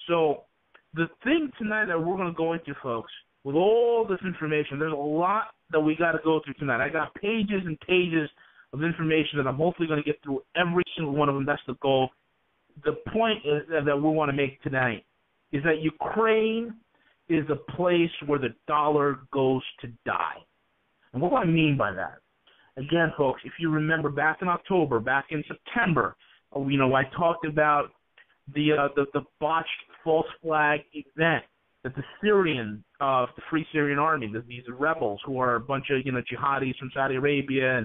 So the thing tonight that we're going to go into, folks, with all this information, there's a lot that we got to go through tonight. I got pages and pages of information that I'm hopefully going to get through every single one of them. That's the goal. The point is that we want to make tonight is that Ukraine is a place where the dollar goes to die. And what do I mean by that? Again, folks, if you remember back in October, back in September, I talked about the botched false flag event that the Free Syrian Army, these rebels who are a bunch of jihadis from Saudi Arabia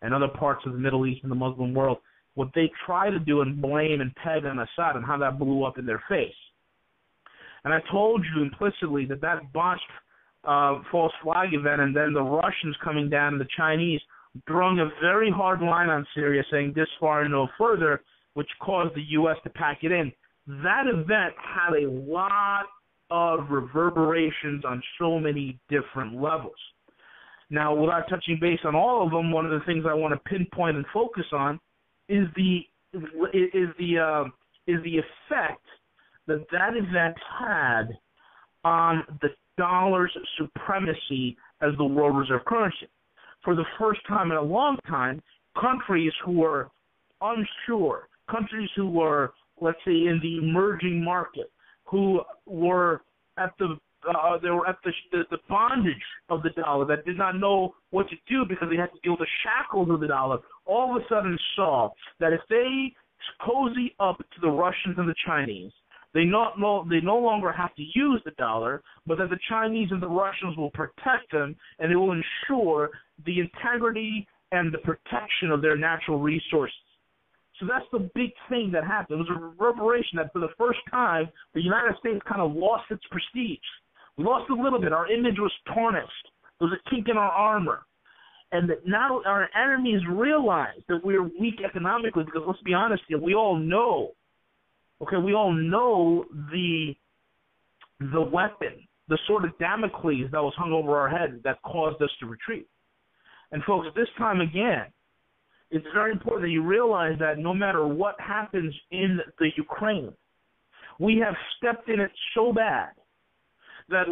and other parts of the Middle East and the Muslim world, what they try to do and blame and peg on Assad and how that blew up in their face. And I told you implicitly that botched false flag event and then the Russians coming down and the Chinese throwing a very hard line on Syria saying this far and no further, which caused the U.S. to pack it in. That event had a lot of reverberations on so many different levels. Now, without touching base on all of them, one of the things I want to pinpoint and focus on is the effect that event had on the dollar's supremacy as the world reserve currency. For the first time in a long time, countries who were unsure, countries who were, let's say, in the emerging market, who were at the bondage of the dollar, that did not know what to do because they had to deal with the shackles of the dollar, all of a sudden saw that if they cozy up to the Russians and the Chinese, they no longer have to use the dollar, but that the Chinese and the Russians will protect them, and it will ensure the integrity and the protection of their natural resources. So that's the big thing that happened. It was a reverberation that for the first time, the United States kind of lost its prestige. We lost a little bit. Our image was tarnished. There was a kink in our armor. And that now our enemies realize that we're weak economically because, let's be honest here, we all know the weapon, the sword of Damocles that was hung over our head that caused us to retreat. And folks, this time again, it's very important that you realize that no matter what happens in the Ukraine, we have stepped in it so bad that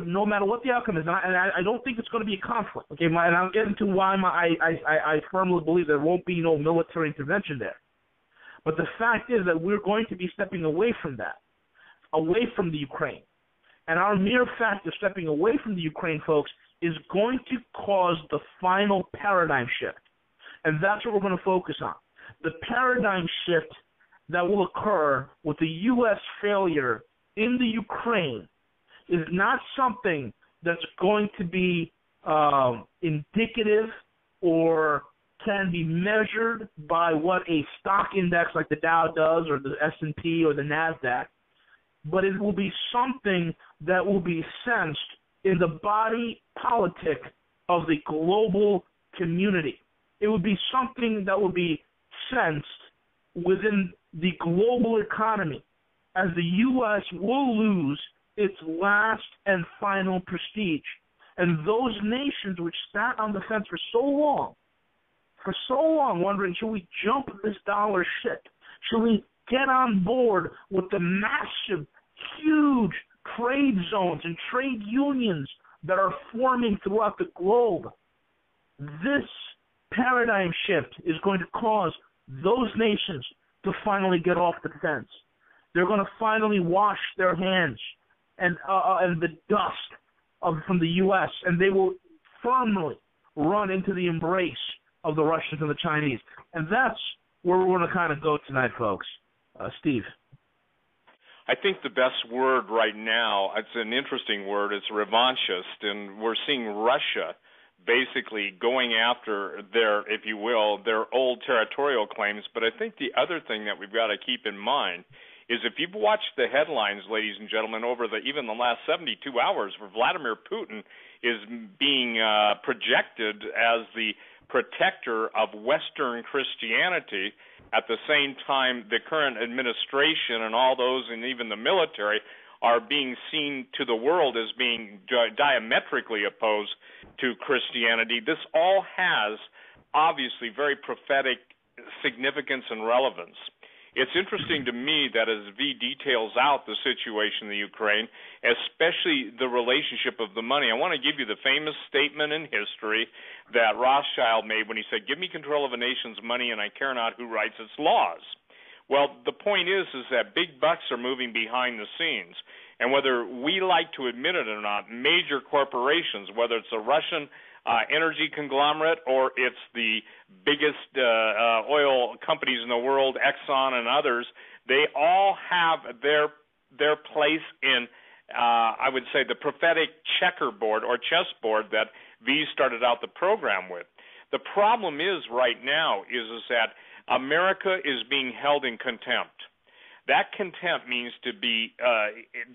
no matter what the outcome is, and I don't think it's going to be a conflict, okay, and I'll get into why I firmly believe there won't be no military intervention there. But the fact is that we're going to be stepping away from that, away from the Ukraine. And our mere fact of stepping away from the Ukraine, folks, is going to cause the final paradigm shift. And that's what we're going to focus on. The paradigm shift that will occur with the U.S. failure in the Ukraine is not something that's going to be indicative or can be measured by what a stock index like the Dow does or the S&P or the NASDAQ, but it will be something that will be sensed in the body politic of the global community. It would be something that will be sensed within the global economy as the U.S. will lose its last and final prestige. And those nations which sat on the fence for so long, wondering, should we jump this dollar ship? Should we get on board with the massive, huge trade zones and trade unions that are forming throughout the globe? This paradigm shift is going to cause those nations to finally get off the fence. They're going to finally wash their hands and the dust from the U.S., and they will firmly run into the embrace of the Russians and the Chinese. And that's where we're going to kind of go tonight, folks. Steve. I think the best word right now, it's an interesting word, it's revanchist, and we're seeing Russia basically going after their, if you will, their old territorial claims. But I think the other thing that we've got to keep in mind is if you've watched the headlines, ladies and gentlemen, over even the last 72 hours, where Vladimir Putin is being projected as the protector of Western Christianity, at the same time the current administration and all those and even the military are being seen to the world as being diametrically opposed to Christianity. This all has obviously very prophetic significance and relevance. It's interesting to me that as V details out the situation in the Ukraine, especially the relationship of the money, I want to give you the famous statement in history that Rothschild made when he said, "Give me control of a nation's money and I care not who writes its laws." Well, the point is that big bucks are moving behind the scenes. And whether we like to admit it or not, major corporations, whether it's a Russian energy conglomerate or it's the biggest oil companies in the world, Exxon and others, they all have their place in, I would say, the prophetic checkerboard or chessboard that V started out the program with. The problem is right now is that America is being held in contempt. That contempt means to be,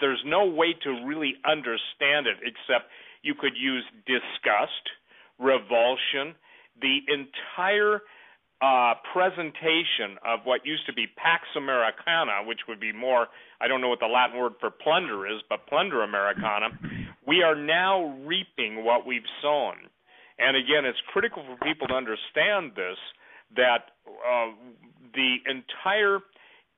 there's no way to really understand it except you could use disgust, revulsion, the entire presentation of what used to be Pax Americana, which would be more, I don't know what the Latin word for plunder is, but plunder Americana. We are now reaping what we've sown. And again, it's critical for people to understand this, that the entire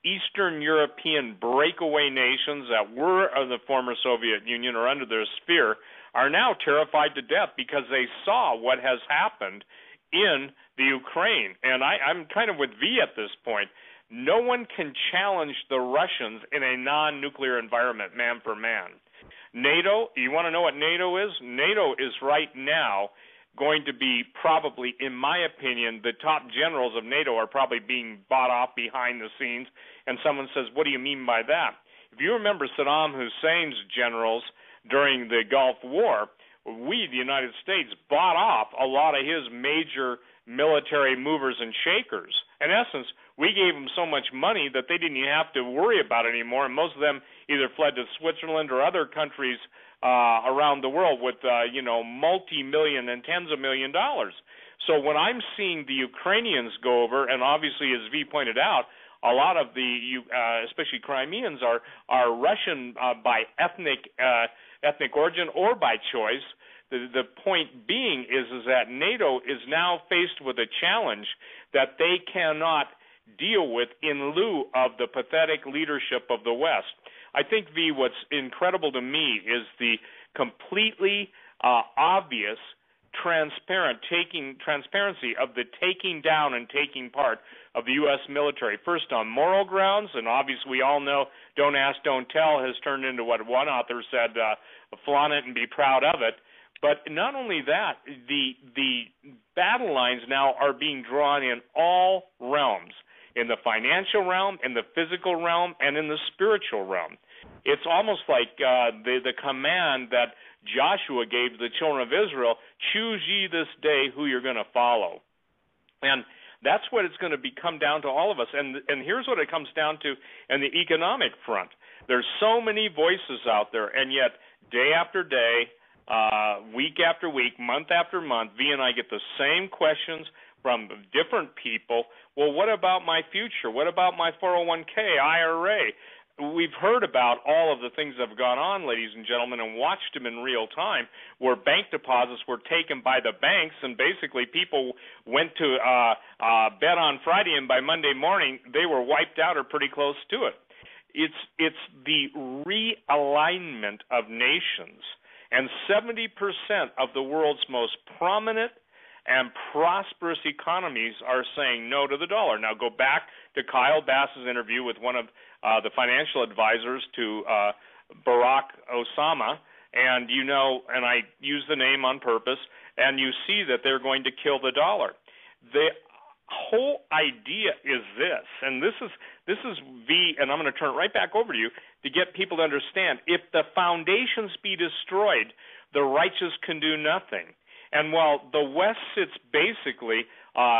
Eastern European breakaway nations that were of the former Soviet Union or under their sphere are now terrified to death because they saw what has happened in the Ukraine. And I'm kind of with V at this point. No one can challenge the Russians in a non-nuclear environment, man for man. NATO, you want to know what NATO is? NATO is right now going to be probably, in my opinion, the top generals of NATO are probably being bought off behind the scenes. And someone says, what do you mean by that? If you remember Saddam Hussein's generals during the Gulf War, we, the United States, bought off a lot of his major military movers and shakers. In essence, we gave them so much money that they didn't even have to worry about it anymore, and most of them either fled to Switzerland or other countries around the world with, multi-million and tens of $1 million. So when I'm seeing the Ukrainians go over, and obviously, as V pointed out, a lot of the, especially Crimeans, are Russian by ethnic origin or by choice. The point being is that NATO is now faced with a challenge that they cannot deal with in lieu of the pathetic leadership of the West. I think, V, what's incredible to me is the completely obvious transparency of the taking down and taking part of the U.S. military, first on moral grounds, and obviously we all know don't ask, don't tell has turned into what one author said, flaunt it and be proud of it. But not only that, the battle lines now are being drawn in all realms, in the financial realm, in the physical realm, and in the spiritual realm. It's almost like the command that Joshua gave the children of Israel, choose ye this day who you're going to follow. And that's what it's going to come down to all of us. And here's what it comes down to in the economic front. There's so many voices out there, and yet day after day, week after week, month after month, V and I get the same questions from different people. Well, what about my future? What about my 401k, IRA? We've heard about all of the things that have gone on, ladies and gentlemen, and watched them in real time, where bank deposits were taken by the banks, and basically people went to bed on Friday, and by Monday morning they were wiped out or pretty close to it. It's the realignment of nations, and 70% of the world's most prominent and prosperous economies are saying no to the dollar. Now go back to Kyle Bass's interview with one of the financial advisors to Barack Obama, and and I use the name on purpose, and you see that they're going to kill the dollar. The whole idea is this, and this is V, and I'm going to turn it right back over to you to get people to understand, if the foundations be destroyed, the righteous can do nothing. And while the West sits basically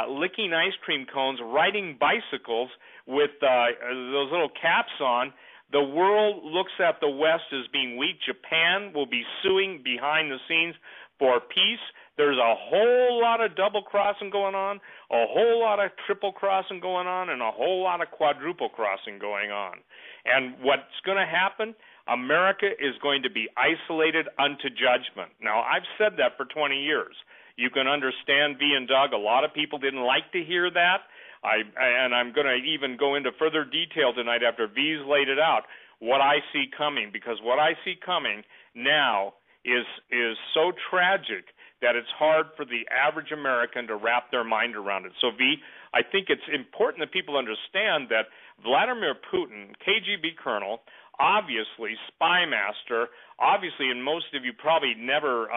licking ice cream cones, riding bicycles with those little caps on, the world looks at the West as being weak. Japan will be suing behind the scenes for peace. There's a whole lot of double crossing going on, a whole lot of triple crossing going on, and a whole lot of quadruple crossing going on. And what's going to happen? America is going to be isolated unto judgment. Now, I've said that for 20 years. You can understand, V and Doug, a lot of people didn't like to hear that. And I'm going to even go into further detail tonight after V's laid it out, what I see coming, because what I see coming now is so tragic that it's hard for the average American to wrap their mind around it. So, V, I think it's important that people understand that Vladimir Putin, KGB colonel, obviously spy master, obviously, and most of you probably never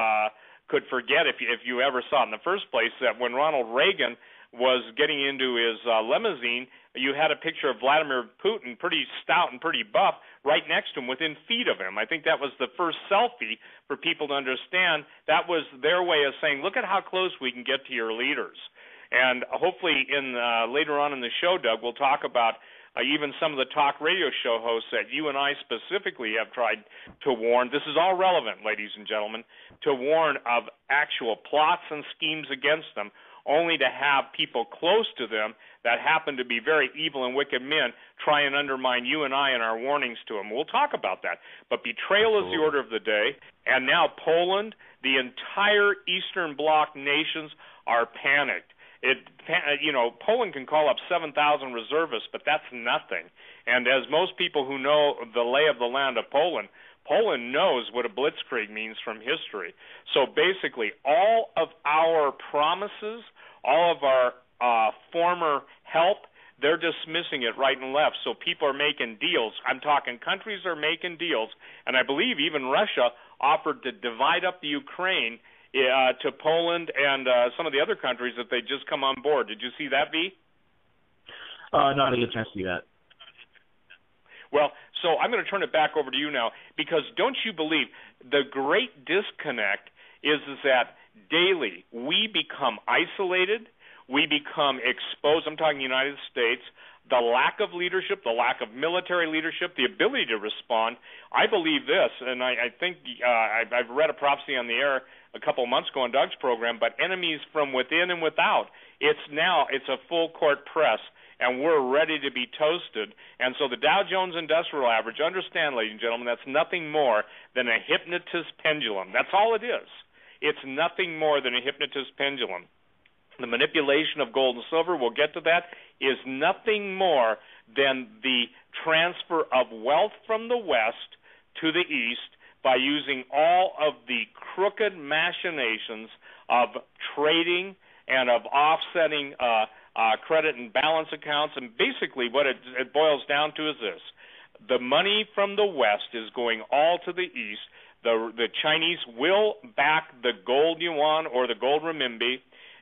could forget if you ever saw it in the first place, that when Ronald Reagan was getting into his limousine, you had a picture of Vladimir Putin, pretty stout and pretty buff, right next to him, within feet of him. I think that was the first selfie for people to understand. That was their way of saying, look at how close we can get to your leaders. And hopefully later on in the show, Doug, we'll talk about even some of the talk radio show hosts that you and I specifically have tried to warn. This is all relevant, ladies and gentlemen, to warn of actual plots and schemes against them, only to have people close to them that happen to be very evil and wicked men try and undermine you and I and our warnings to them. We'll talk about that. But betrayal is the order of the day, and now Poland, the entire Eastern Bloc nations are panicked. Poland can call up 7,000 reservists, but that's nothing. And as most people who know the lay of the land of Poland knows what a blitzkrieg means from history. So basically, all of our promises, all of our former help, they're dismissing it right and left. So people are making deals. I'm talking countries are making deals, and I believe even Russia offered to divide up the Ukraine to Poland and some of the other countries that they just come on board. Did you see that, V? No, I didn't get a chance to see that. Well, so I'm going to turn it back over to you now, because don't you believe the great disconnect is that daily we become isolated, we become exposed. I'm talking United States. The lack of leadership, the lack of military leadership, the ability to respond. I believe this, and I think I've read a prophecy on the air a couple of months ago on Doug's program, but enemies from within and without. It's a full court press, and we're ready to be toasted. And so the Dow Jones Industrial Average, understand, ladies and gentlemen, that's nothing more than a hypnotist pendulum. That's all it is. It's nothing more than a hypnotist pendulum. The manipulation of gold and silver, we'll get to that, is nothing more than the transfer of wealth from the West to the East by using all of the crooked machinations of trading and of offsetting credit and balance accounts. And basically what it boils down to is this. The money from the West is going all to the East. The Chinese will back the gold yuan or the gold renminbi,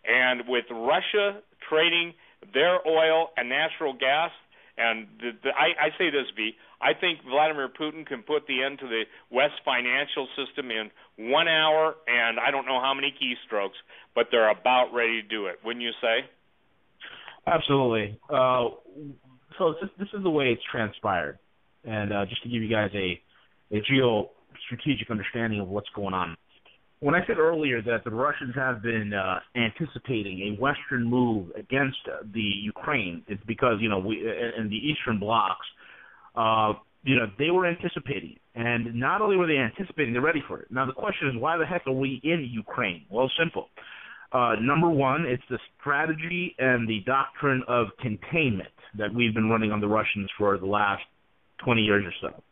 and with Russia trading their oil and natural gas, and I say this, V, I think Vladimir Putin can put the end to the West financial system in 1 hour and I don't know how many keystrokes, but they're about ready to do it. Wouldn't you say? Absolutely. So this is the way it's transpired. And just to give you guys a geostrategic understanding of what's going on. When I said earlier that the Russians have been anticipating a Western move against the Ukraine, it's because, we in the Eastern blocs, they were anticipating. And not only were they anticipating, they're ready for it. Now, the question is, why the heck are we in Ukraine? Well, simple. Number one, it's the strategy and the doctrine of containment that we've been running on the Russians for the last 20 years or so.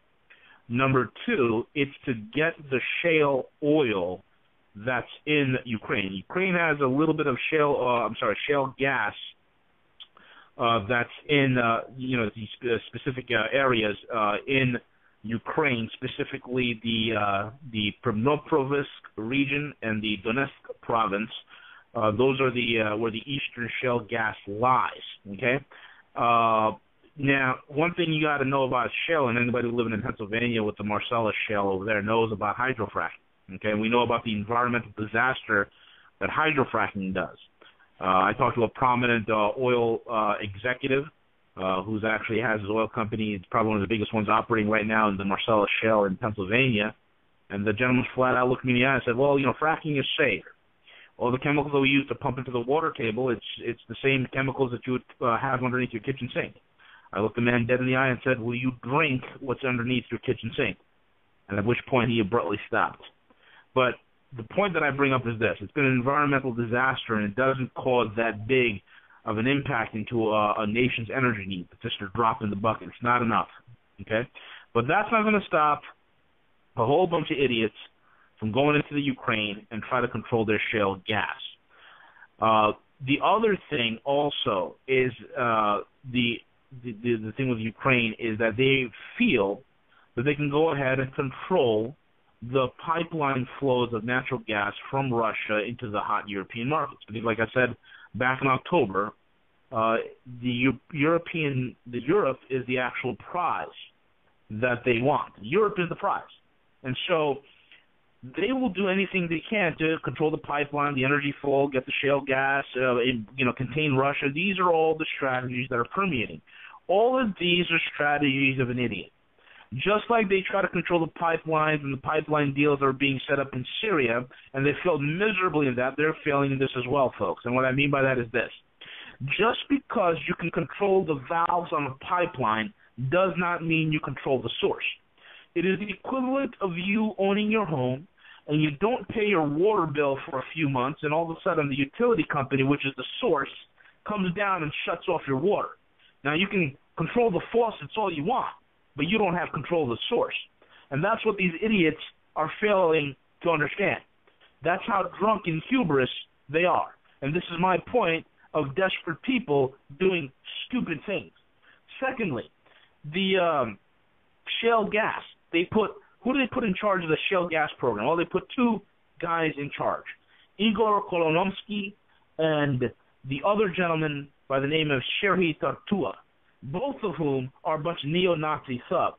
Number two, it's to get the shale oil that's in Ukraine. Ukraine has a little bit of shale gas that's in these specific areas in Ukraine, specifically the Dnipropetrovsk region and the Donetsk province. Those are where the eastern shale gas lies. Okay. Now, one thing you got to know about shale, and anybody living in Pennsylvania with the Marcellus shale over there knows about hydrofracking. Okay, we know about the environmental disaster that hydrofracking does. I talked to a prominent oil executive who actually has his oil company. It's probably one of the biggest ones operating right now in the Marcellus shale in Pennsylvania. And the gentleman flat out looked me in the eye and said, well, fracking is safe. All the chemicals that we use to pump into the water table, it's the same chemicals that you would have underneath your kitchen sink. I looked the man dead in the eye and said, will you drink what's underneath your kitchen sink? And at which point he abruptly stopped. But the point that I bring up is this. It's been an environmental disaster, and it doesn't cause that big of an impact into a nation's energy needs. It's just a drop in the bucket. It's not enough, okay? But that's not going to stop a whole bunch of idiots from going into the Ukraine and try to control their shale gas. The other thing also is the thing with Ukraine is that they feel that they can go ahead and control the pipeline flows of natural gas from Russia into the hot European markets. Because, like I said back in October, Europe is the actual prize that they want. Europe is the prize, and so they will do anything they can to control the pipeline, the energy flow, get the shale gas, contain Russia. These are all the strategies that are permeating. All of these are strategies of an idiot. Just like they try to control the pipelines and the pipeline deals that are being set up in Syria, and they failed miserably in that, they're failing in this as well, folks. And what I mean by that is this. Just because you can control the valves on a pipeline does not mean you control the source. It is the equivalent of you owning your home, and you don't pay your water bill for a few months, and all of a sudden the utility company, which is the source, comes down and shuts off your water. Now, you can control the faucets all you want, but you don't have control of the source. And that's what these idiots are failing to understand. That's how drunk in hubris they are. And this is my point of desperate people doing stupid things. Secondly, the shale gas. Who do they put in charge of the shale gas program? Well, they put two guys in charge, Igor Kolonomsky and the other gentleman by the name of Serhiy Tartua, both of whom are a bunch of neo-Nazi thugs,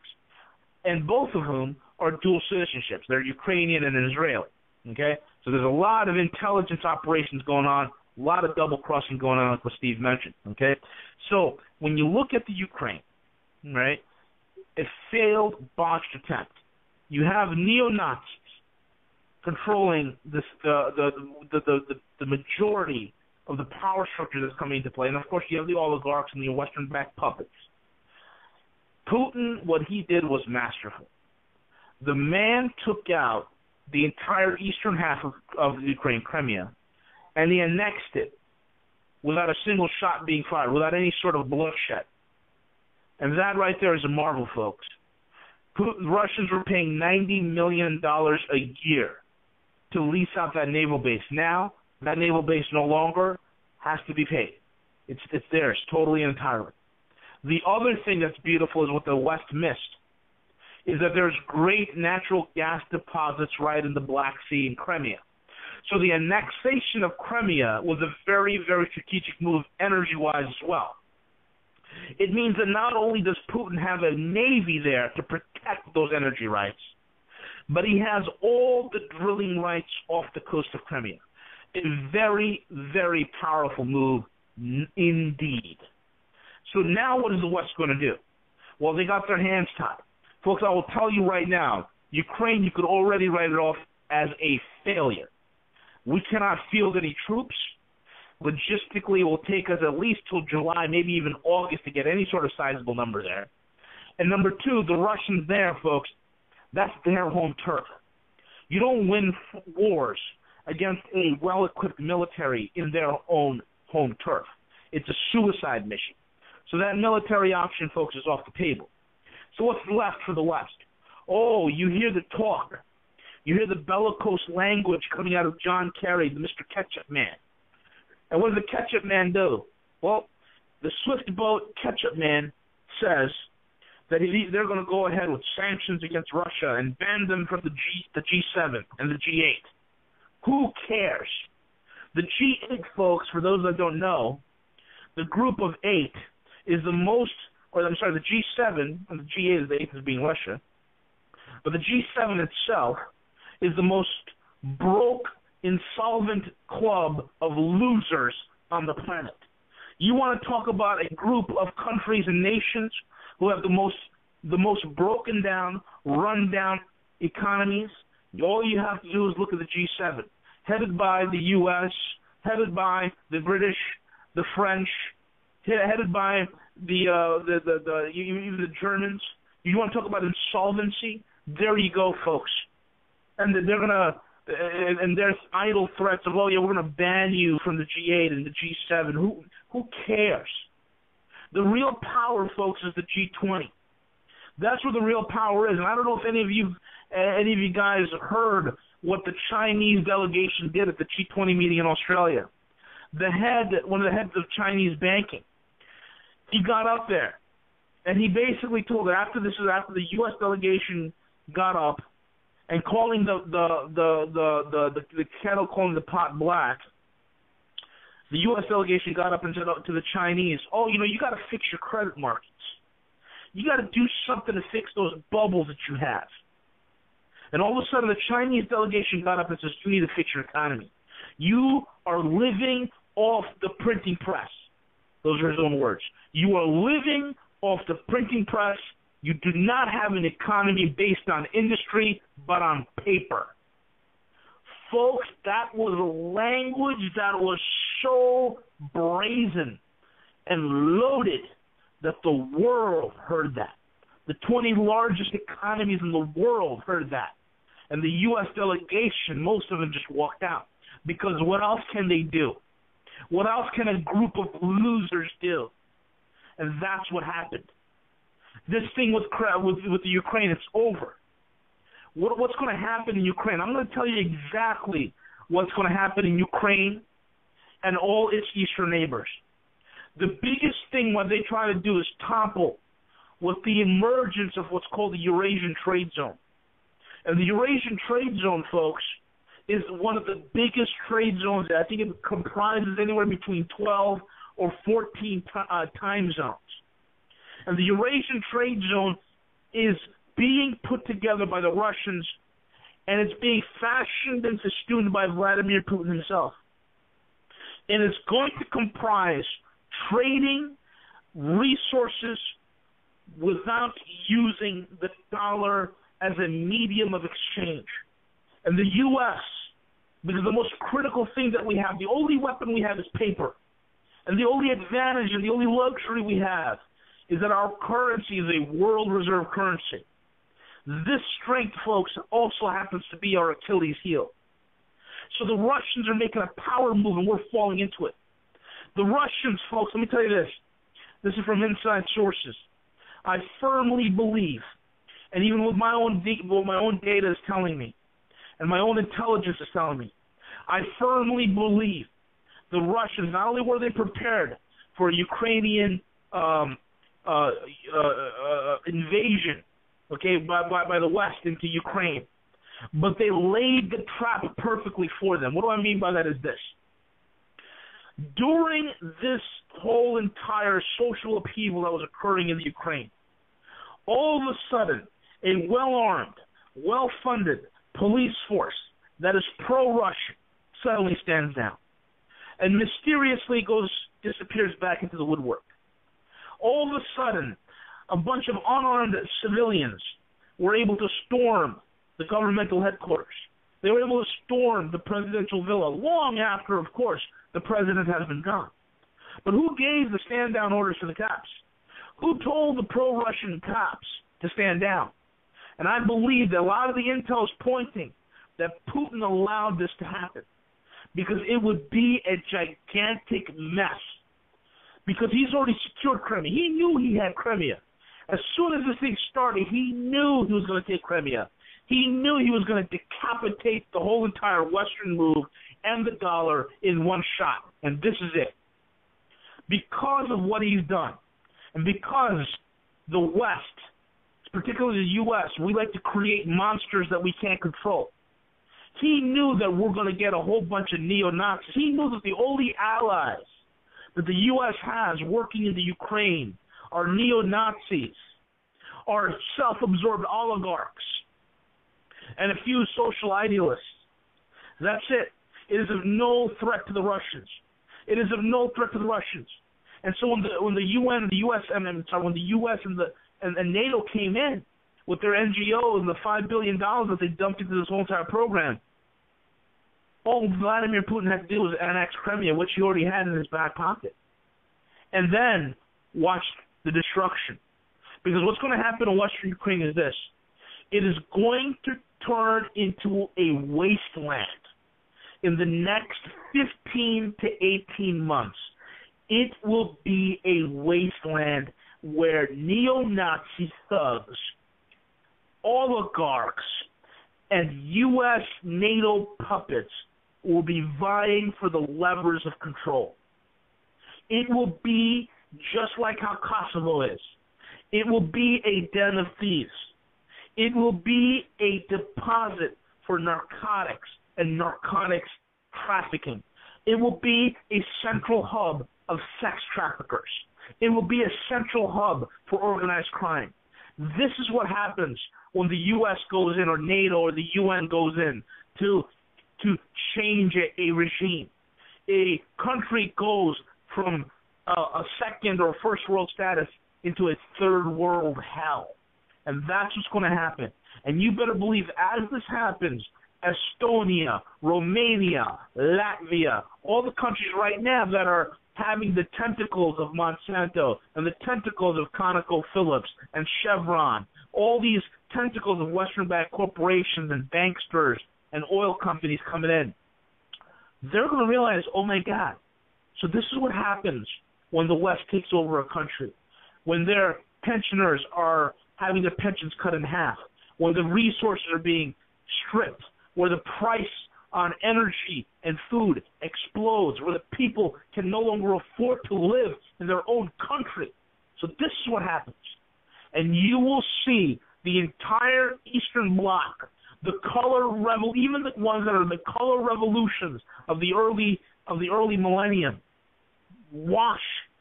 and both of whom are dual citizenships. They're Ukrainian and Israeli, okay? So there's a lot of intelligence operations going on, a lot of double-crossing going on, like what Steve mentioned, okay? So when you look at the Ukraine, right, a failed, botched attempt. You have neo-Nazis controlling the majority of the power structure that's coming into play. And, of course, you have the oligarchs and the Western-backed puppets. Putin, what he did was masterful. The man took out the entire eastern half of Ukraine, Crimea, and he annexed it without a single shot being fired, without any sort of bloodshed. And that right there is a marvel, folks. Russians were paying $90 million a year to lease out that naval base. Now, that naval base no longer has to be paid. It's theirs, totally and entirely. The other thing that's beautiful is what the West missed, is that there's great natural gas deposits right in the Black Sea and Crimea. So the annexation of Crimea was a very, very strategic move energy-wise as well. It means that not only does Putin have a navy there to protect those energy rights, but he has all the drilling rights off the coast of Crimea. A very, very powerful move indeed. So now what is the West going to do? Well, they got their hands tied. Folks, I will tell you right now, Ukraine, you could already write it off as a failure. We cannot field any troops. Logistically, it will take us at least till July, maybe even August, to get any sort of sizable number there. And number two, the Russians there, folks, that's their home turf. You don't win wars against a well-equipped military in their own home turf. It's a suicide mission. So that military option, folks, is off the table. So what's left for the West? Oh, you hear the talk. You hear the bellicose language coming out of John Kerry, the Mr. Ketchup Man. And what does the Ketchup Man do? Well, the swift boat Ketchup Man says that they're going to go ahead with sanctions against Russia and ban them from the G7 and the G8. Who cares? The G8, folks, for those that don't know, the group of 8 is the most, the G7, and the G8 is the 8th is being Russia, but the G7 itself is the most broke, insolvent club of losers on the planet. You want to talk about a group of countries and nations who have the most broken down, run down economies? All you have to do is look at the G7, headed by the U.S., headed by the British, the French, headed by even the Germans. You want to talk about insolvency? There you go, folks. And they're going to and there's idle threats of, oh yeah, we're going to ban you from the G8 and the G7. Who cares? The real power, folks, is the G20. That's where the real power is. And I don't know if any of you guys heard what the Chinese delegation did at the G20 meeting in Australia. One of the heads of Chinese banking, he got up there and he basically told that after the U.S. delegation got up and calling the kettle calling the pot black, the U.S. delegation got up and said to the Chinese, oh, you got to fix your credit markets. You got to do something to fix those bubbles that you have. And all of a sudden, the Chinese delegation got up and says, you need to fix your economy. You are living off the printing press. Those are his own words. You are living off the printing press. You do not have an economy based on industry, but on paper. Folks, that was language that was so brazen and loaded that the world heard that. The 20 largest economies in the world heard that. And the U.S. delegation, most of them just walked out. Because what else can they do? What else can a group of losers do? And that's what happened. This thing with the Ukraine, it's over. What's going to happen in Ukraine? I'm going to tell you exactly what's going to happen in Ukraine and all its eastern neighbors. The biggest thing what they try to do is topple with the emergence of what's called the Eurasian trade zone. And the Eurasian trade zone, folks, is one of the biggest trade zones. I think it comprises anywhere between 12 or 14 time zones. And the Eurasian trade zone is being put together by the Russians, and it's being fashioned and festooned by Vladimir Putin himself. And it's going to comprise trading resources without using the dollar as a medium of exchange. And the U.S., because the most critical thing that we have, the only weapon we have is paper. And the only advantage and the only luxury we have is that our currency is a world reserve currency. This strength, folks, also happens to be our Achilles heel. So the Russians are making a power move, and we're falling into it. The Russians, folks, let me tell you this. This is from inside sources. I firmly believe, and even with my own data is telling me, and my own intelligence is telling me, I firmly believe the Russians, not only were they prepared for a Ukrainian invasion, okay, by the West into Ukraine, but they laid the trap perfectly for them. What do I mean by that is this. During this whole entire social upheaval that was occurring in the Ukraine, all of a sudden, a well-armed, well-funded police force that is pro-Russian suddenly stands down and mysteriously disappears back into the woodwork. All of a sudden, a bunch of unarmed civilians were able to storm the governmental headquarters. They were able to storm the presidential villa long after, of course, the president has been gone. But who gave the stand-down orders to the cops? Who told the pro-Russian cops to stand down? And I believe that a lot of the intel is pointing that Putin allowed this to happen because it would be a gigantic mess. Because he's already secured Crimea. He knew he had Crimea. As soon as this thing started, he knew he was going to take Crimea. He knew he was going to decapitate the whole entire Western move and the dollar in one shot. And this is it. Because of what he's done, and because the West, particularly the U.S., we like to create monsters that we can't control. He knew that we're going to get a whole bunch of neo-Nazis. He knew that the only allies that the U.S. has working in the Ukraine are neo-Nazis, are self-absorbed oligarchs, and a few social idealists. That's it. It is of no threat to the Russians. It is of no threat to the Russians. And so when the UN and the U.S. when the U.S. and NATO came in with their NGO and the $5 billion that they dumped into this whole entire program, all Vladimir Putin had to do was annex Crimea, which he already had in his back pocket, and then watch the destruction. Because what's going to happen in Western Ukraine is this. It is going to turn into a wasteland. In the next 15 to 18 months, it will be a wasteland where neo-Nazi thugs, oligarchs, and U.S. NATO puppets will be vying for the levers of control. It will be just like how Kosovo is. It will be a den of thieves. It will be a deposit for narcotics and narcotics trafficking. It will be a central hub of sex traffickers. It will be a central hub for organized crime. This is what happens when the U.S. goes in, or NATO or the UN goes in to change a regime. A country goes from a second or first world status into a third world hell. And that's what's going to happen. And you better believe as this happens, Estonia, Romania, Latvia, all the countries right now that are having the tentacles of Monsanto and the tentacles of ConocoPhillips and Chevron, all these tentacles of Western-backed corporations and banksters and oil companies coming in, they're going to realize, oh my God, so this is what happens when the West takes over a country, when their pensioners are having their pensions cut in half, when the resources are being stripped, where the price on energy and food explodes, where the people can no longer afford to live in their own country. So this is what happens. And you will see the entire Eastern Bloc, the color even the ones that are the color revolutions of the early millennium, wash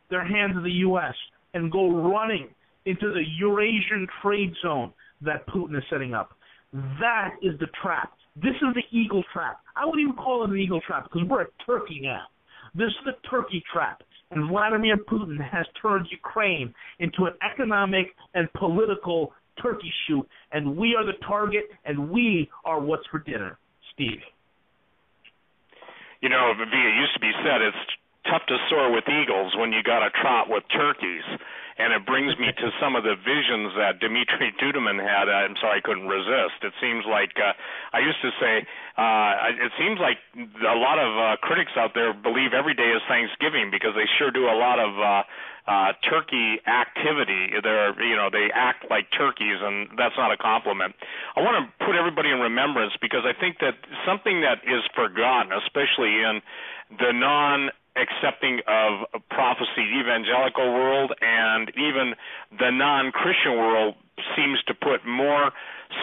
their hands of the U.S. and go running into the Eurasian trade zone that Putin is setting up. That is the trap. This is the eagle trap. I wouldn't even call it an eagle trap because we're a turkey now. This is the turkey trap. And Vladimir Putin has turned Ukraine into an economic and political turkey shoot. And we are the target, and we are what's for dinner. Steve. You know, it used to be said it's tough to soar with eagles when you got to trot with turkeys. And it brings me to some of the visions that Dmitry Duduman had. I'm sorry, I couldn't resist. It seems like, I used to say, it seems like a lot of critics out there believe every day is Thanksgiving because they sure do a lot of turkey activity. They act like turkeys, and that's not a compliment. I want to put everybody in remembrance because I think that something that is forgotten, especially in the accepting of prophecy evangelical world and even the non-Christian world seems to put more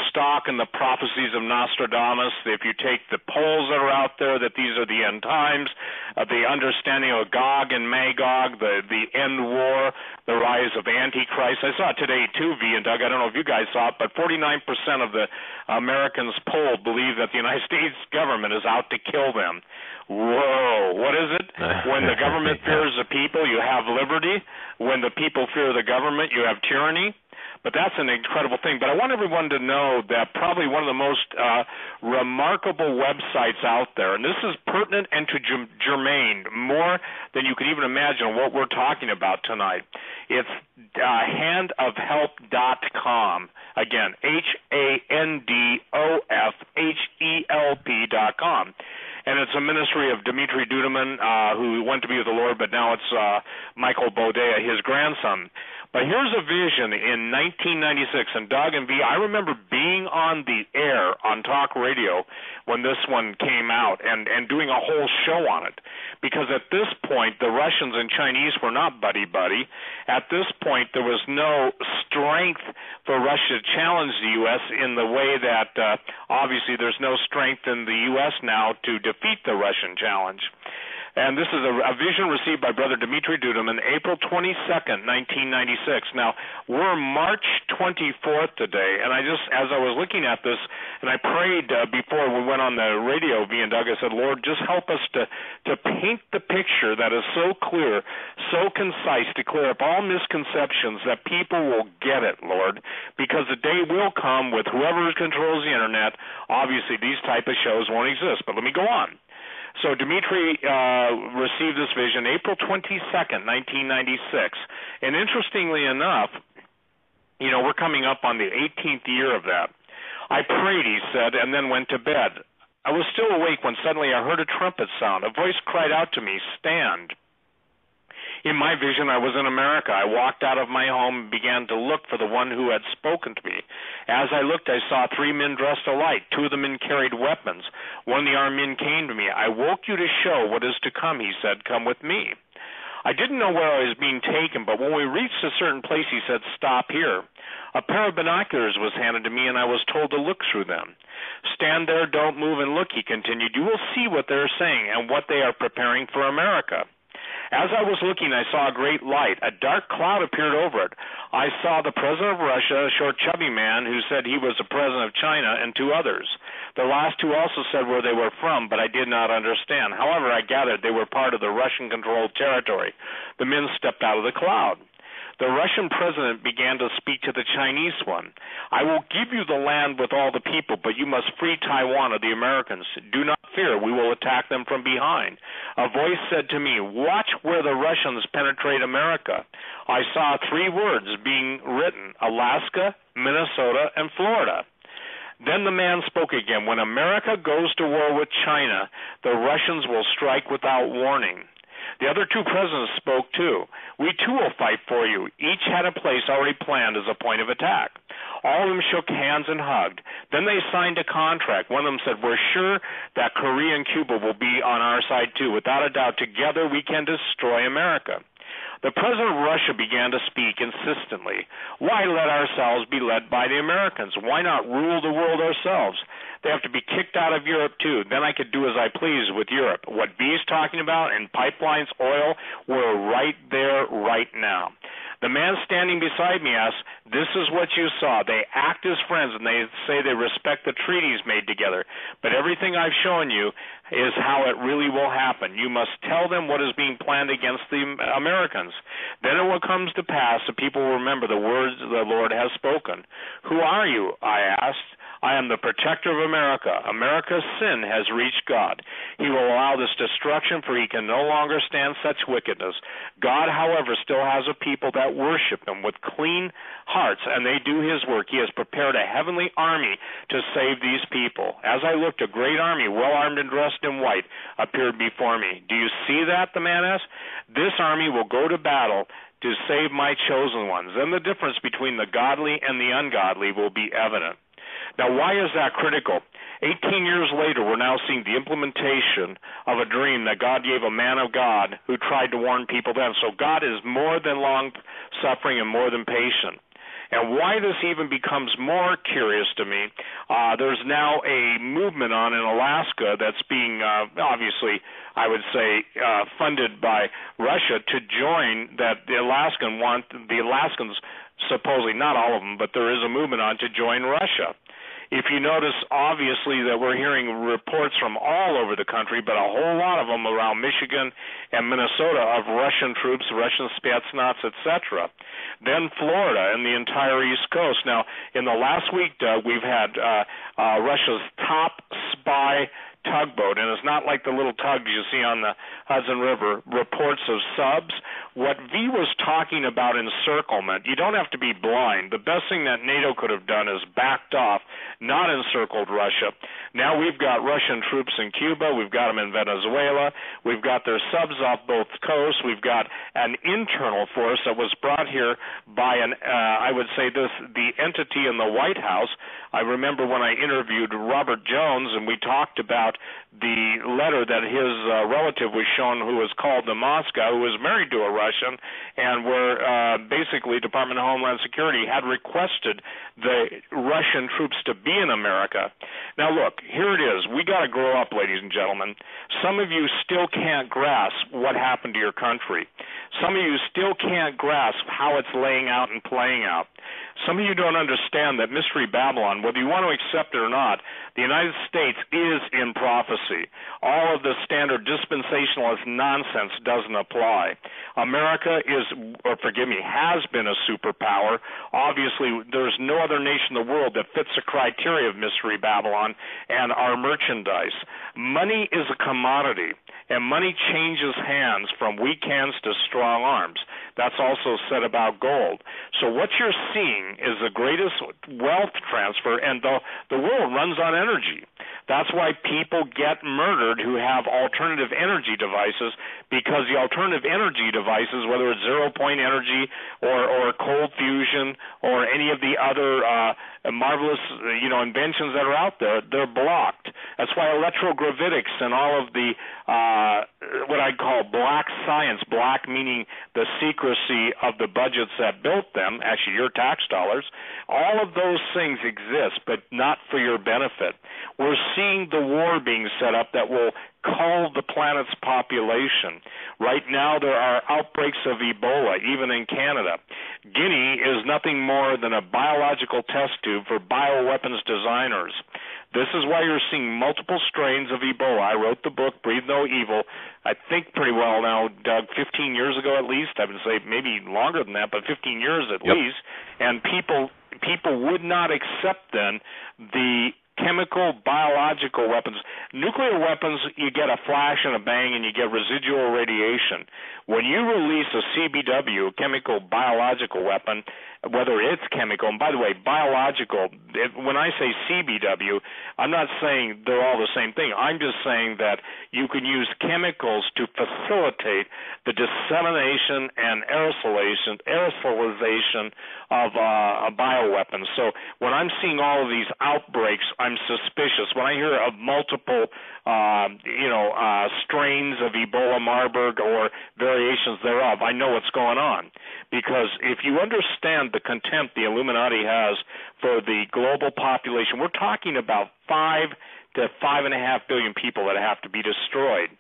stock in the prophecies of Nostradamus. If you take the polls that are out there that these are the end times, the understanding of Gog and Magog, the end war, the rise of Antichrist. I saw it today too, V and Doug. I don't know if you guys saw it, but 49% of the Americans polled believe that the United States government is out to kill them. Whoa, what is it? When the government fears the people, you have liberty. When the people fear the government, you have tyranny. But that's an incredible thing. But I want everyone to know that probably one of the most remarkable websites out there, and this is pertinent and to germane, more than you could even imagine what we're talking about tonight. It's handofhelp.com. Again, handofhelp.com. And it's a ministry of Dmitry Duduman, who went to be with the Lord, but now it's Michael Bodea, his grandson. But here's a vision in 1996, and Doug and V, I remember being on the air on talk radio when this one came out and doing a whole show on it. Because at this point, the Russians and Chinese were not buddy-buddy. At this point, there was no strength for Russia to challenge the U.S. in the way that obviously there's no strength in the U.S. now to defeat the Russian challenge. And this is a vision received by Brother Dmitry Duduman, April 22nd, 1996. Now, we're March 24th today, and as I was looking at this, and I prayed before we went on the radio, V and Doug, I said, Lord, just help us to paint the picture that is so clear, so concise, to clear up all misconceptions that people will get it, Lord, because the day will come with whoever controls the Internet. Obviously, these type of shows won't exist, but let me go on. So Dmitry received this vision April 22nd, 1996. And interestingly enough, we're coming up on the 18th year of that. I prayed, he said, and then went to bed. I was still awake when suddenly I heard a trumpet sound. A voice cried out to me, "Stand." In my vision, I was in America. I walked out of my home and began to look for the one who had spoken to me. As I looked, I saw 3 men dressed alike. 2 of the men carried weapons. One of the armed men came to me. "I woke you to show what is to come," he said. "Come with me." I didn't know where I was being taken, but when we reached a certain place, he said, "Stop here." A pair of binoculars was handed to me, and I was told to look through them. "Stand there, don't move, and look," he continued. "You will see what they are saying and what they are preparing for America." As I was looking, I saw a great light. A dark cloud appeared over it. I saw the president of Russia, a short, chubby man who said he was the president of China, and 2 others. The last 2 also said where they were from, but I did not understand. However, I gathered they were part of the Russian-controlled territory. The men stepped out of the cloud. The Russian president began to speak to the Chinese one. "I will give you the land with all the people, but you must free Taiwan of the Americans. Do not fear, we will attack them from behind." A voice said to me, "Watch where the Russians penetrate America." I saw 3 words being written: Alaska, Minnesota, and Florida. Then the man spoke again. "When America goes to war with China, the Russians will strike without warning." The other 2 presidents spoke too. "We too will fight for you." Each had a place already planned as a point of attack. All of them shook hands and hugged. Then they signed a contract. One of them said, "We're sure that Korea and Cuba will be on our side too. Without a doubt, together we can destroy America." The president of Russia began to speak insistently. "Why let ourselves be led by the Americans? Why not rule the world ourselves? They have to be kicked out of Europe too. Then I could do as I please with Europe." What B's talking about in pipelines, oil, we're right there right now. The man standing beside me asked, "This is what you saw. They act as friends and they say they respect the treaties made together. But everything I've shown you is how it really will happen. You must tell them what is being planned against the Americans. Then it will come to pass that people will remember the words the Lord has spoken." "Who are you?" I asked. "I am the protector of America. America's sin has reached God. He will allow this destruction, for he can no longer stand such wickedness. God, however, still has a people that worship him with clean hearts, and they do his work. He has prepared a heavenly army to save these people." As I looked, a great army, well armed and dressed in white, appeared before me. "Do you see that?" the man asked. "This army will go to battle to save my chosen ones. Then the difference between the godly and the ungodly will be evident." Now, why is that critical? 18 years later, we're now seeing the implementation of a dream that God gave a man of God who tried to warn people then. So God is more than long-suffering and more than patient. And why this even becomes more curious to me, there's now a movement on in Alaska that's being, obviously, I would say, funded by Russia to join that the Alaskans, supposedly, not all of them, but there is a movement on to join Russia. If you notice, obviously, that we're hearing reports from all over the country, but a whole lot of them around Michigan and Minnesota of Russian troops, Russian Spetsnaz, etc. Then Florida and the entire East Coast. Now, in the last week, Doug, we've had Russia's top spy tugboat, and it's not like the little tugs you see on the Hudson River, reports of subs. What V was talking about encirclement, you don't have to be blind. The best thing that NATO could have done is backed off, not encircled Russia. Now we've got Russian troops in Cuba, we've got them in Venezuela, we've got their subs off both coasts, we've got an internal force that was brought here by I would say the entity in the White House. I remember when I interviewed Robert Jones and we talked about the letter that his relative was shown who was called to Moscow, who was married to a Russian, and where basically Department of Homeland Security had requested the Russian troops to be in America. Now look, here it is. We got to grow up, ladies and gentlemen. Some of you still can't grasp what happened to your country. Some of you still can't grasp how it's laying out and playing out. Some of you don't understand that Mystery Babylon, whether you want to accept it or not, the United States is in prophecy. All of the standard dispensationalist nonsense doesn't apply. America has been a superpower. Obviously, there's no other nation in the world that fits the criteria of Mystery Babylon and our merchandise. Money is a commodity, and money changes hands from weak hands to strong arms. That's also said about gold. So what you're seeing is the greatest wealth transfer, and the world runs on energy. That's why people get murdered who have alternative energy devices, because the alternative energy devices, whether it's zero-point energy or cold fusion or any of the other marvelous inventions that are out there, they're blocked. That's why electrogravitics and all of the what I call black science, black meaning the secrecy of the budgets that built them, actually your tax dollars, all of those things exist, but not for your benefit. We're seeing the war being set up that will cull the planet's population. Right now there are outbreaks of Ebola, even in Canada. Guinea is nothing more than a biological test tube for bioweapons designers. This is why you're seeing multiple strains of Ebola. I wrote the book, Breathe No Evil, I think pretty well now, Doug, 15 years ago at least. I would say maybe longer than that, but 15 years at least. And people would not accept then the chemical, biological weapons. Nuclear weapons, you get a flash and a bang and you get residual radiation. When you release a CBW, a chemical biological weapon, whether it's chemical, and by the way, biological, when I say CBW, I'm not saying they're all the same thing. I'm just saying that you can use chemicals to facilitate the dissemination and aerosolization of bioweapons. So when I'm seeing all of these outbreaks, I'm suspicious. When I hear of multiple, strains of Ebola, Marburg, or variations thereof, I know what's going on. Because if you understand the contempt the Illuminati has for the global population, we're talking about 5 to 5.5 billion people that have to be destroyed.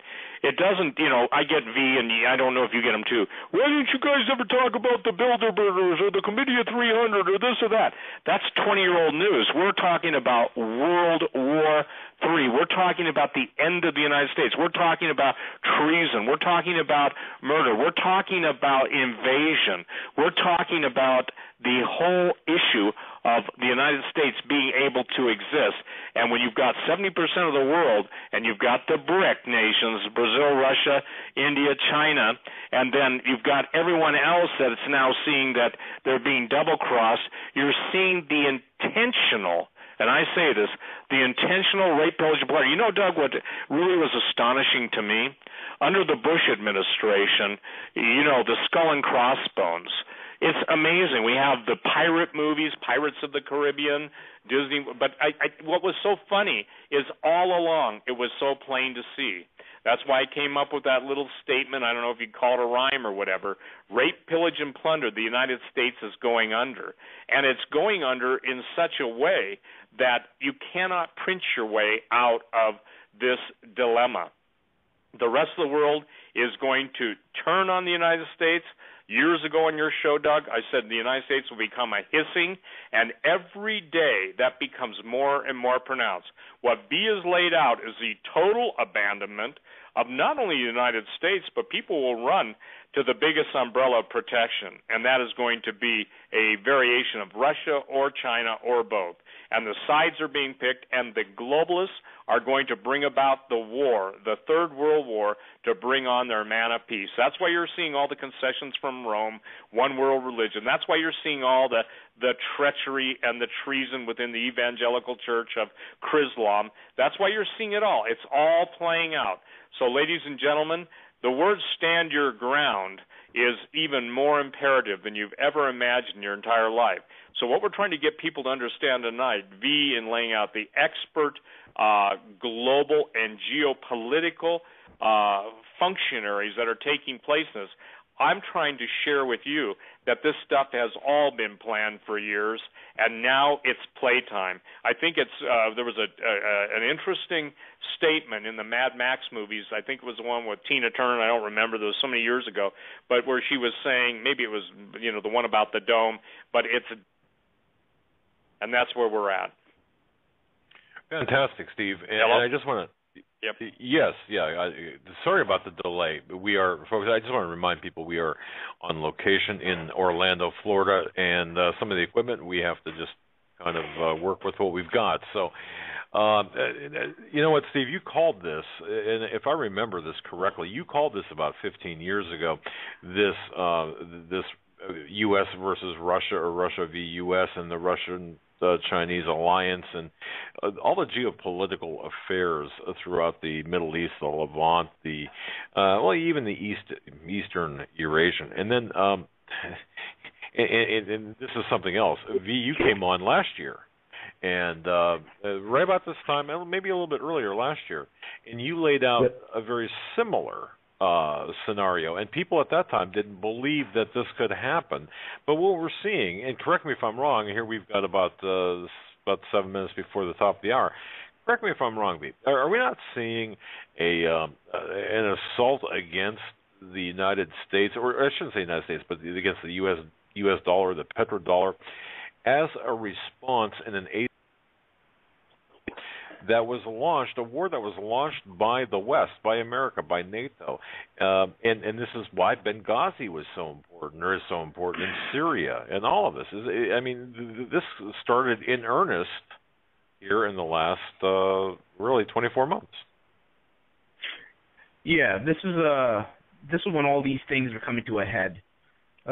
It doesn't, I get V, and I don't know if you get them too. Why didn't you guys ever talk about the Bilderbergers or the Committee of 300 or this or that? That's 20-year-old news. We're talking about World War III. We're talking about the end of the United States. We're talking about treason. We're talking about murder. We're talking about invasion. We're talking about the whole issue of the United States being able to exist. And when you've got 70% of the world and you've got the BRIC nations, Brazil, Russia, India, China, and then you've got everyone else that's now seeing that they're being double-crossed, you're seeing the intentional, and I say this, the intentional rape, pillage, and plunder. You know, Doug, what really was astonishing to me? Under the Bush administration, the skull and crossbones, it's amazing. We have the pirate movies, Pirates of the Caribbean, Disney. But what was so funny is all along it was so plain to see. That's why I came up with that little statement. I don't know if you'd call it a rhyme or whatever. Rape, pillage, and plunder. The United States is going under. And it's going under in such a way that you cannot print your way out of this dilemma. The rest of the world is going to turn on the United States. Years ago on your show, Doug, I said the United States will become a hissing, and every day that becomes more and more pronounced. What B is laid out is the total abandonment of not only the United States, but people will run to the biggest umbrella of protection, and that is going to be a variation of Russia or China or both. And the sides are being picked, and the globalists are going to bring about the war, the Third World War, to bring on their man of peace. That's why you're seeing all the concessions from Rome, one world religion. That's why you're seeing all the treachery and the treason within the evangelical church of Chrislam. That's why you're seeing it all. It's all playing out. So, ladies and gentlemen, the word stand your ground is even more imperative than you've ever imagined in your entire life. So what we're trying to get people to understand tonight, V, in laying out the expert global and geopolitical functionaries that are taking place in this, I'm trying to share with you that this stuff has all been planned for years, and now it's playtime. I think it's there was an interesting statement in the Mad Max movies. I think it was the one with Tina Turner. I don't remember. There was so many years ago, but where she was saying, maybe it was the one about the dome, but and that's where we're at. Fantastic, Steve. And I just want to. Yep. Yes, yeah. Sorry about the delay. We are, folks. I just want to remind people we are on location in Orlando, Florida, and some of the equipment we have to just kind of work with what we've got. So You know what, Steve? You called this, and if I remember this correctly, you called this about 15 years ago. This U.S. versus Russia, or Russia v. U.S. and the Russian-Chinese alliance, and all the geopolitical affairs throughout the Middle East, the Levant, even the Eastern Eurasian, and then and this is something else. VU came on last year. And right about this time, maybe a little bit earlier last year, and you laid out a very similar scenario. And people at that time didn't believe that this could happen. But what we're seeing, and correct me if I'm wrong, here we've got about 7 minutes before the top of the hour. Correct me if I'm wrong, Pete. Are we not seeing an assault against the United States, or I shouldn't say United States, but against the U.S. dollar, the petrodollar, as a response in an that was launched, a war that was launched by the West, by America, by NATO, and this is why Benghazi was so important, or is so important in Syria, and all of this. I mean, this started in earnest here in the last really 24 months. Yeah, this is when all these things are coming to a head.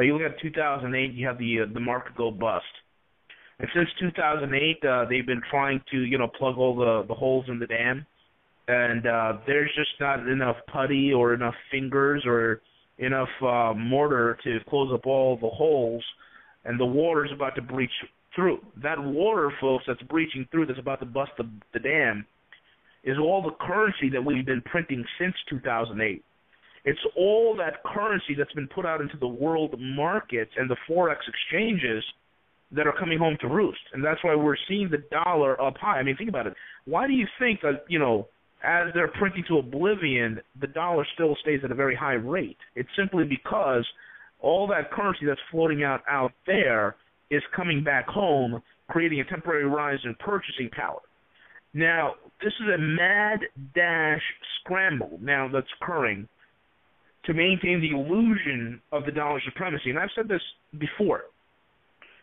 You look at 2008, you have the market go bust. And since 2008, they've been trying to, plug all the holes in the dam, and there's just not enough putty or enough fingers or enough mortar to close up all the holes, and the water's about to breach through. That water, folks, that's breaching through, that's about to bust the dam, is all the currency that we've been printing since 2008. It's all that currency that's been put out into the world markets and the Forex exchanges that are coming home to roost. And that's why we're seeing the dollar up high. I mean, think about it. Why do you think that, as they're printing to oblivion, the dollar still stays at a very high rate? It's simply because all that currency that's floating out there is coming back home, creating a temporary rise in purchasing power. Now, this is a mad dash scramble now that's occurring to maintain the illusion of the dollar supremacy. And I've said this before.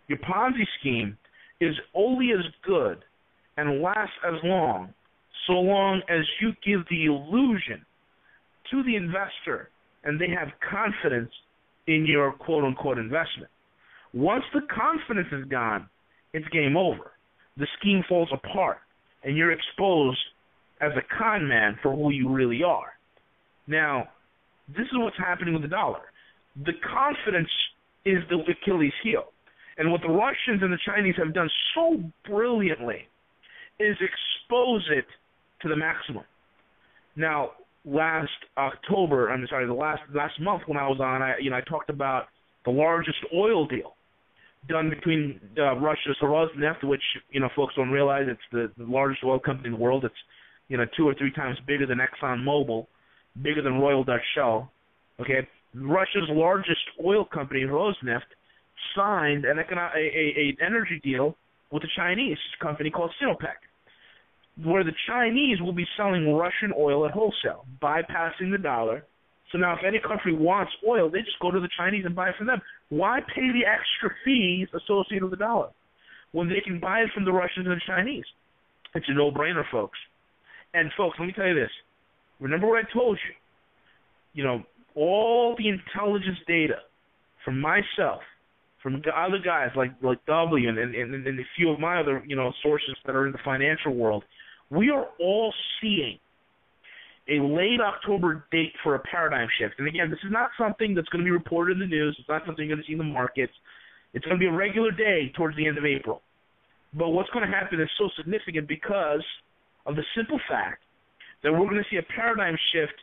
Your Ponzi scheme is only as good and lasts as long so long as you give the illusion to the investor and they have confidence in your quote-unquote investment. Once the confidence is gone, it's game over. The scheme falls apart, and you're exposed as a con man for who you really are. Now, this is what's happening with the dollar. The confidence is the Achilles heel. And what the Russians and the Chinese have done so brilliantly is expose it to the maximum. Now, last month when I was on, I talked about the largest oil deal done between Russia's Rosneft, which folks don't realize it's the largest oil company in the world. It's 2 or 3 times bigger than ExxonMobil, bigger than Royal Dutch Shell. Okay, Russia's largest oil company, Rosneft, signed an energy deal with a Chinese company called Sinopec, where the Chinese will be selling Russian oil at wholesale, bypassing the dollar. So now if any country wants oil, they just go to the Chinese and buy it from them. Why pay the extra fees associated with the dollar when they can buy it from the Russians and the Chinese? It's a no-brainer, folks. And, folks, let me tell you this. Remember what I told you. All the intelligence data from myself, from other guys like W and a few of my other sources that are in the financial world, we are all seeing a late October date for a paradigm shift. And again, this is not something that's going to be reported in the news. It's not something you're going to see in the markets. It's going to be a regular day towards the end of April. But what's going to happen is so significant because of the simple fact that we're going to see a paradigm shift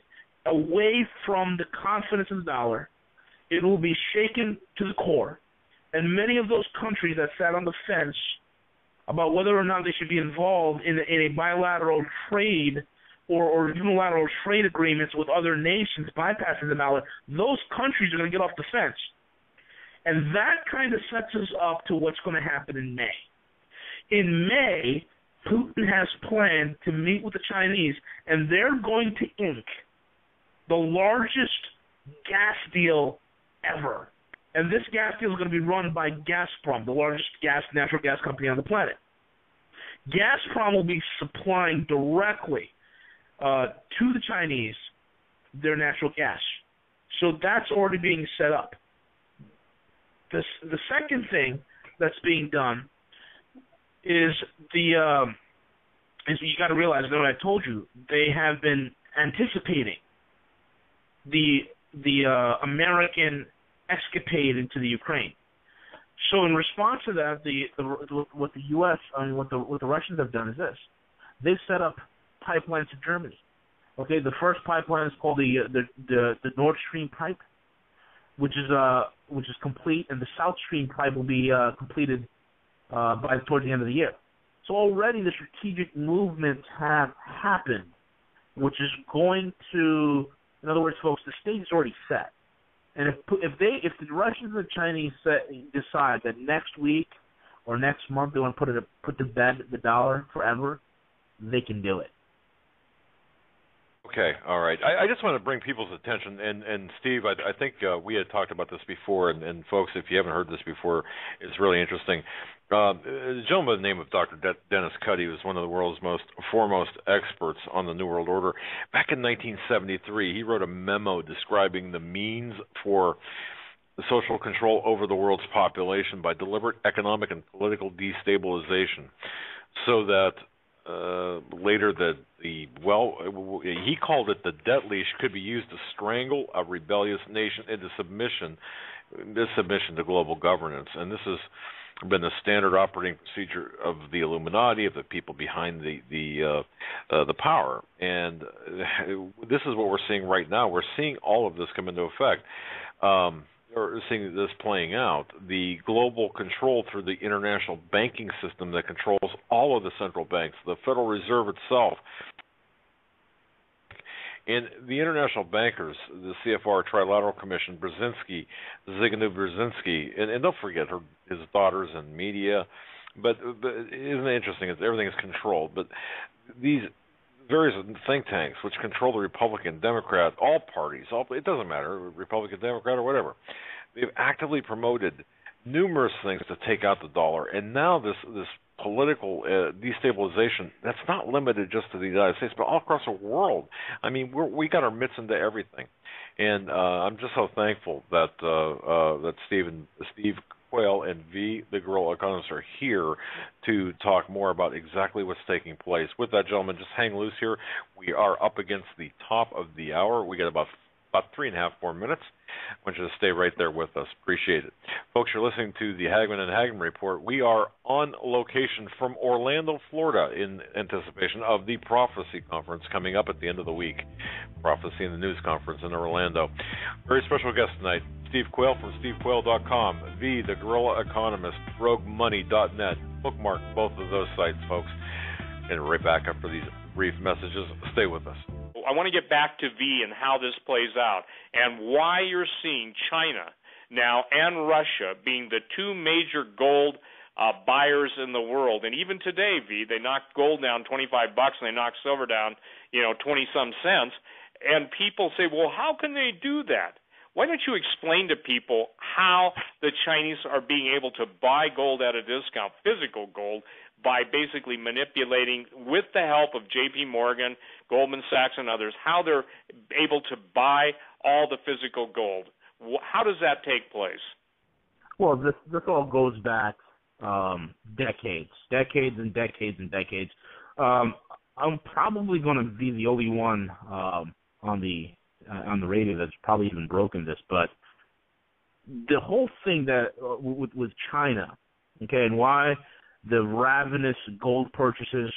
away from the confidence in the dollar. It will be shaken to the core. And many of those countries that sat on the fence about whether or not they should be involved in a bilateral trade or unilateral trade agreements with other nations bypassing the dollar, those countries are going to get off the fence. And that kind of sets us up to what's going to happen in May. In May, Putin has planned to meet with the Chinese, and they're going to ink the largest gas deal ever. And this gas deal is going to be run by Gazprom, the largest natural gas company on the planet. Gazprom will be supplying directly to the Chinese their natural gas. So that's already being set up. The second thing that's being done is you got to realize that what I told you, they have been anticipating the American escapade into the Ukraine. So in response to that, what the U.S. what the Russians have done is this: they've set up pipelines to Germany. Okay, the first pipeline is called the Nord Stream pipe, which is complete, and the South Stream pipe will be completed towards the end of the year. So already the strategic movements have happened, which is going to, in other words, folks, the stage is already set. And if the Russians and the Chinese decide that next week or next month they want to put to bed the dollar forever, they can do it. Okay, all right. I just want to bring people's attention, and Steve, I think we had talked about this before, and folks, if you haven't heard this before, it's really interesting. A gentleman by the name of Dr. Dennis Cuddy was one of the world's foremost experts on the New World Order. Back in 1973, he wrote a memo describing the means for the social control over the world's population by deliberate economic and political destabilization, so that later he called it the debt leash could be used to strangle a rebellious nation into submission to global governance. And this has been the standard operating procedure of the Illuminati, of the people behind the power. And this is what we're seeing right now. We're seeing all of this come into effect. Or seeing this playing out, the global control through the international banking system that controls all of the central banks, the Federal Reserve itself, and the international bankers, the CFR Trilateral Commission, Zygmunt Brzezinski, and don't forget his daughters and media. But isn't it interesting? Everything is controlled. But these various think tanks which control the Republican, Democrat, all parties, it doesn't matter, Republican, Democrat, or whatever, they've actively promoted numerous things to take out the dollar. And now this political destabilization, that's not limited just to the United States, but all across the world. I mean, we got our mitts into everything. And I'm just so thankful that Steve Quayle and the Guerrilla Economist are here to talk more about exactly what's taking place. With that, gentlemen, just hang loose here. We are up against the top of the hour. We got about 3.5 more minutes. I want you to stay right there with us. Appreciate it. Folks, you're listening to the Hagman and Hagman Report. We are on location from Orlando, Florida, in anticipation of the Prophecy Conference coming up at the end of the week. Prophecy and the News Conference in Orlando. Very special guest tonight, Steve Quayle from stevequayle.com, the Guerrilla Economist, roguemoney.net. Bookmark both of those sites, folks. And right back after these brief messages. Stay with us. I want to get back to V and how this plays out and why you're seeing China now and Russia being the two major gold buyers in the world. And even today, V, they knocked gold down $25 and they knocked silver down, 20-some cents. And people say, well, how can they do that? Why don't you explain to people how the Chinese are being able to buy gold at a discount, physical gold, by basically manipulating, with the help of J.P. Morgan, Goldman Sachs, and others, how they're able to buy all the physical gold? How does that take place? Well, this all goes back decades and decades and decades. I'm probably going to be the only one on the radio that's probably even broken this, but the whole thing that with China, okay, and why the ravenous gold purchases,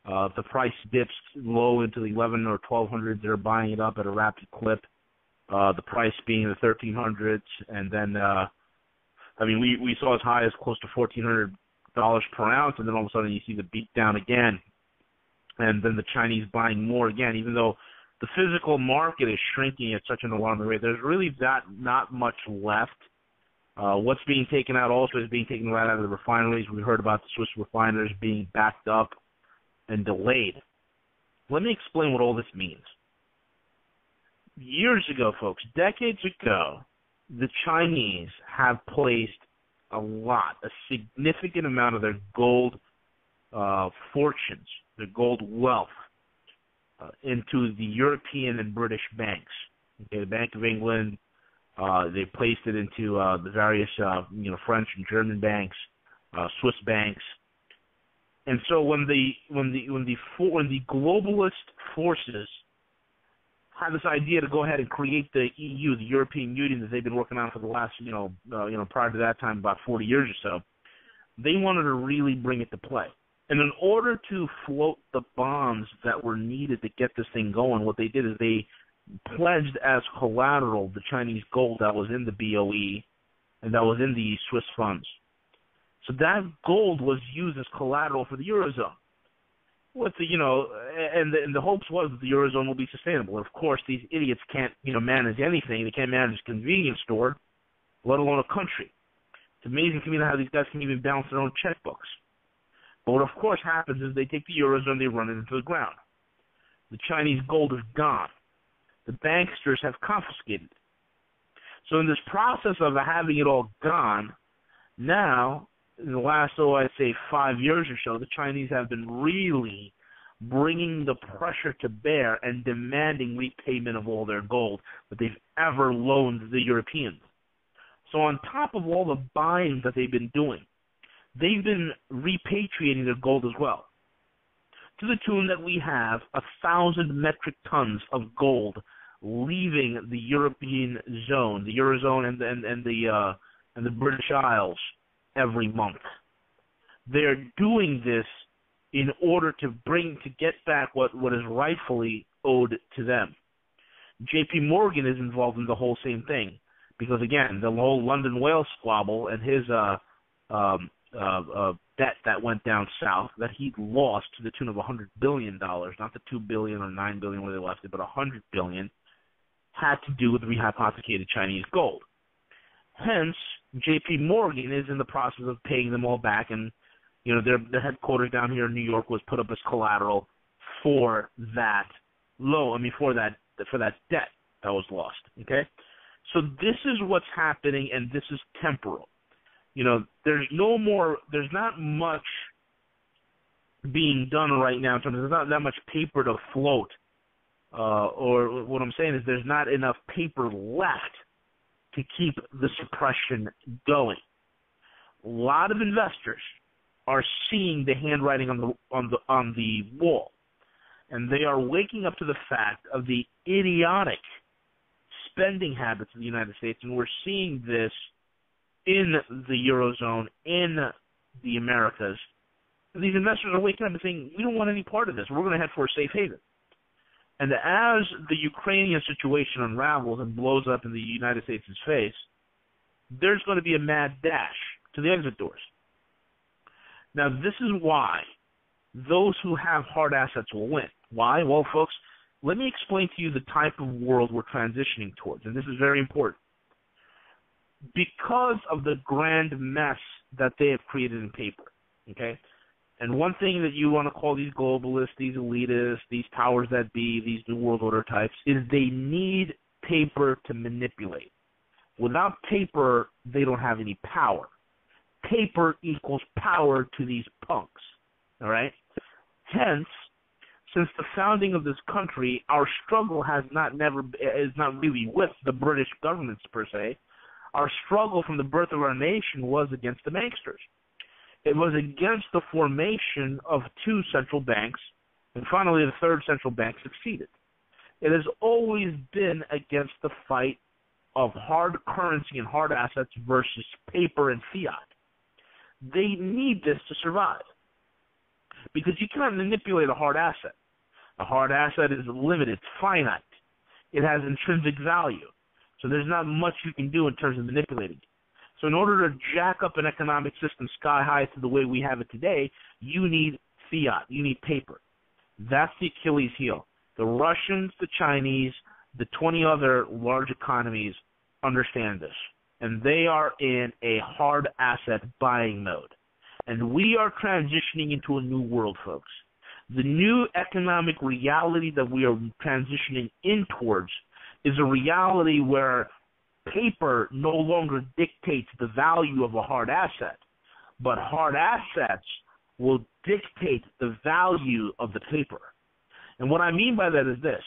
the price dips low into the 11 or 1200s, they're buying it up at a rapid clip. The price being in the 1300s, and then we saw as high as close to $1,400 per ounce, and then all of a sudden you see the beat down again, and then the Chinese buying more again, even though the physical market is shrinking at such an alarming rate. There's really not much left. What's being taken out also is being taken right out of the refineries. We heard about the Swiss refiners being backed up and delayed. Let me explain what all this means. Years ago, folks, decades ago, the Chinese have placed a significant amount of their gold fortunes, their gold wealth, into the European and British banks. Okay, the Bank of England, they placed it into the various, French and German banks, Swiss banks. And so when the globalist forces had this idea to go ahead and create the EU, the European Union, that they've been working on for the last, prior to that time, about 40 years or so, they wanted to really bring it to play. And in order to float the bonds that were needed to get this thing going, what they did is they pledged as collateral the Chinese gold that was in the BOE and that was in the Swiss funds. So that gold was used as collateral for the Eurozone. With the, and the hopes was that the Eurozone will be sustainable. Of course, these idiots can't, manage anything. They can't manage a convenience store, let alone a country. It's amazing to me how these guys can even balance their own checkbooks. But what, of course, happens is they take the Eurozone, they run it into the ground. The Chinese gold is gone. The banksters have confiscated it. So in this process of having it all gone, now, in the last, I'd say 5 years or so, the Chinese have been really bringing the pressure to bear and demanding repayment of all their gold that they've ever loaned the Europeans. So on top of all the buying that they've been doing, they've been repatriating their gold as well, to the tune that we have 1,000 metric tons of gold leaving the European zone, the Eurozone, and the British Isles every month. They're doing this in order to get back what is rightfully owed to them. J.P. Morgan is involved in the whole same thing because, again, the whole London Whale squabble and his debt that went down south that he lost to the tune of $100 billion, not the $2 billion or $9 billion where they left it, but $100 billion, had to do with rehypothecated Chinese gold. Hence, J.P. Morgan is in the process of paying them all back, and their headquarters down here in New York was put up as collateral for that loan. for that debt that was lost. Okay, so this is what's happening, and this is temporal. There's not much being done right now in terms of there's not that much paper to float, or what I'm saying is there's not enough paper left to keep the suppression going. A lot of investors are seeing the handwriting on the wall, and they are waking up to the fact of the idiotic spending habits of the United States, and we're seeing this in the Eurozone, in the Americas. And these investors are waking up and saying, we don't want any part of this. We're going to head for a safe haven. And as the Ukrainian situation unravels and blows up in the United States' face, there's going to be a mad dash to the exit doors. Now, this is why those who have hard assets will win. Why? Well, folks, let me explain to you the type of world we're transitioning towards, and this is very important. Because of the grand mess that they have created in paper, okay? And one thing that you want to call these globalists, these elitists, these powers that be, these New World Order types, is they need paper to manipulate. Without paper, they don't have any power. Paper equals power to these punks, all right? Hence, since the founding of this country, our struggle is not really with the British governments per se. Our struggle from the birth of our nation was against the banksters. It was against the formation of two central banks, and finally the third central bank succeeded. It has always been against the fight of hard currency and hard assets versus paper and fiat. They need this to survive because you cannot manipulate a hard asset. A hard asset is limited, it's finite. It has intrinsic value. So there's not much you can do in terms of manipulating it. So in order to jack up an economic system sky high to the way we have it today, you need fiat, you need paper. That's the Achilles heel. The Russians, the Chinese, the 20 other large economies understand this. And they are in a hard asset buying mode. And we are transitioning into a new world, folks. The new economic reality that we are transitioning in towards is a reality where paper no longer dictates the value of a hard asset, but hard assets will dictate the value of the paper. And what I mean by that is this.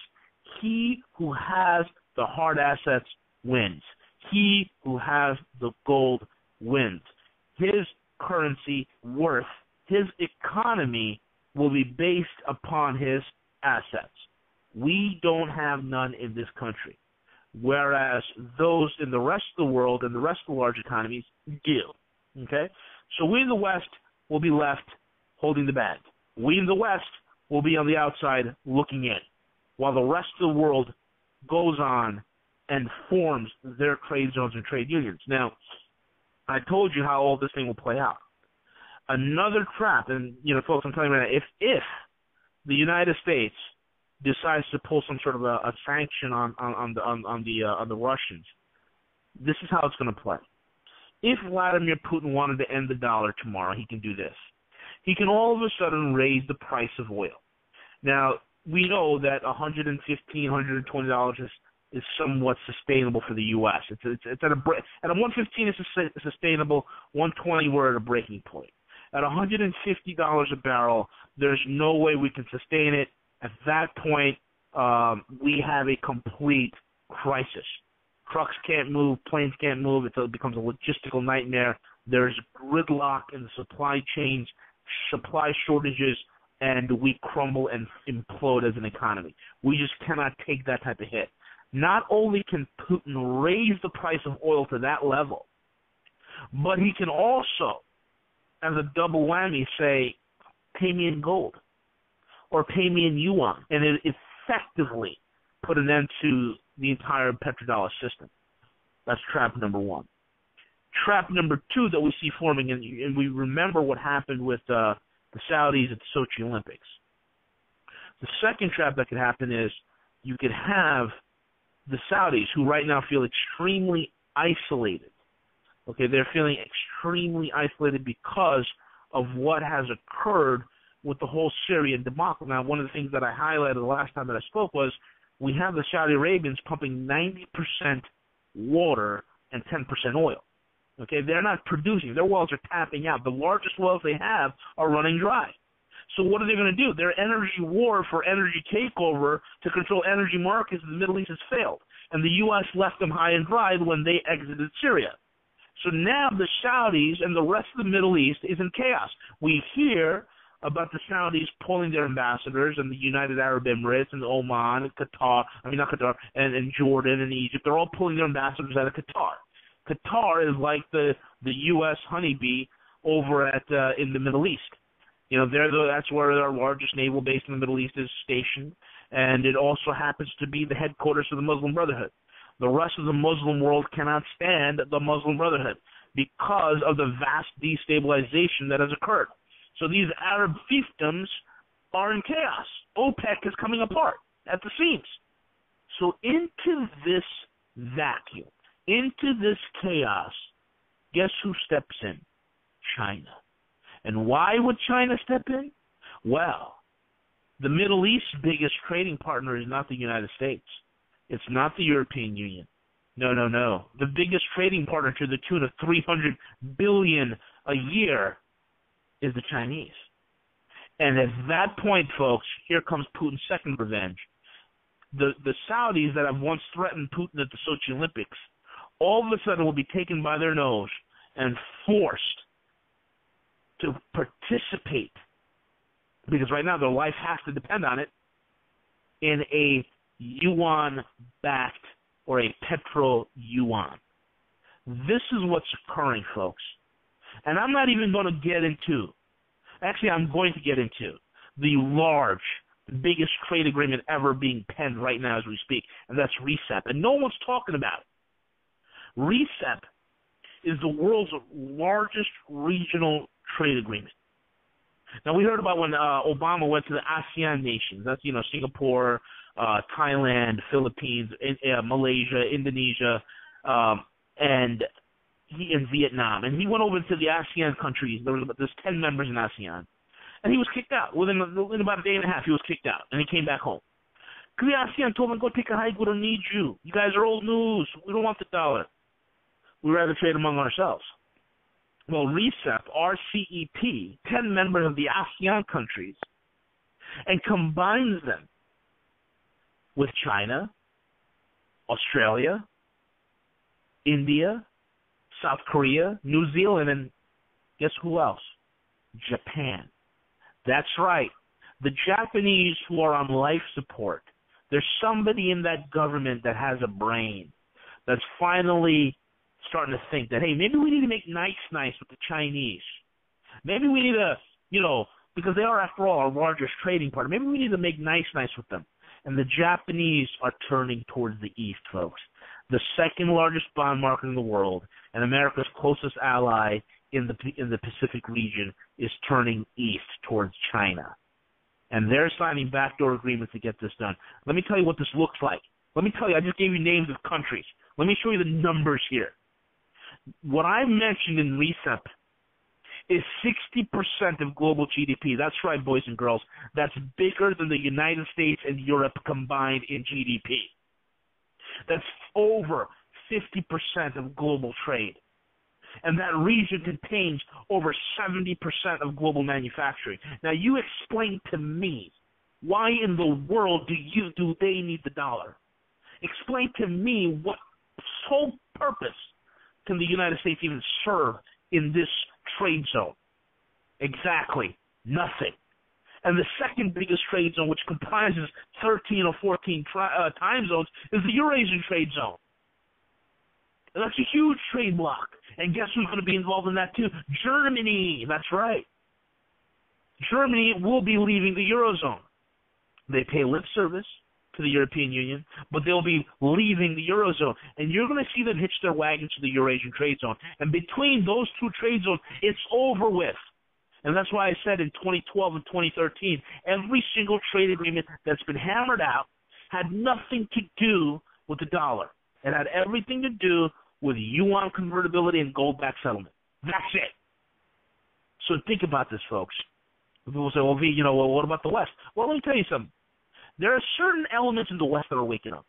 He who has the hard assets wins. He who has the gold wins. His currency worth, his economy will be based upon his assets. We don't have none in this country, whereas those in the rest of the world and the rest of the large economies do. Okay? So we in the West will be left holding the bag. We in the West will be on the outside looking in, while the rest of the world goes on and forms their trade zones and trade unions. Now, I told you how all this thing will play out. Another trap, and folks, I'm telling you right now, if the United States decides to pull some sort of a sanction on the Russians, this is how it's going to play. If Vladimir Putin wanted to end the dollar tomorrow, he can do this. He can all of a sudden raise the price of oil. Now, we know that $115, $120 is somewhat sustainable for the U.S. It's at at a $115 it's sustainable. $120 we're at a breaking point. At $150 a barrel, there's no way we can sustain it. At that point, we have a complete crisis. Trucks can't move, planes can't move. It becomes a logistical nightmare. There's gridlock in the supply chains, supply shortages, and we crumble and implode as an economy. We just cannot take that type of hit. Not only can Putin raise the price of oil to that level, but he can also, as a double whammy, say, pay me in gold or pay me in yuan, and it effectively put an end to the entire petrodollar system. That's trap number one. Trap number two that we see forming, and we remember what happened with the Saudis at the Sochi Olympics. The second trap that could happen is you could have the Saudis, who right now feel extremely isolated. Okay, they're feeling extremely isolated because of what has occurred with the whole Syrian debacle. Now, one of the things that I highlighted the last time that I spoke was we have the Saudi Arabians pumping 90% water and 10% oil. Okay, they're not producing. Their wells are tapping out. The largest wells they have are running dry. So what are they going to do? Their energy war for energy takeover to control energy markets in the Middle East has failed. And the U.S. left them high and dry when they exited Syria. So now the Saudis and the rest of the Middle East is in chaos. We hear about the Saudis pulling their ambassadors and the United Arab Emirates and Oman and Qatar, and Jordan and Egypt. They're all pulling their ambassadors out of Qatar. Qatar is like the U.S. honeybee over at in the Middle East. That's where our largest naval base in the Middle East is stationed, and it also happens to be the headquarters of the Muslim Brotherhood. The rest of the Muslim world cannot stand the Muslim Brotherhood because of the vast destabilization that has occurred. So these Arab fiefdoms are in chaos. OPEC is coming apart at the seams. So into this vacuum, into this chaos, guess who steps in? China. And why would China step in? Well, the Middle East's biggest trading partner is not the United States. It's not the European Union. No. The biggest trading partner, to the tune of $300 billion a year, is the Chinese. And at that point, folks, here comes Putin's second revenge. The Saudis that have once threatened Putin at the Sochi Olympics, all of a sudden will be taken by their nose and forced to participate, because right now their life has to depend on it, in a yuan-backed or a petro-yuan. This is what's occurring, folks. And I'm not even going to get into, actually I'm going to get into the biggest trade agreement ever being penned right now as we speak, and that's RCEP. And no one's talking about it. RCEP is the world's largest regional trade agreement. Now, we heard about when Obama went to the ASEAN nations. That's, Singapore, Thailand, Philippines, Malaysia, Indonesia, and Vietnam. And he went over to the ASEAN countries. There's 10 members in ASEAN. And he was kicked out. Within about a day and a half, he was kicked out. And he came back home. Because the ASEAN told him, go take a hike. We don't need you. You guys are old news. We don't want the dollar. We'd rather trade among ourselves. well, RCEP, RCEP, 10 members of the ASEAN countries, and combines them with China, Australia, India, South Korea, New Zealand, and guess who else? Japan. That's right. The Japanese who are on life support. There's somebody in that government that has a brain that's finally starting to think that, hey, maybe we need to make nice with the Chinese. Maybe we need to, because they are, after all, our largest trading partner, maybe we need to make nice with them. And the Japanese are turning towards the east, folks. The second largest bond market in the world and America's closest ally in the Pacific region is turning east towards China. And they're signing backdoor agreements to get this done. Let me tell you what this looks like. Let me tell you, I just gave you names of countries. Let me show you the numbers here. What I mentioned in RCEP is 60% of global GDP. That's right, boys and girls. That's bigger than the United States and Europe combined in GDP. That's over 50% of global trade. And that region contains over 70% of global manufacturing. Now, you explain to me, why in the world do they need the dollar? Explain to me what sole purpose can the United States even serve in this trade zone? Exactly nothing. And the second biggest trade zone, which comprises 13 or 14 time zones, is the Eurasian trade zone. And that's a huge trade block. And guess who's going to be involved in that too? Germany. That's right. Germany will be leaving the Eurozone. They pay lip service to the European Union, but they'll be leaving the Eurozone. And you're going to see them hitch their wagons to the Eurasian trade zone. And between those two trade zones, it's over with. And that's why I said in 2012 and 2013, every single trade agreement that's been hammered out had nothing to do with the dollar. It had everything to do with yuan convertibility and gold-backed settlement. That's it. So think about this, folks. People say, well, V, what about the West? Well, let me tell you something. There are certain elements in the West that are waking up.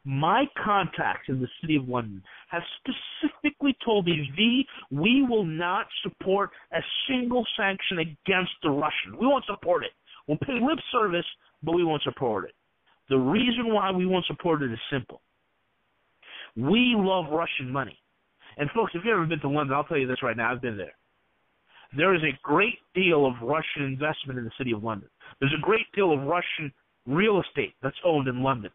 My contacts in the City of London have specifically told me, V, we will not support a single sanction against the Russians. We won't support it. We'll pay lip service, but we won't support it. The reason why we won't support it is simple. We love Russian money. And, folks, if you've ever been to London, I'll tell you this right now. I've been there. There is a great deal of Russian investment in the City of London. There's a great deal of Russian real estate that's owned in London.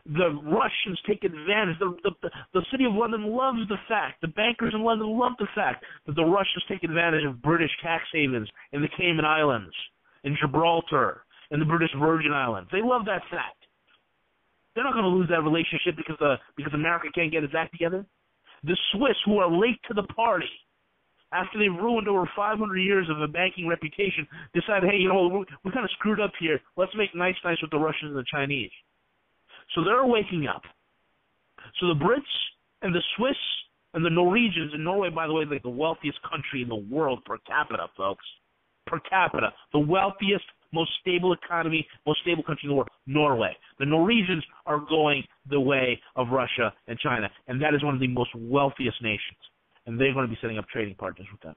The Russians take advantage. The City of London loves the fact, the bankers in London love the fact that the Russians take advantage of British tax havens in the Cayman Islands, in Gibraltar, in the British Virgin Islands. They love that fact. They're not going to lose that relationship because America can't get its act together. The Swiss, who are late to the party, after they've ruined over 500 years of a banking reputation, decide, hey, we're kind of screwed up here. Let's make nice with the Russians and the Chinese. So they're waking up. So the Brits and the Swiss and the Norwegians, and Norway, by the way, is like the wealthiest country in the world per capita, folks. Per capita. The wealthiest, most stable economy, most stable country in the world, Norway. The Norwegians are going the way of Russia and China, and that is one of the most wealthiest nations. And they're going to be setting up trading partners with them.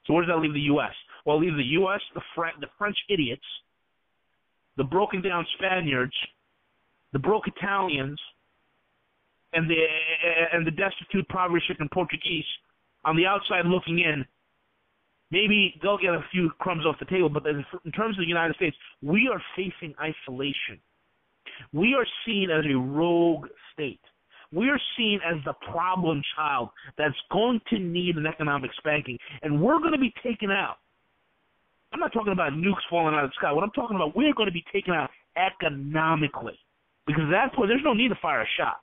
So where does that leave the U.S.? Well, leave the U.S., the French idiots, the broken-down Spaniards, the broke Italians, and the destitute, poverty-stricken Portuguese on the outside looking in. Maybe they'll get a few crumbs off the table, but in terms of the United States, we are facing isolation. We are seen as a rogue state. We are seen as the problem child that's going to need an economic spanking, and we're going to be taken out. I'm not talking about nukes falling out of the sky. What I'm talking about, we're going to be taken out economically. Because at that point, there's no need to fire a shot.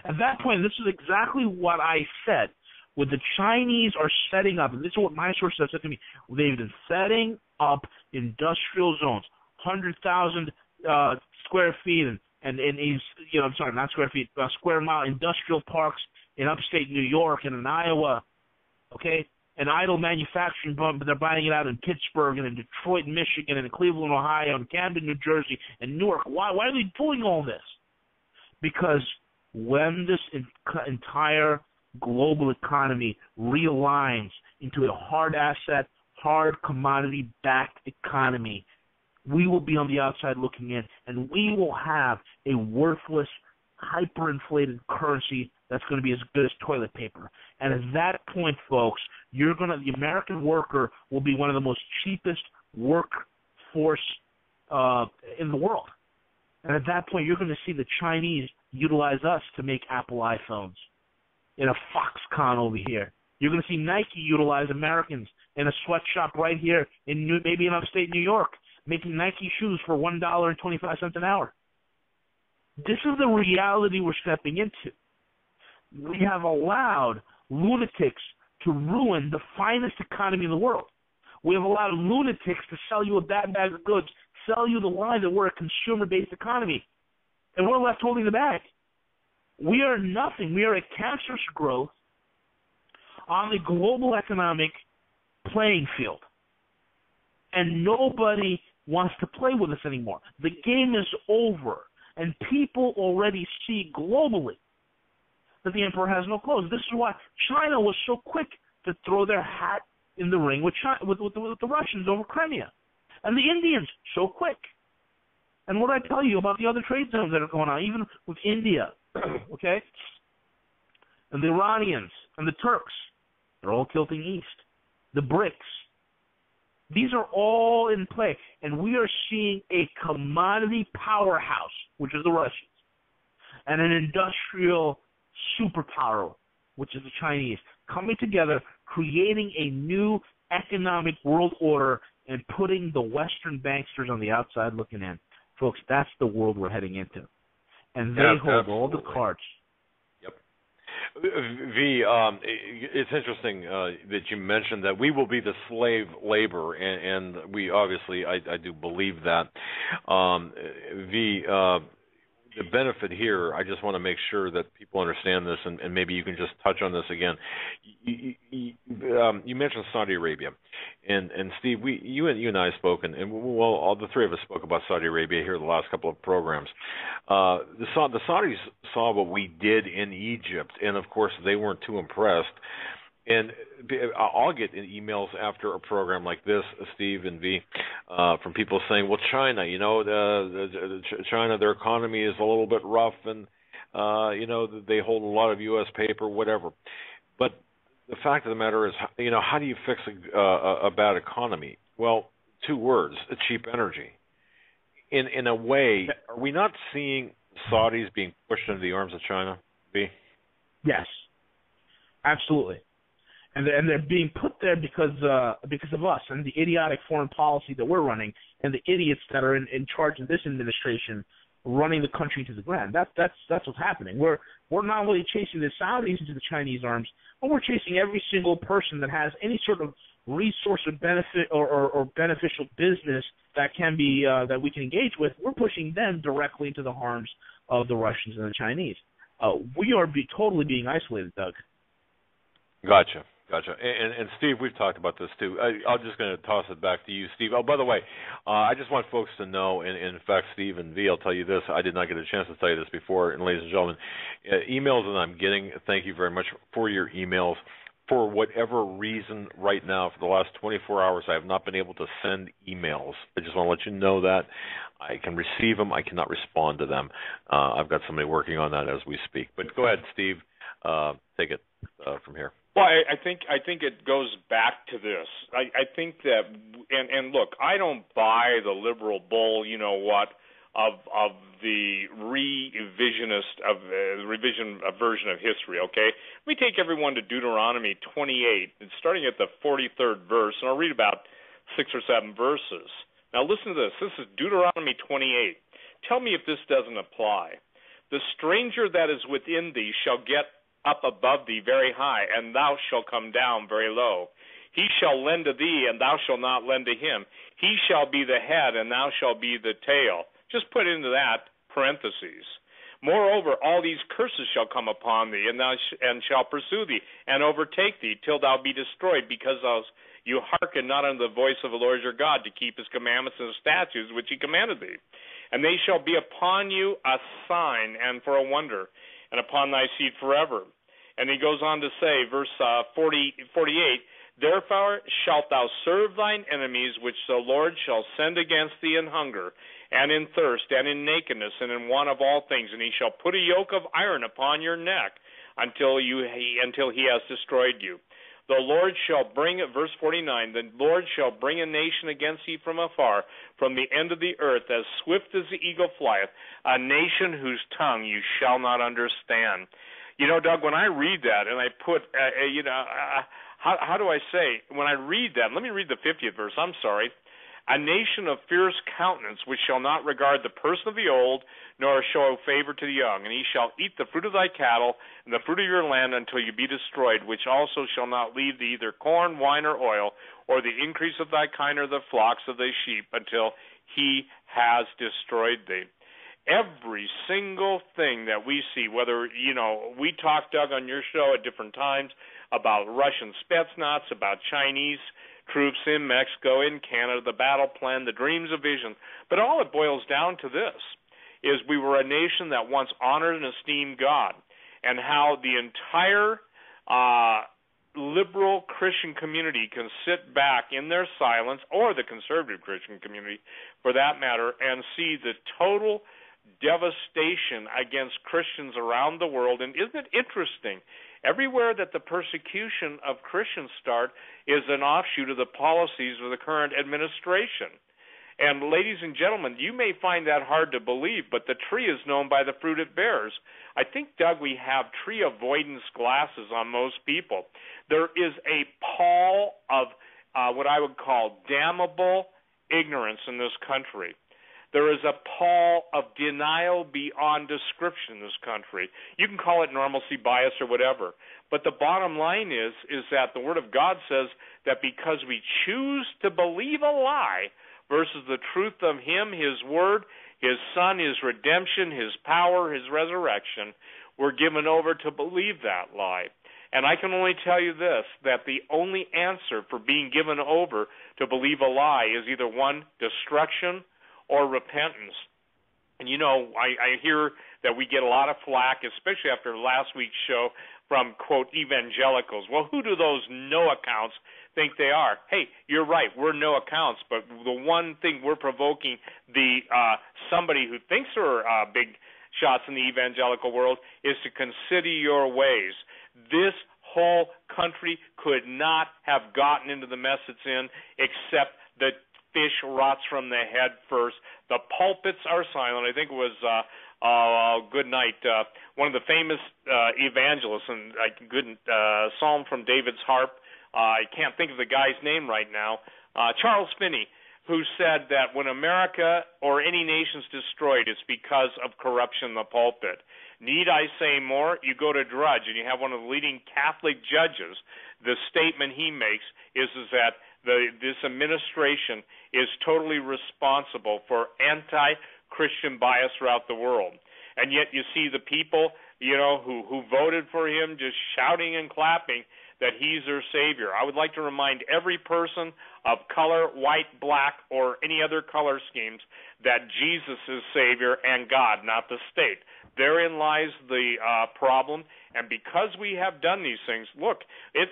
At that point, this is exactly what I said. When the Chinese are setting up, and this is what my sources have said to me, they've been setting up industrial zones, 100,000 square feet, square mile industrial parks in upstate New York and in Iowa, okay? An idle manufacturing bump, but they're buying it out in Pittsburgh and in Detroit, Michigan, and in Cleveland, Ohio, and Camden, New Jersey, and Newark. Why are they doing all this? Because when this entire global economy realigns into a hard asset, hard commodity-backed economy, we will be on the outside looking in, and we will have a worthless, hyperinflated currency that's going to be as good as toilet paper. And at that point, folks, the American worker will be one of the most cheapest workforce in the world. And at that point, you're going to see the Chinese utilize us to make Apple iPhones in a Foxconn over here. You're going to see Nike utilize Americans in a sweatshop right here maybe in upstate New York, making Nike shoes for $1.25 an hour. This is the reality we're stepping into. We have allowed lunatics to ruin the finest economy in the world. We have allowed lunatics to sell you a bad bag of goods, sell you the lie that we're a consumer-based economy, and we're left holding the bag. We are nothing. We are a cancerous growth on the global economic playing field, and nobody wants to play with us anymore. The game is over, and people already see globally that the emperor has no clothes. This is why China was so quick to throw their hat in the ring with the Russians over Crimea, and the Indians so quick. And what I tell you about the other trade zones that are going on, even with India, okay, and the Iranians and the Turks, they're all tilting east. The BRICS, these are all in play, and we are seeing a commodity powerhouse, which is the Russians, and an industrial superpower, which is the Chinese, coming together, creating a new economic world order and putting the Western banksters on the outside looking in. Folks, that's the world we're heading into. And they hold all the cards. Yep. V, it's interesting that you mentioned that we will be the slave labor, and we obviously, I do believe that. V, the benefit here, I just want to make sure that people understand this, and maybe you can just touch on this again. You mentioned Saudi Arabia, and Steve, you and I spoke, and well, all the three of us spoke about Saudi Arabia here the last couple of programs. The Saudis saw what we did in Egypt, and of course they weren't too impressed. And I'll get emails after a program like this, Steve and V, from people saying, well, China, China, their economy is a little bit rough, and, they hold a lot of U.S. paper, whatever. But the fact of the matter is, how do you fix a bad economy? Well, two words, cheap energy. In a way, are we not seeing Saudis being pushed into the arms of China, V? Yes, absolutely. And they're being put there because of us and the idiotic foreign policy that we're running, and the idiots that are in charge of this administration running the country to the ground. That's what's happening. We're not only chasing the Saudis into the Chinese arms, but we're chasing every single person that has any sort of resource or benefit or beneficial business that can be that we can engage with. We're pushing them directly into the arms of the Russians and the Chinese. We are totally being isolated, Doug. Gotcha. And Steve, we've talked about this too. I'm just going to toss it back to you, Steve. Oh, by the way, I just want folks to know, and in fact, Steve and V, I'll tell you this. I did not get a chance to tell you this before, and ladies and gentlemen, emails that I'm getting, thank you very much for your emails. For whatever reason right now, for the last 24 hours, I have not been able to send emails. I just want to let you know that. I can receive them. I cannot respond to them. I've got somebody working on that as we speak. But go ahead, Steve. Take it from here. Well, I think it goes back to this. I think that, and look, I don't buy the liberal bull, of the revision version of history. Okay, let me take everyone to Deuteronomy 28, and starting at the 43rd verse, and I'll read about 6 or 7 verses. Now, listen to this. This is Deuteronomy 28. Tell me if this doesn't apply. The stranger that is within thee shall get up above thee very high, and thou shalt come down very low. He shall lend to thee, and thou shalt not lend to him. He shall be the head, and thou shalt be the tail. Just put into that parentheses. Moreover, all these curses shall come upon thee, and shall pursue thee, and overtake thee, till thou be destroyed, because you hearken not unto the voice of the Lord your God, to keep his commandments and statutes which he commanded thee. And they shall be upon you a sign and for a wonder, and upon thy seed forever. And he goes on to say, verse 48, therefore shalt thou serve thine enemies, which the Lord shall send against thee in hunger, and in thirst, and in nakedness, and in want of all things. And he shall put a yoke of iron upon your neck until he has destroyed you. The Lord shall bring, verse 49, the Lord shall bring a nation against thee from afar, from the end of the earth, as swift as the eagle flieth, a nation whose tongue you shall not understand. You know, Doug, when I read that, and I put, how do I say, when I read that, let me read the 50th verse, I'm sorry. A nation of fierce countenance, which shall not regard the person of the old, nor show favor to the young. And he shall eat the fruit of thy cattle, and the fruit of your land, until you be destroyed, which also shall not leave thee either corn, wine, or oil, or the increase of thy kind, or the flocks of thy sheep, until he has destroyed thee. Every single thing that we see, whether, we talk, Doug, on your show at different times about Russian Spetsnaz, about Chinese troops in Mexico, in Canada, the battle plan, the dreams of vision. But all it boils down to this, is we were a nation that once honored and esteemed God, and how the entire liberal Christian community can sit back in their silence, or the conservative Christian community for that matter, and see the total devastation against Christians around the world. And isn't it interesting? Everywhere that the persecution of Christians start is an offshoot of the policies of the current administration. And ladies and gentlemen, you may find that hard to believe, but the tree is known by the fruit it bears. I think, Doug, we have tree avoidance glasses on most people. There is a pall of what I would call damnable ignorance in this country. There is a pall of denial beyond description in this country. You can call it normalcy bias or whatever. But the bottom line is that the Word of God says that because we choose to believe a lie versus the truth of Him, His Word, His Son, His redemption, His power, His resurrection, we're given over to believe that lie. And I can only tell you this, that the only answer for being given over to believe a lie is either one, destruction, or repentance. And I hear that we get a lot of flack, especially after last week's show, from, quote, evangelicals. Well, who do those no accounts think they are? Hey, you're right, we're no accounts, but the one thing we're provoking somebody who thinks they're big shots in the evangelical world is to consider your ways. This whole country could not have gotten into the mess it's in except the fish rots from the head first. The pulpits are silent. I think it was good night. One of the famous evangelists, and I couldn't psalm from David's harp. I can't think of the guy's name right now. Charles Finney, who said that when America or any nation's destroyed, it's because of corruption in the pulpit. Need I say more? You go to Drudge, and you have one of the leading Catholic judges. The statement he makes is that this administration is totally responsible for anti-Christian bias throughout the world. And yet you see the people, who voted for him just shouting and clapping that he's their savior. I would like to remind every person of color, white, black, or any other color schemes that Jesus is Savior and God, not the state. Therein lies the problem, and because we have done these things, look, it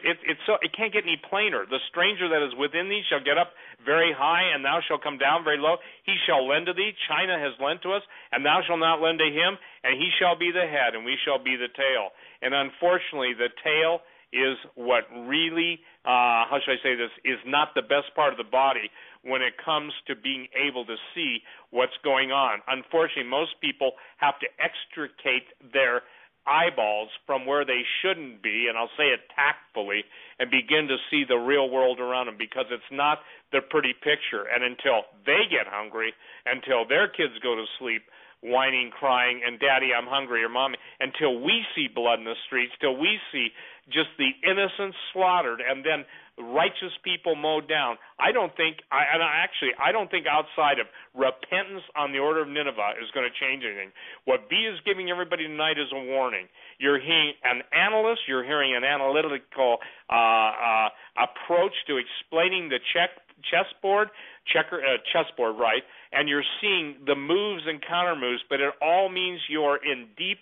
can't get any plainer. The stranger that is within thee shall get up very high, and thou shalt come down very low. He shall lend to thee. China has lent to us, and thou shalt not lend to him, and he shall be the head, and we shall be the tail. And unfortunately, the tail is what really, how should I say this, is not the best part of the body when it comes to being able to see what's going on. Unfortunately, most people have to extricate their eyeballs from where they shouldn't be, and I'll say it tactfully, and begin to see the real world around them, because it's not the pretty picture. And until they get hungry, until their kids go to sleep, whining, crying, and Daddy, I'm hungry, or Mommy, until we see blood in the streets, till we see just the innocents slaughtered, and then righteous people mowed down. I don't think outside of repentance on the order of Nineveh is going to change anything. What B is giving everybody tonight is a warning. You're hearing an analyst, you're hearing an analytical approach to explaining the chessboard, right? And you're seeing the moves and counter moves, but it all means you're in deep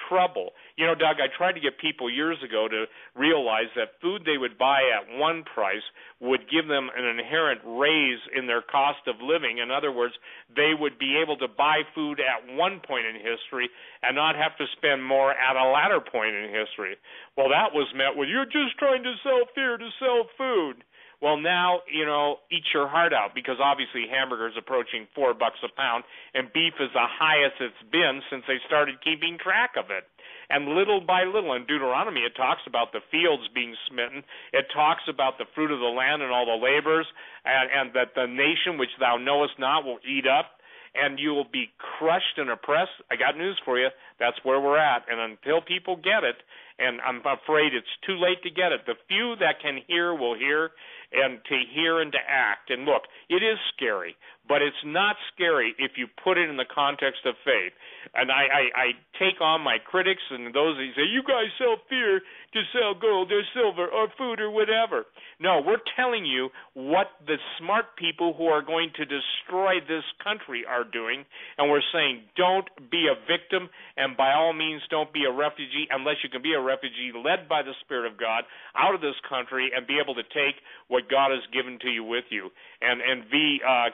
trouble. You know, Doug, I tried to get people years ago to realize that food they would buy at one price would give them an inherent raise in their cost of living. In other words, they would be able to buy food at one point in history and not have to spend more at a latter point in history. Well, that was met with, you're just trying to sell fear to sell food. Well, now, you know, eat your heart out, because obviously hamburgers approaching $4 a pound, and beef is the highest it's been since they started keeping track of it. And little by little, in Deuteronomy, it talks about the fields being smitten. It talks about the fruit of the land and all the labors, and that the nation which thou knowest not will eat up, and you will be crushed and oppressed. I got news for you. That's where we're at. And until people get it, and I'm afraid it's too late to get it, the few that can hear will hear, and to hear and to act. And look, it is scary, but it's not scary if you put it in the context of faith. And I take on my critics and those who say, you guys sell fear to sell gold or silver or food or whatever. No, we're telling you what the smart people who are going to destroy this country are doing, and we're saying don't be a victim, and by all means don't be a refugee unless you can be a refugee led by the Spirit of God out of this country and be able to take what God has given to you with you. And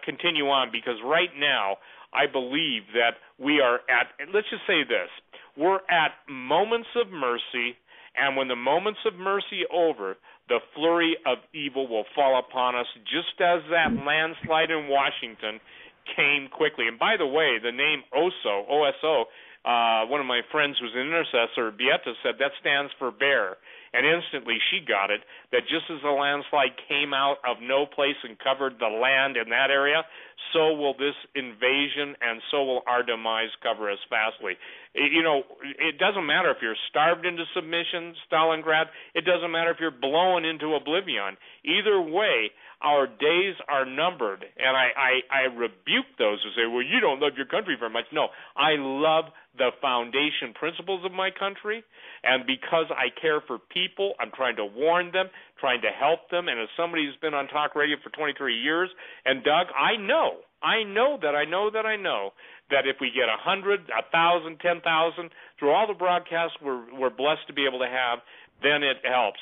continue on, because right now I believe that we are at, let's just say this, we're at moments of mercy, and when the moments of mercy over, the flurry of evil will fall upon us, just as that landslide in Washington came quickly. And by the way, the name OSO, O-S-O, one of my friends who's an intercessor, Beata, said that stands for bear. And instantly she got it, that just as the landslide came out of no place and covered the land in that area, so will this invasion and so will our demise cover us fastly. You know, it doesn't matter if you're starved into submission, Stalingrad. It doesn't matter if you're blown into oblivion. Either way, our days are numbered. And I rebuke those who say, well, you don't love your country very much. No, I love the foundation principles of my country, and because I care for people, I'm trying to warn them, trying to help them. And as somebody who's been on talk radio for 23 years, and Doug, I know that if we get 100, 1,000, 10,000 through all the broadcasts we're blessed to be able to have, then it helps.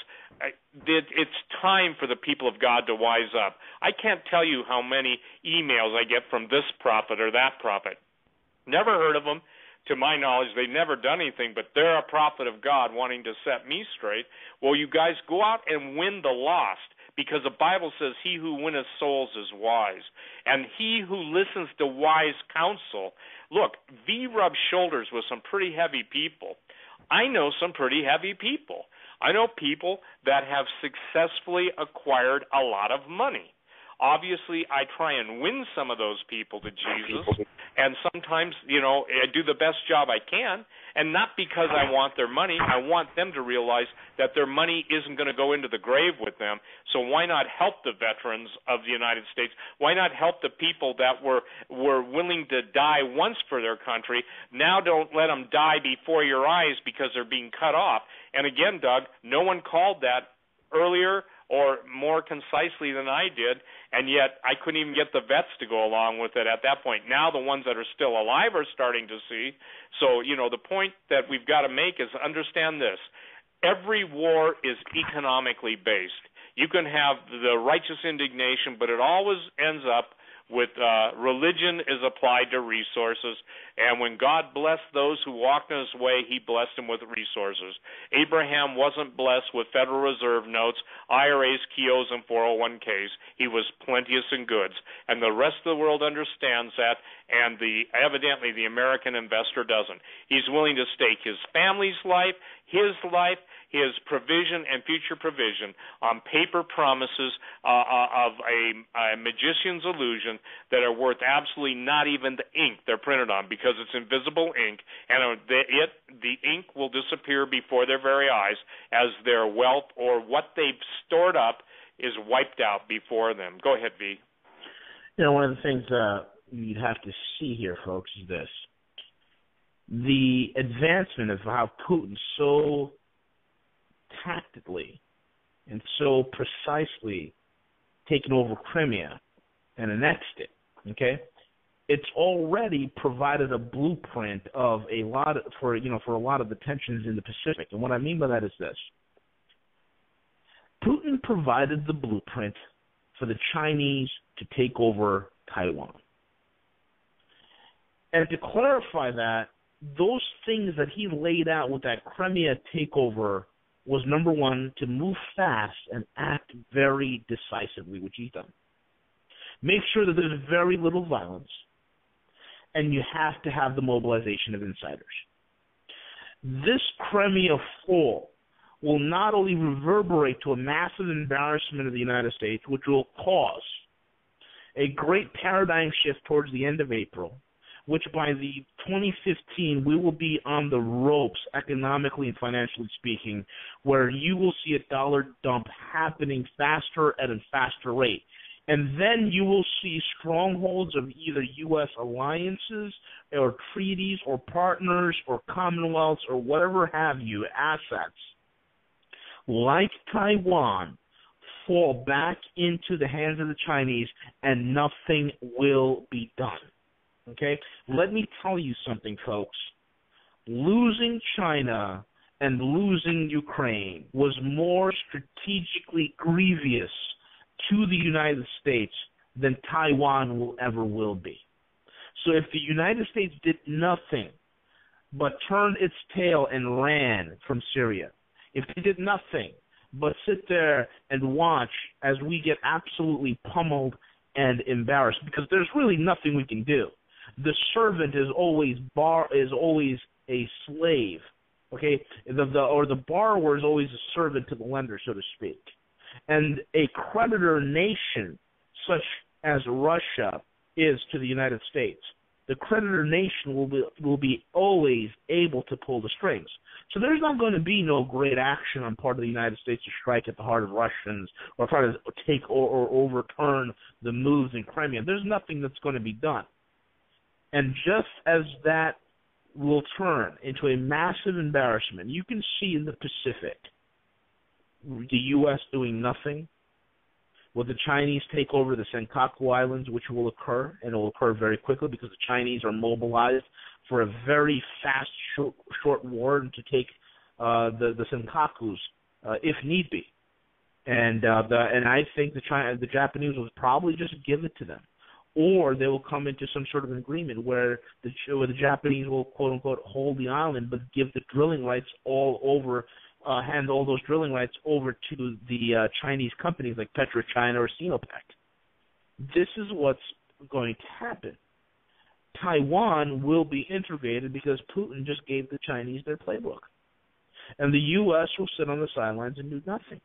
It's time for the people of God to wise up. I can't tell you how many emails I get from this prophet or that prophet. Never heard of them. To my knowledge, they've never done anything, but they're a prophet of God wanting to set me straight. Well, you guys go out and win the lost, because the Bible says he who winneth souls is wise. And he who listens to wise counsel, look, V rubs shoulders with some pretty heavy people. I know some pretty heavy people. I know people that have successfully acquired a lot of money. Obviously, I try and win some of those people to Jesus, and sometimes, you know, I do the best job I can, and not because I want their money. I want them to realize that their money isn't going to go into the grave with them, so why not help the veterans of the United States? Why not help the people that were willing to die once for their country? Now don't let them die before your eyes because they're being cut off. And again, Doug, no one called that earlier or more concisely than I did, and yet I couldn't even get the vets to go along with it at that point. Now the ones that are still alive are starting to see. So, you know, the point that we've got to make is understand this. Every war is economically based. You can have the righteous indignation, but it always ends up with religion is applied to resources, and when God blessed those who walked in his way, he blessed them with resources. Abraham wasn't blessed with Federal Reserve notes, IRAs, KIOs, and 401ks. He was plenteous in goods, and the rest of the world understands that, and evidently the American investor doesn't. He's willing to stake his family's life, his provision and future provision on paper promises of a magician's illusion that are worth absolutely not even the ink they're printed on, because it's invisible ink, and the ink will disappear before their very eyes as their wealth or what they've stored up is wiped out before them. Go ahead, V. You know, one of the things you'd have to see here, folks, is this. The advancement of how Putin so tactically and so precisely taken over Crimea and annexed it, okay? it's already provided a blueprint of a lot for a lot of the tensions in the Pacific. And what I mean by that is this: Putin provided the blueprint for the Chinese to take over Taiwan. And to clarify that, those things that he laid out with that Crimea takeover was, number one, to move fast and act very decisively, which he's done. Make sure that there's very little violence, and you have to have the mobilization of insiders. This Crimea fall will not only reverberate to a massive embarrassment of the United States, which will cause a great paradigm shift towards the end of April, which by the 2015 we will be on the ropes economically and financially speaking, where you will see a dollar dump happening faster at a faster rate. And then you will see strongholds of either U.S. alliances or treaties or partners or commonwealths or whatever have you, assets, like Taiwan, fall back into the hands of the Chinese, and nothing will be done. Okay? Let me tell you something, folks. Losing China and losing Ukraine was more strategically grievous to the United States than Taiwan will be. So if the United States did nothing but turned its tail and ran from Syria, if they did nothing but sit there and watch as we get absolutely pummeled and embarrassed, because there's really nothing we can do. The servant is always a slave, okay? The borrower is always a servant to the lender, so to speak. And a creditor nation such as Russia is to the United States, the creditor nation will be always able to pull the strings. So there's not going to be no great action on part of the United States to strike at the heart of Russians or try to take or overturn the moves in Crimea. There's nothing that's going to be done. And just as that will turn into a massive embarrassment, you can see in the Pacific the U.S. doing nothing. Will the Chinese take over the Senkaku Islands, which will occur, and it will occur very quickly because the Chinese are mobilized for a very fast, short war to take the Senkakus if need be. And I think the Japanese will probably just give it to them, or they will come into some sort of an agreement where the Japanese will quote unquote hold the island, but give the drilling rights all over. Hand all those drilling rights over to the Chinese companies like PetroChina or Sinopec. This is what's going to happen. Taiwan will be integrated because Putin just gave the Chinese their playbook. And the U.S. will sit on the sidelines and do nothing.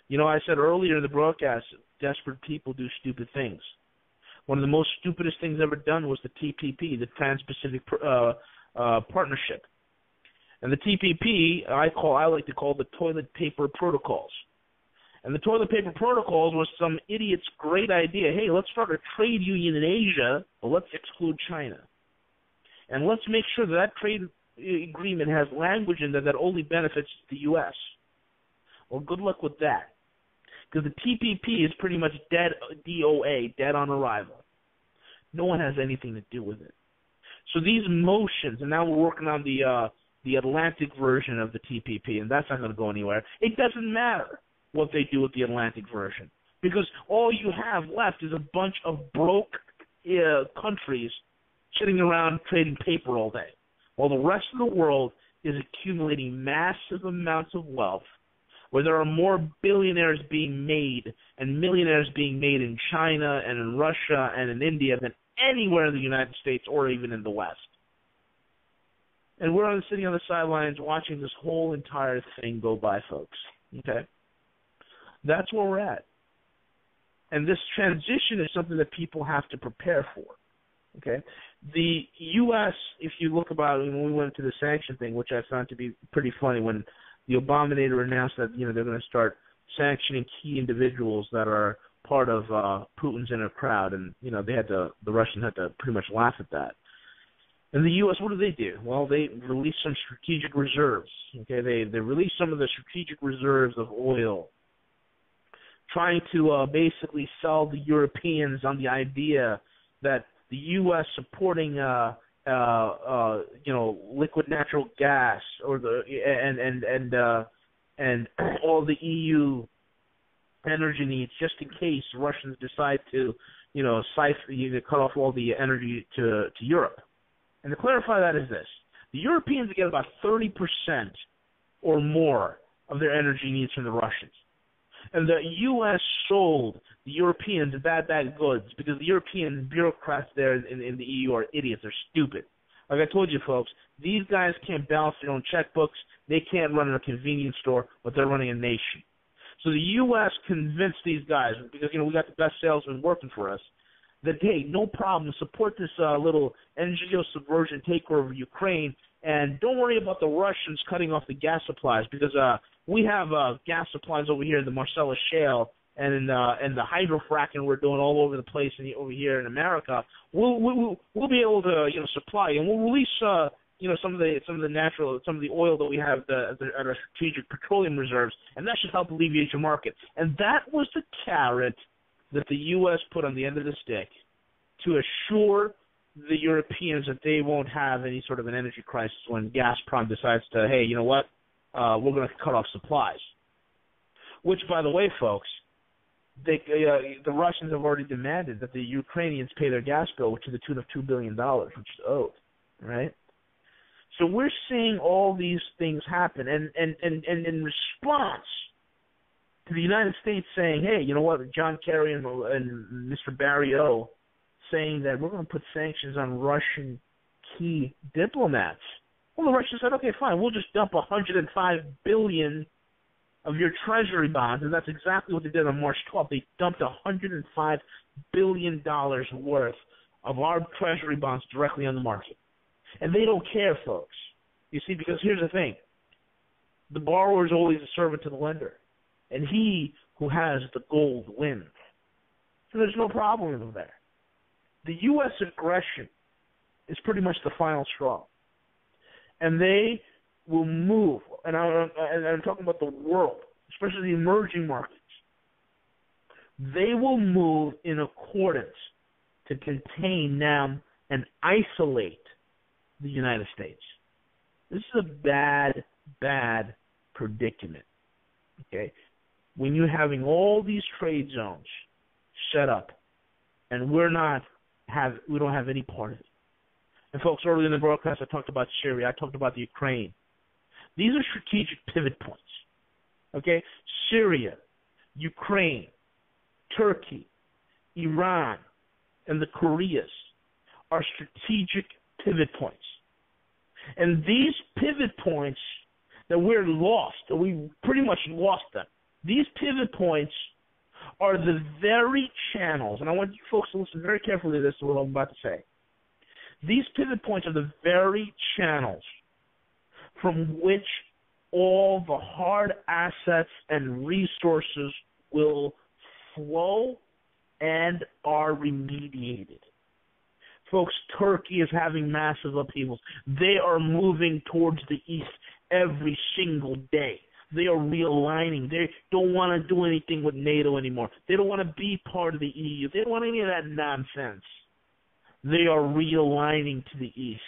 You know, I said earlier in the broadcast, desperate people do stupid things. One of the most stupidest things ever done was the TPP, the Trans-Pacific Partnership. And the TPP, I like to call the toilet paper protocols. And the toilet paper protocols was some idiot's great idea. Hey, let's start a trade union in Asia, but let's exclude China. And let's make sure that trade agreement has language in there that only benefits the U.S. Well, good luck with that. Because the TPP is pretty much dead, DOA, dead on arrival. No one has anything to do with it. So these motions, and now we're working on the Atlantic version of the TPP, and that's not going to go anywhere. It doesn't matter what they do with the Atlantic version, because all you have left is a bunch of broke countries sitting around trading paper all day, while the rest of the world is accumulating massive amounts of wealth, where there are more billionaires being made and millionaires being made in China and in Russia and in India than anywhere in the United States or even in the West. And we're sitting on the sidelines watching this whole entire thing go by, folks. Okay? That's where we're at. And this transition is something that people have to prepare for. Okay? The U.S., if you look about it, when we went to the sanction thing, which I found to be pretty funny, when the Obama-nator announced that, they're going to start sanctioning key individuals that are part of Putin's inner crowd, and, the Russians had to pretty much laugh at that. In the U.S., what do? Well, they released some strategic reserves. Okay, they released some of the strategic reserves of oil, trying to basically sell the Europeans on the idea that the U.S. supporting liquid natural gas or and all the EU energy needs, just in case the Russians decide to cut off all the energy to Europe. And to clarify that is this: the Europeans get about 30% or more of their energy needs from the Russians. And the U.S. sold the Europeans bad goods because the European bureaucrats there in the EU are idiots. They're stupid. Like I told you, folks, these guys can't balance their own checkbooks. They can't run a convenience store, but they're running a nation. So the U.S. convinced these guys, because we got the best salesmen working for us, that, hey, no problem, support this little NGO subversion takeover of Ukraine, and don't worry about the Russians cutting off the gas supplies, because we have gas supplies over here in the Marcellus Shale and the hydrofracking we're doing all over the place over here in America. We'll be able to supply, and we'll release some of the oil that we have at our strategic petroleum reserves, and that should help alleviate your market. And that was the carrot that the U.S. put on the end of the stick to assure the Europeans that they won't have any sort of an energy crisis when Gazprom decides to, hey, you know what, we're going to cut off supplies. Which, by the way, folks, the Russians have already demanded that the Ukrainians pay their gas bill, which is to the tune of $2 billion, which is owed, right? So we're seeing all these things happen, and in response to the United States saying, hey, you know what, John Kerry and Mr. Barry O saying that we're going to put sanctions on Russian key diplomats. Well, the Russians said, okay, fine, we'll just dump $105 billion of your treasury bonds, and that's exactly what they did on March 12th. They dumped $105 billion worth of our treasury bonds directly on the market. And they don't care, folks. You see, because here's the thing. The borrower is always a servant to the lender. And he who has the gold wins. So there's no problem there. The U.S. aggression is pretty much the final straw. And they will move, and I'm talking about the world, especially the emerging markets. They will move in accordance to contain now and isolate the United States. This is a bad, bad predicament. Okay? When you're having all these trade zones set up, and we don't have any part of it. And folks, earlier in the broadcast, I talked about Syria. I talked about the Ukraine. These are strategic pivot points. Okay? Syria, Ukraine, Turkey, Iran, and the Koreas are strategic pivot points. And these pivot points that we're lost, that we pretty much lost them, these pivot points are the very channels, and I want you folks to listen very carefully to this, what I'm about to say. These pivot points are the very channels from which all the hard assets and resources will flow and are remediated. Folks, Turkey is having massive upheavals. They are moving towards the east every single day. They are realigning. They don't want to do anything with NATO anymore. They don't want to be part of the EU. They don't want any of that nonsense. They are realigning to the east.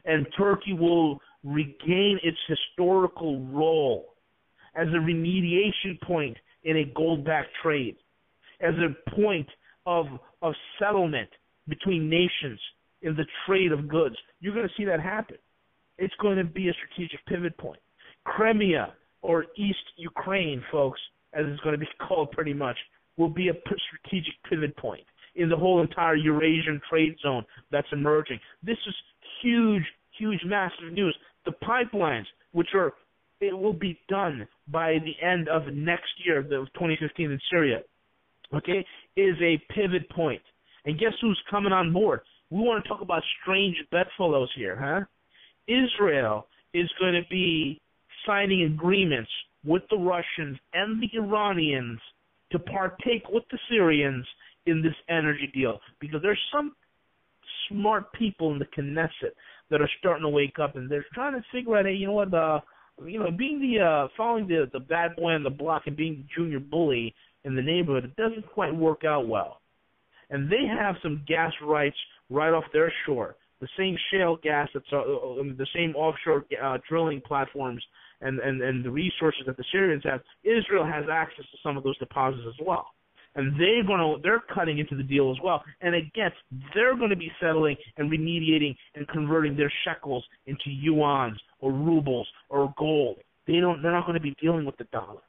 And Turkey will regain its historical role as a remediation point in a gold-backed trade, as a point of settlement between nations in the trade of goods. You're going to see that happen. It's going to be a strategic pivot point. Crimea, or East Ukraine, folks, as it's going to be called pretty much, will be a strategic pivot point in the whole entire Eurasian trade zone that's emerging. This is huge, huge, massive news. The pipelines, it will be done by the end of next year, of 2015 in Syria, okay, is a pivot point. And guess who's coming on board? We want to talk about strange bedfellows here, huh? Israel is going to be signing agreements with the Russians and the Iranians to partake with the Syrians in this energy deal, because there's some smart people in the Knesset that are starting to wake up, and they're trying to figure out, hey, you know what, being following the bad boy on the block and being the junior bully in the neighborhood, it doesn't quite work out well. and they have some gas rights right off their shore. The same shale gas, that's the same offshore drilling platforms and the resources that the Syrians have. Israel has access to some of those deposits as well. And they're cutting into the deal as well. And again, they're going to be settling and remediating and converting their shekels into yuans or rubles or gold. They're not going to be dealing with the dollar.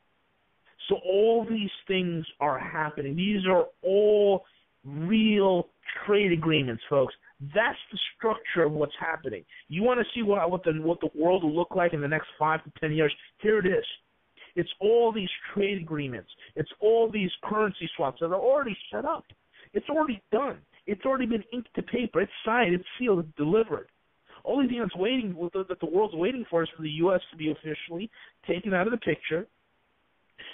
So all these things are happening. These are all real trade agreements, folks. That's the structure of what's happening. You want to see what the world will look like in the next 5 to 10 years? Here it is. It's all these trade agreements. It's all these currency swaps that are already set up. It's already done. It's already been inked to paper. It's signed. It's sealed. It's delivered. Only thing that the world's waiting for is for the U.S. to be officially taken out of the picture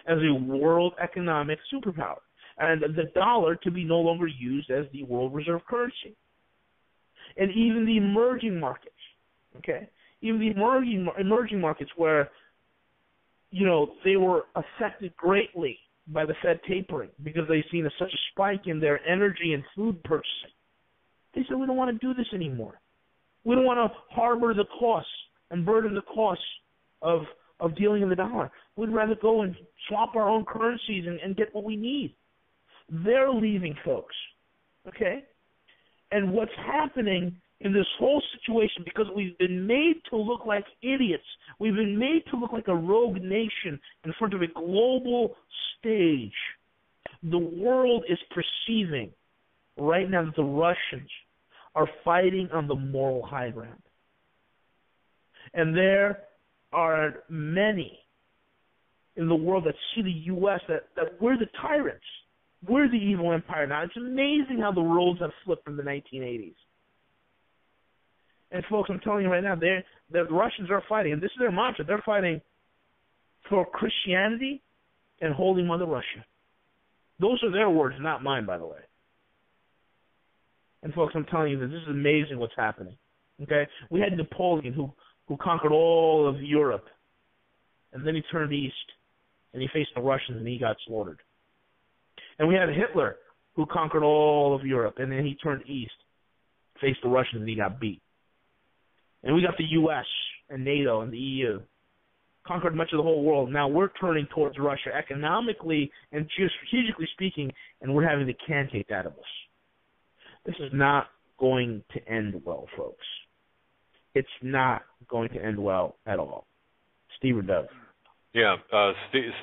as a world economic superpower, and the dollar to be no longer used as the world reserve currency. And even the emerging markets, okay, even the emerging markets where, they were affected greatly by the Fed tapering because they've seen such a spike in their energy and food purchasing. They said, we don't want to do this anymore. We don't want to harbor the costs and burden the costs of dealing in the dollar. We'd rather go and swap our own currencies and get what we need. They're leaving, folks, okay? And what's happening in this whole situation, because we've been made to look like idiots, we've been made to look like a rogue nation in front of a global stage, the world is perceiving right now that the Russians are fighting on the moral high ground. And there are many in the world that see the U.S. that we're the tyrants. We're the evil empire now. It's amazing how the roles have flipped from the 1980s. And folks, I'm telling you right now, the Russians are fighting, and this is their mantra. They're fighting for Christianity and Holy Mother Russia. Those are their words, not mine, by the way. And folks, I'm telling you that this is amazing what's happening. Okay, we had Napoleon who conquered all of Europe, and then he turned east, and he faced the Russians, and he got slaughtered. And we had Hitler who conquered all of Europe, and then he turned east, faced the Russians, and he got beat. And we got the U.S. and NATO and the EU, conquered much of the whole world. Now we're turning towards Russia economically and geostrategically speaking, and we're having the can take that of us. This is not going to end well, folks. It's not going to end well at all. Steve or Doug? Yeah,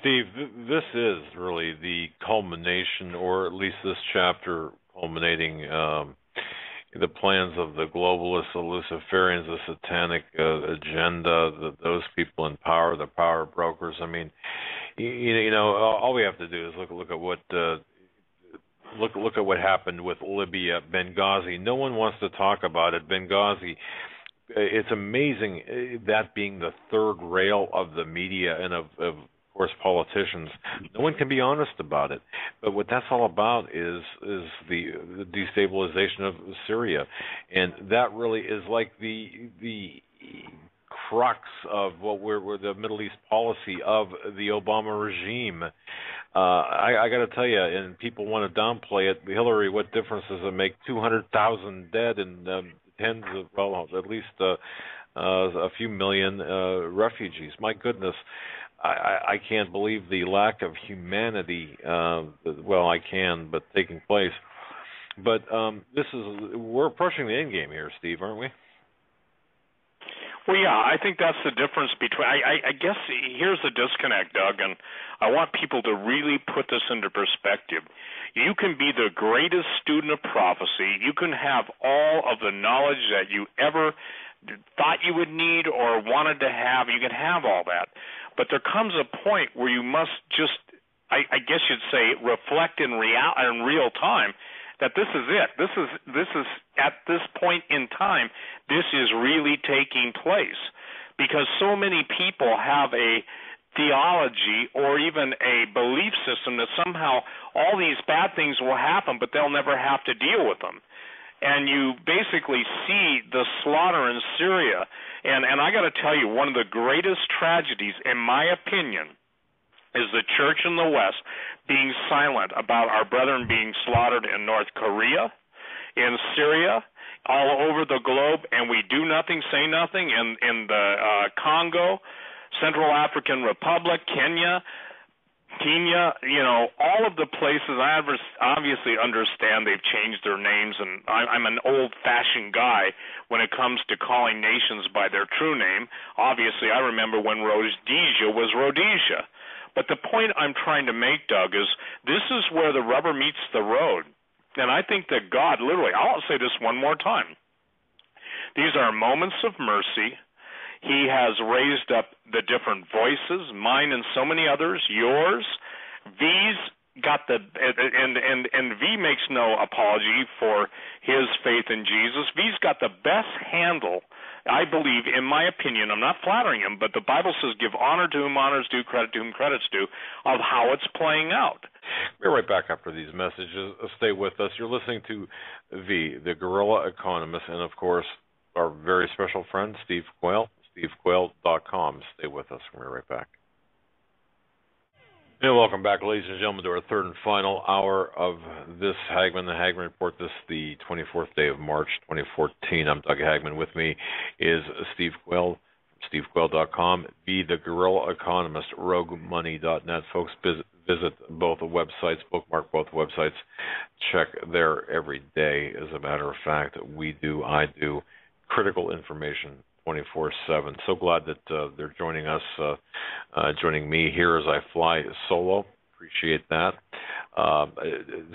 Steve, this is really the culmination, or at least this chapter culminating the plans of the globalists, the Luciferians, the satanic agenda, those people in power, the power brokers. I mean, all we have to do is look at what look at what happened with Libya, Benghazi. No one wants to talk about it. Benghazi. It's amazing that being the third rail of the media and of course politicians. No one can be honest about it. But what that's all about is the destabilization of Syria, and that really is like the crux of what we're the Middle East policy of the Obama regime. I got to tell you, and people want to downplay it. Hillary, what difference does it make? 200,000 dead and tens of, well, at least a few million refugees. My goodness, I can't believe the lack of humanity. Well, I can, but taking place. But we're approaching the end game here, Steve, aren't we? Well, yeah, I think that's the difference between. I guess here's the disconnect, Doug, and I want people to really put this into perspective. You can be the greatest student of prophecy. You can have all of the knowledge that you ever thought you would need or wanted to have. You can have all that. But there comes a point where you must just, I guess you'd say, reflect in real time that this is it. This is at this point in time, this is really taking place, because so many people have a theology or even a belief system that somehow all these bad things will happen, but they'll never have to deal with them. And you basically see the slaughter in Syria. And I got to tell you, one of the greatest tragedies, in my opinion, is the church in the West being silent about our brethren being slaughtered in North Korea, in Syria, all over the globe, and we do nothing, say nothing, in the Congo, Central African Republic, Kenya, all of the places. I obviously understand they've changed their names, and I'm an old-fashioned guy when it comes to calling nations by their true name. Obviously, I remember when Rhodesia was Rhodesia. But the point I'm trying to make, Doug, is this is where the rubber meets the road. And I think that God, literally, I'll say this one more time. These are moments of mercy. He has raised up the different voices, mine and so many others, yours. V's got the, and V makes no apology for his faith in Jesus. V's got the best handle, I believe, in my opinion. I'm not flattering him, but the Bible says give honor to whom honors due, credit to whom credit's due, of how it's playing out. We're right back after these messages. Stay with us. You're listening to V, the Guerrilla Economist, and, of course, our very special friend, Steve Quayle, stevequayle.com. Stay with us. We're right back. And welcome back, ladies and gentlemen, to our third and final hour of this Hagmann, the Hagmann Report, this the 24th day of March, 2014. I'm Doug Hagmann. With me is Steve Quayle from stevequayle.com, Be the Guerrilla Economist, roguemoney.net. Folks, visit both websites, bookmark both websites, check there every day. As a matter of fact, I do critical information 24/7. So glad that they're joining us, joining me here as I fly solo. Appreciate that.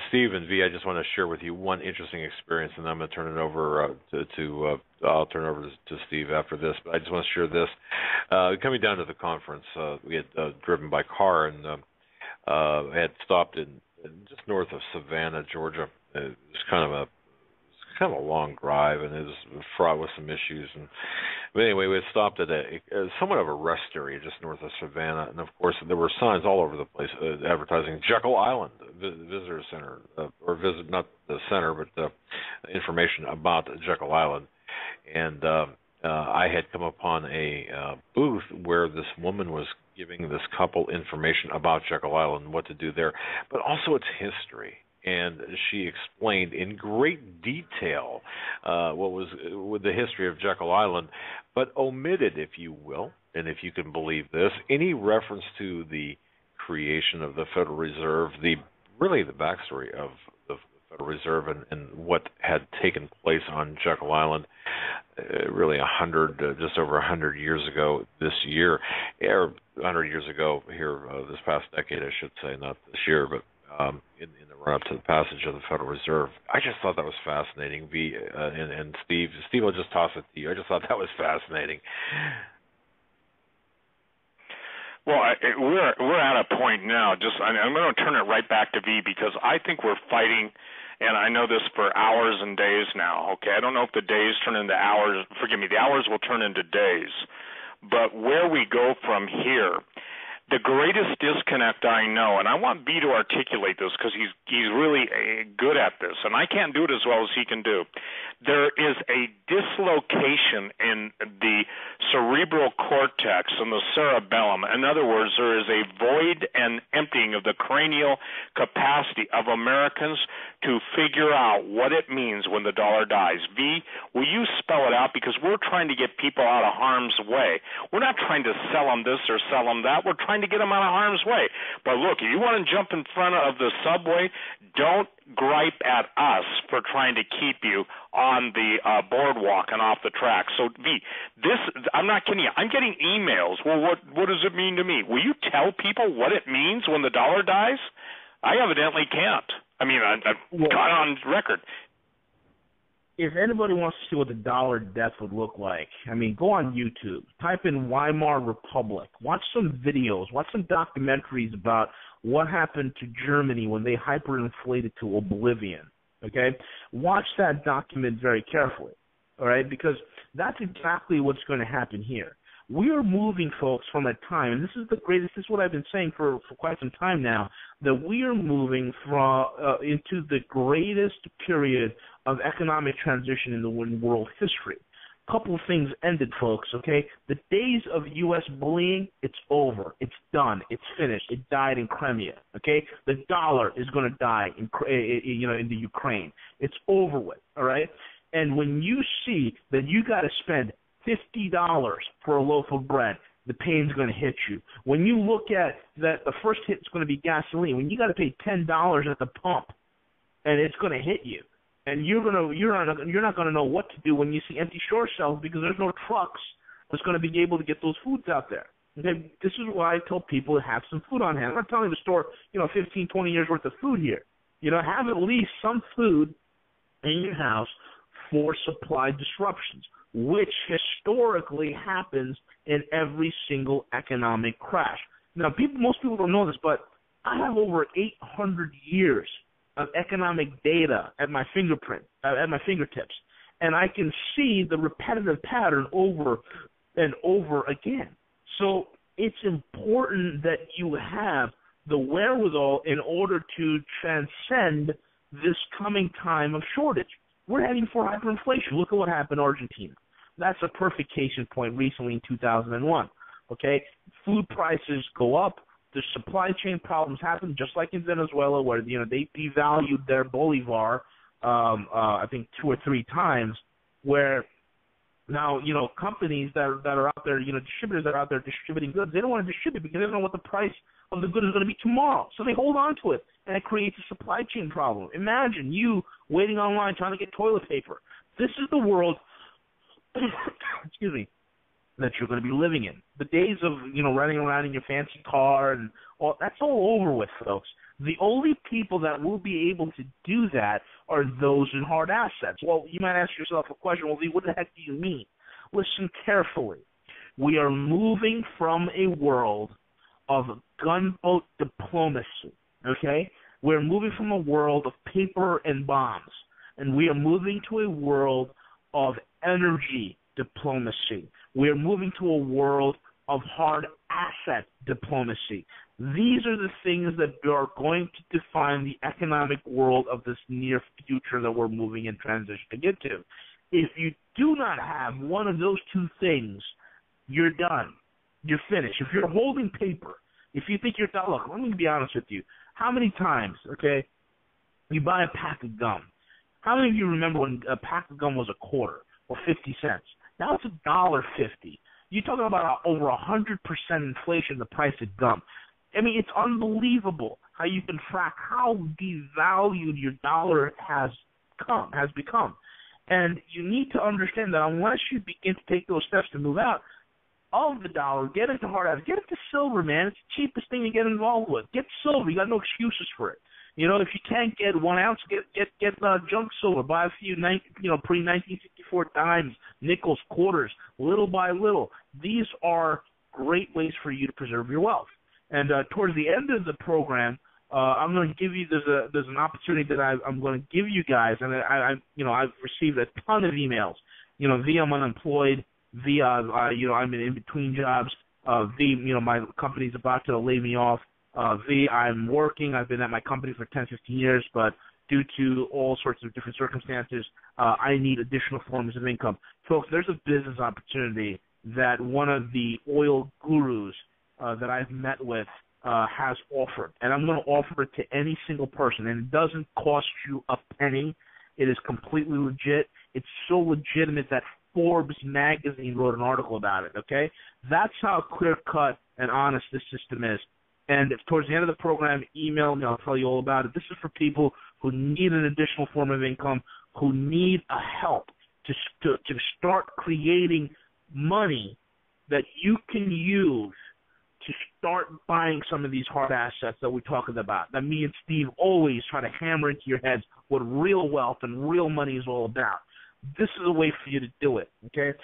Steve and V, I just want to share with you one interesting experience, and I'm going to turn it over I'll turn it over to Steve after this. But I just want to share this. Coming down to the conference, we had driven by car and had stopped in just north of Savannah, Georgia. It was kind of a long drive, and it was fraught with some issues. But anyway, we had stopped at somewhat of a rest area just north of Savannah, and of course there were signs all over the place advertising Jekyll Island Visitor Center, or visit, not the center, but information about Jekyll Island. And I had come upon a booth where this woman was giving this couple information about Jekyll Island and what to do there, but also its history. And she explained in great detail what was with the history of Jekyll Island, but omitted, if you will, and if you can believe this, any reference to the creation of the Federal Reserve, the backstory of the Federal Reserve and what had taken place on Jekyll Island, really just over 100 years ago this year, or 100 years ago here, this past decade, I should say, not this year, but in the run-up to the passage of the Federal Reserve. I just thought that was fascinating. And Steve, I'll just toss it to you. I just thought that was fascinating. Well, we're at a point now. I'm going to turn it right back to V, because I think we're fighting, and I know this for hours and days now. Okay, I don't know if the days turn into hours. Forgive me, the hours will turn into days. But where we go from here, the greatest disconnect I know, and I want B to articulate this because he's really good at this, and I can't do it as well as he can do. There is a dislocation in the cerebral cortex and the cerebellum. In other words, there is a void and emptying of the cranial capacity of Americans to figure out what it means when the dollar dies. V, will you spell it out? Because we're trying to get people out of harm's way. We're not trying to sell them this or sell them that. We're trying to get them out of harm's way. But look, if you want to jump in front of the subway, don't gripe at us for trying to keep you on the boardwalk and off the track. So, V, I'm not kidding you. I'm getting emails. Well, what does it mean to me? Will you tell people what it means when the dollar dies? I evidently can't. I mean, I've got on record. If anybody wants to see what the dollar death would look like, I mean, go on YouTube, type in Weimar Republic, watch some videos, watch some documentaries about what happened to Germany when they hyperinflated to oblivion, okay? Watch that document very carefully, all right, because that's exactly what's going to happen here. We are moving, folks, from a time, and this is what I've been saying for quite some time now, that we are moving into the greatest period of economic transition in the world history. couple of things ended, folks, okay? The days of U.S. bullying, it's over. It's done. It's finished. It died in Crimea, okay? The dollar is going to die in the Ukraine. It's over with, all right? And when you see that you got to spend $50 for a loaf of bread, the pain's going to hit you. When you look at that, the first hit is going to be gasoline. When you got to pay $10 at the pump, and it's going to hit you. And you're not going to know what to do when you see empty store shelves because there's no trucks that's going to be able to get those foods out there. Okay, this is why I tell people to have some food on hand. I'm not telling you to store 15, 20 years worth of food here. Have at least some food in your house for supply disruptions, which historically happens in every single economic crash. Now, most people don't know this, but I have over 800 years of economic data at my fingertips, and I can see the repetitive pattern over and over again. So it's important that you have the wherewithal in order to transcend this coming time of shortage. We're heading for hyperinflation. Look at what happened in Argentina. That's a perfect case in point recently in 2001. Okay, food prices go up. The supply chain problems happen, just like in Venezuela, where they devalued their bolivar, I think 2 or 3 times. Where now companies that are out there, distributors that are out there distributing goods, they don't want to distribute because they don't know what the price of the good is going to be tomorrow, so they hold on to it, and it creates a supply chain problem. Imagine you waiting online trying to get toilet paper. This is the world. Excuse me. That you're going to be living in. The days of, running around in your fancy car and all, that's all over with, folks. The only people that will be able to do that are those in hard assets. Well, you might ask yourself a question, well, Lee, what the heck do you mean? Listen carefully. We are moving from a world of gunboat diplomacy, okay? We're moving from a world of paper and bombs, and we are moving to a world of energy diplomacy. We're moving to a world of hard asset diplomacy. These are the things that are going to define the economic world of this near future that we're moving and transitioning into. If you do not have one of those 2 things, you're done. You're finished. If you're holding paper, if you think you're done, look, let me be honest with you. How many times, okay, you buy a pack of gum? How many of you remember when a pack of gum was a quarter or 50 cents? Now it's $1.50. You're talking about over 100% inflation in the price of gum. I mean, it's unbelievable how you can track how devalued your dollar has become. And you need to understand that unless you begin to take those steps to move out of the dollar, get into hard assets, get into silver, man. It's the cheapest thing to get involved with. Get silver. You got no excuses for it. If you can't get 1 ounce, get junk silver. Buy a few pre-1964 dimes, nickels, quarters, little by little. These are great ways for you to preserve your wealth. And towards the end of the program, I'm going to give you there's an opportunity that I'm going to give you guys, and I've received a ton of emails, via I'm unemployed, via I'm in between jobs, via my company's about to lay me off. I'm working. I've been at my company for 10, 15 years, but due to all sorts of different circumstances, I need additional forms of income. Folks, there's a business opportunity that one of the oil gurus that I've met with has offered, and I'm going to offer it to any single person, and it doesn't cost you a penny. It is completely legit. It's so legitimate that Forbes magazine wrote an article about it, okay? That's how clear-cut and honest this system is. And if towards the end of the program, email me. I'll tell you all about it. This is for people who need an additional form of income, who need a help to start creating money that you can use to start buying some of these hard assets that we're talking about, that me and Steve always try to hammer into your heads what real wealth and real money is all about. This is a way for you to do it, okay?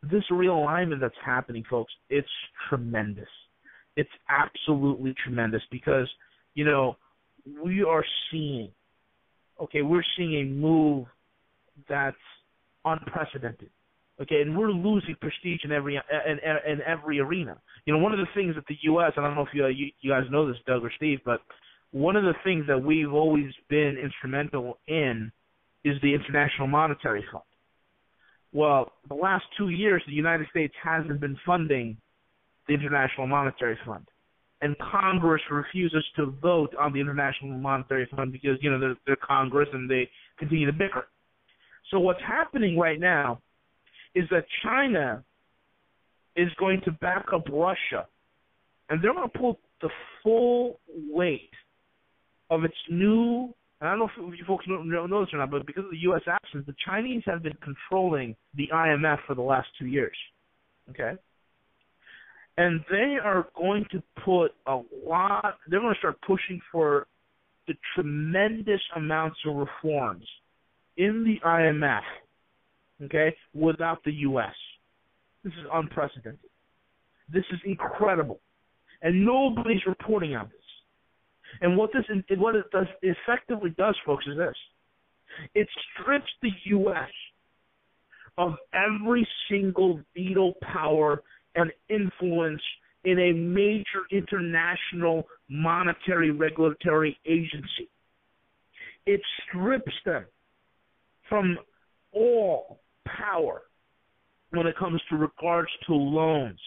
This realignment that's happening, folks, it's tremendous. It's absolutely tremendous because, we are seeing, we're seeing a move that's unprecedented, okay, and we're losing prestige in every arena. One of the things that the U.S., I don't know if you guys know this, Doug or Steve, but one of the things that we've always been instrumental in is the International Monetary Fund. Well, the last 2 years, the United States hasn't been funding the International Monetary Fund. And Congress refuses to vote on the International Monetary Fund because, they're Congress and they continue to bicker. So what's happening right now is that China is going to back up Russia, and they're going to pull the full weight of its new, and I don't know if you folks know this or not, but because of the U.S. absence, the Chinese have been controlling the IMF for the last 2 years, okay? And they are going to put they're going to start pushing for the tremendous amounts of reforms in the IMF, okay, without the U.S. This is unprecedented. This is incredible. And nobody's reporting on this. And what it effectively does, folks, is this. It strips the U.S. of every single veto power and influence in a major international monetary regulatory agency. It strips them from all power when it comes to regards to loans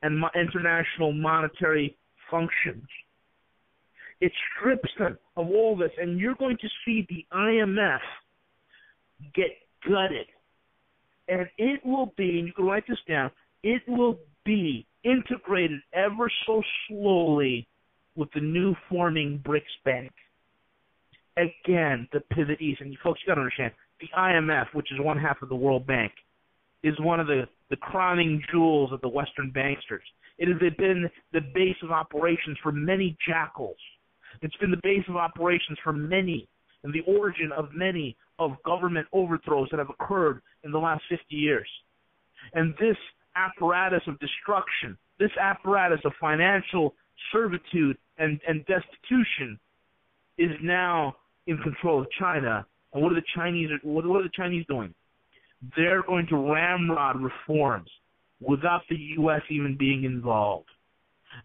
and international monetary functions. It strips them of all this, and you're going to see the IMF get gutted. And it will be, and you can write this down, it will be integrated ever so slowly with the new forming BRICS Bank. Again, the pivot east. And you folks, you got to understand, the IMF, which is one half of the World Bank, is one of the crowning jewels of the Western banksters. It has been the base of operations for many jackals. It's been the base of operations for many, and the origin of many of government overthrows that have occurred in the last 50 years. And this apparatus of destruction, this apparatus of financial servitude and destitution is now in control of China. And what are the Chinese doing? They're going to ramrod reforms without the U.S. even being involved.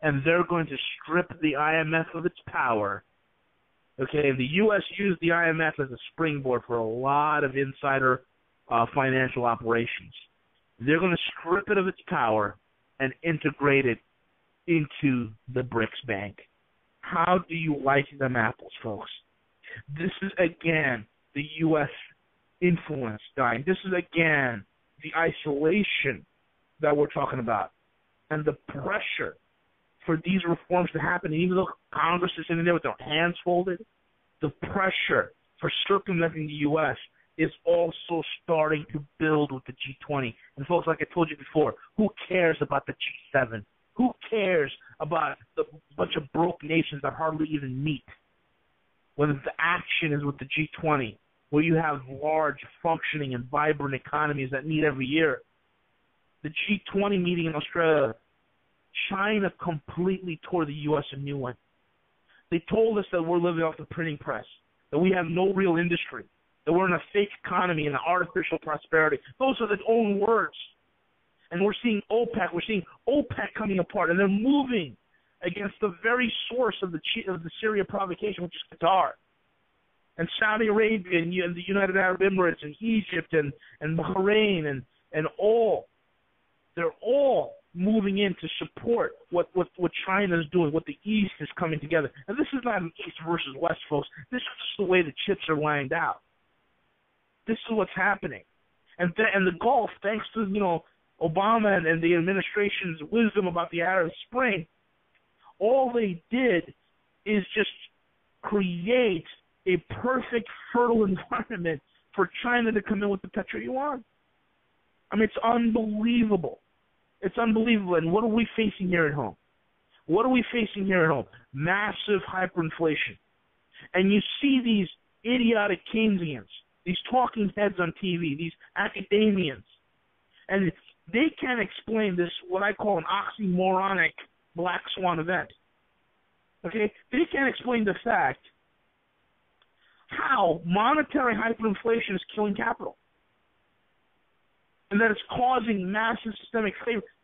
And they're going to strip the IMF of its power. Okay, the U.S. used the IMF as a springboard for a lot of insider financial operations. They're going to strip it of its power and integrate it into the BRICS Bank. How do you like them apples, folks? This is, again, the U.S. influence dying. This is, again, the isolation that we're talking about and the pressure for these reforms to happen. And even though Congress is sitting there with their hands folded, the pressure for circumventing the U.S. is also starting to build with the G20. And folks, like I told you before, who cares about the G7? Who cares about the bunch of broke nations that hardly even meet? When the action is with the G20, where you have large, functioning, and vibrant economies that meet every year. The G20 meeting in Australia, China completely tore the U.S. a new one. They told us that we're living off the printing press, that we have no real industry, that we're in a fake economy and an artificial prosperity. Those are their own words. And we're seeing OPEC coming apart, and they're moving against the very source of the Syria provocation, which is Qatar. And Saudi Arabia and the United Arab Emirates and Egypt and Bahrain and all, they're all moving in to support what China is doing, what the East is coming together. And this is not an East versus West, folks. This is just the way the chips are lined out. This is what's happening. And the Gulf, thanks to Obama and the administration's wisdom about the Arab Spring, all they did is just create a perfect, fertile environment for China to come in with the petro-yuan. I mean, it's unbelievable. It's unbelievable. And what are we facing here at home? Massive hyperinflation. And you see these idiotic Keynesians, these talking heads on TV, these academians, and they can't explain this, what I call an oxymoronic black swan event. Okay? They can't explain the fact how monetary hyperinflation is killing capital and that it's causing massive systemic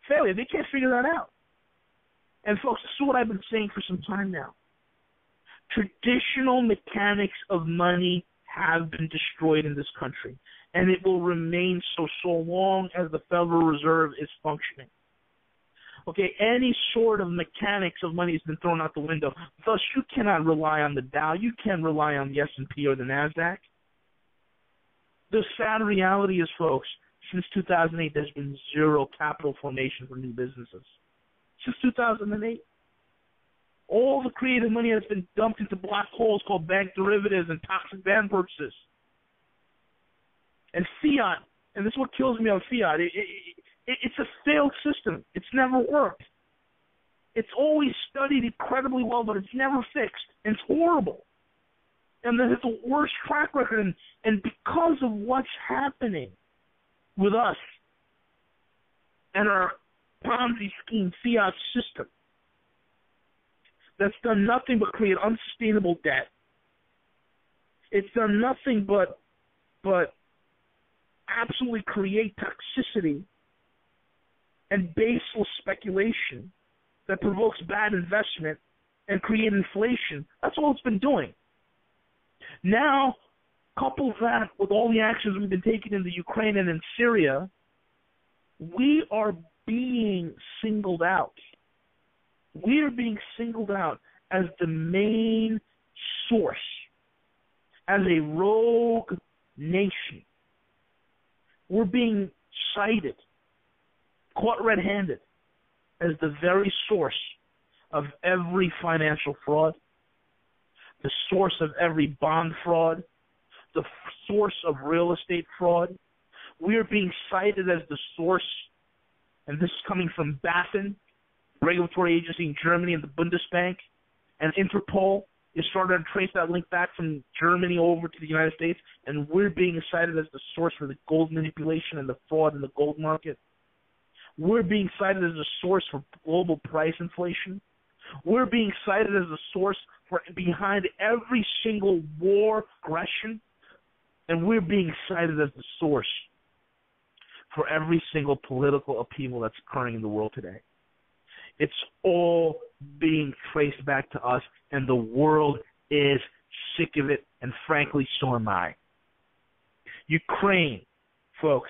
failure. They can't figure that out. And folks, this is what I've been saying for some time now. Traditional mechanics of money have been destroyed in this country, and it will remain so long as the Federal Reserve is functioning. Okay, any sort of mechanics of money has been thrown out the window. Thus, you cannot rely on the Dow. You can't rely on the S&P or the NASDAQ. The sad reality is, folks, since 2008, there's been zero capital formation for new businesses. Since 2008. All the creative money has been dumped into black holes called bank derivatives and toxic bond purchases. And fiat, and this is what kills me on fiat, it's a failed system. It's never worked. It's always studied incredibly well, but it's never fixed. And it's horrible. And it's the worst track record. And because of what's happening with us and our Ponzi scheme fiat system, that's done nothing but create unsustainable debt. It's done nothing but absolutely create toxicity and baseless speculation that provokes bad investment and create inflation. That's all it's been doing. Now, couple that with all the actions we've been taking in the Ukraine and in Syria, we are being singled out. We are being singled out as the main source, as a rogue nation. We're being cited, caught red-handed, as the very source of every financial fraud, the source of every bond fraud, the source of real estate fraud. We are being cited as the source, and this is coming from BaFin, regulatory agency in Germany, and the Bundesbank, and Interpol is starting to trace that link back from Germany over to the United States, and we're being cited as the source for the gold manipulation and the fraud in the gold market. We're being cited as a source for global price inflation. We're being cited as a source for behind every single war aggression, and we're being cited as the source for every single political upheaval that's occurring in the world today. It's all being traced back to us, and the world is sick of it, and frankly, so am I. Ukraine, folks,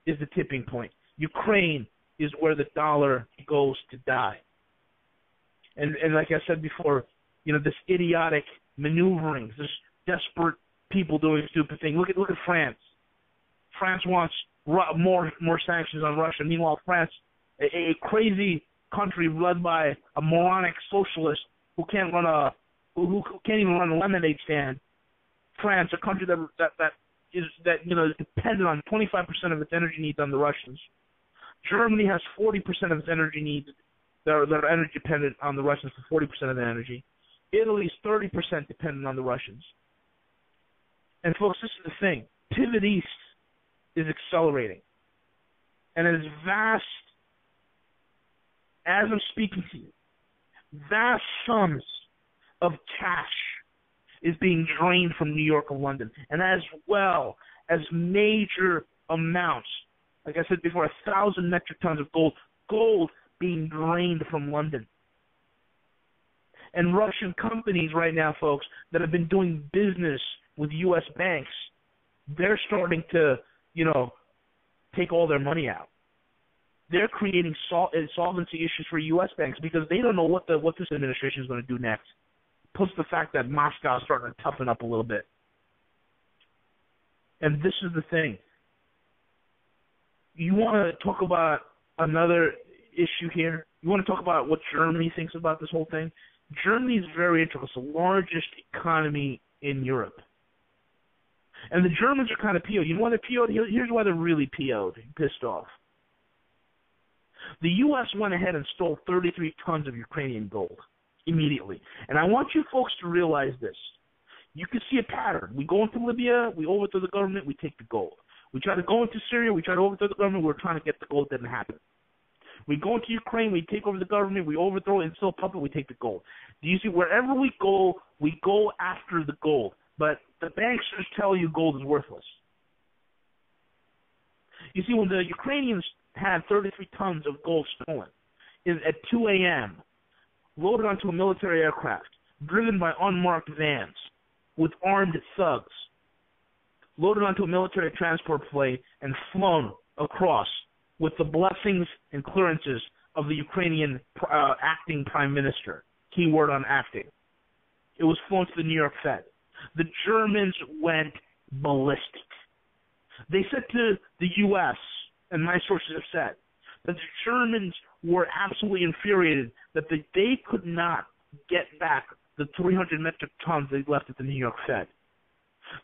is the tipping point. Ukraine is where the dollar goes to die. And like I said before, this idiotic maneuverings, this desperate people doing stupid things. Look at France. France wants more sanctions on Russia. Meanwhile, France, a crazy country led by a moronic socialist who can't even run a lemonade stand. France, a country that is dependent on 25% of its energy needs on the Russians. Germany has 40% of its energy needs that are energy dependent on the Russians for 40% of the energy. Italy is 30% dependent on the Russians. And folks, this is the thing. Pivot East is accelerating. And as vast, as I'm speaking to you, vast sums of cash is being drained from New York and London. And as well as major amounts, like I said before, 1,000 metric tons of gold being drained from London. And Russian companies right now, folks, that have been doing business with U.S. banks, they're starting to, take all their money out. They're creating solvency issues for U.S. banks because they don't know what this administration is going to do next. Plus the fact that Moscow is starting to toughen up a little bit. And this is the thing. You want to talk about another issue here? You want to talk about what Germany thinks about this whole thing? Germany is very interesting. It's the largest economy in Europe. And the Germans are kind of PO'd. You know why they're PO'd? Here's why they're really PO'd, pissed off. The U.S. went ahead and stole 33 tons of Ukrainian gold immediately. And I want you folks to realize this. You can see a pattern. We go into Libya, we overthrow the government, we take the gold. We try to go into Syria, we try to overthrow the government, we're trying to get the gold, it didn't happen. We go into Ukraine, we take over the government, we overthrow it, and still puppet, we take the gold. Do you see, wherever we go after the gold. But the banksters tell you gold is worthless. You see, when the Ukrainians had 33 tons of gold stolen at 2 a.m., loaded onto a military aircraft, driven by unmarked vans, with armed thugs, loaded onto a military transport plane and flown across with the blessings and clearances of the Ukrainian acting prime minister. Keyword on acting. It was flown to the New York Fed. The Germans went ballistic. They said to the U.S., and my sources have said, that the Germans were absolutely infuriated that they could not get back the 300 metric tons they left at the New York Fed.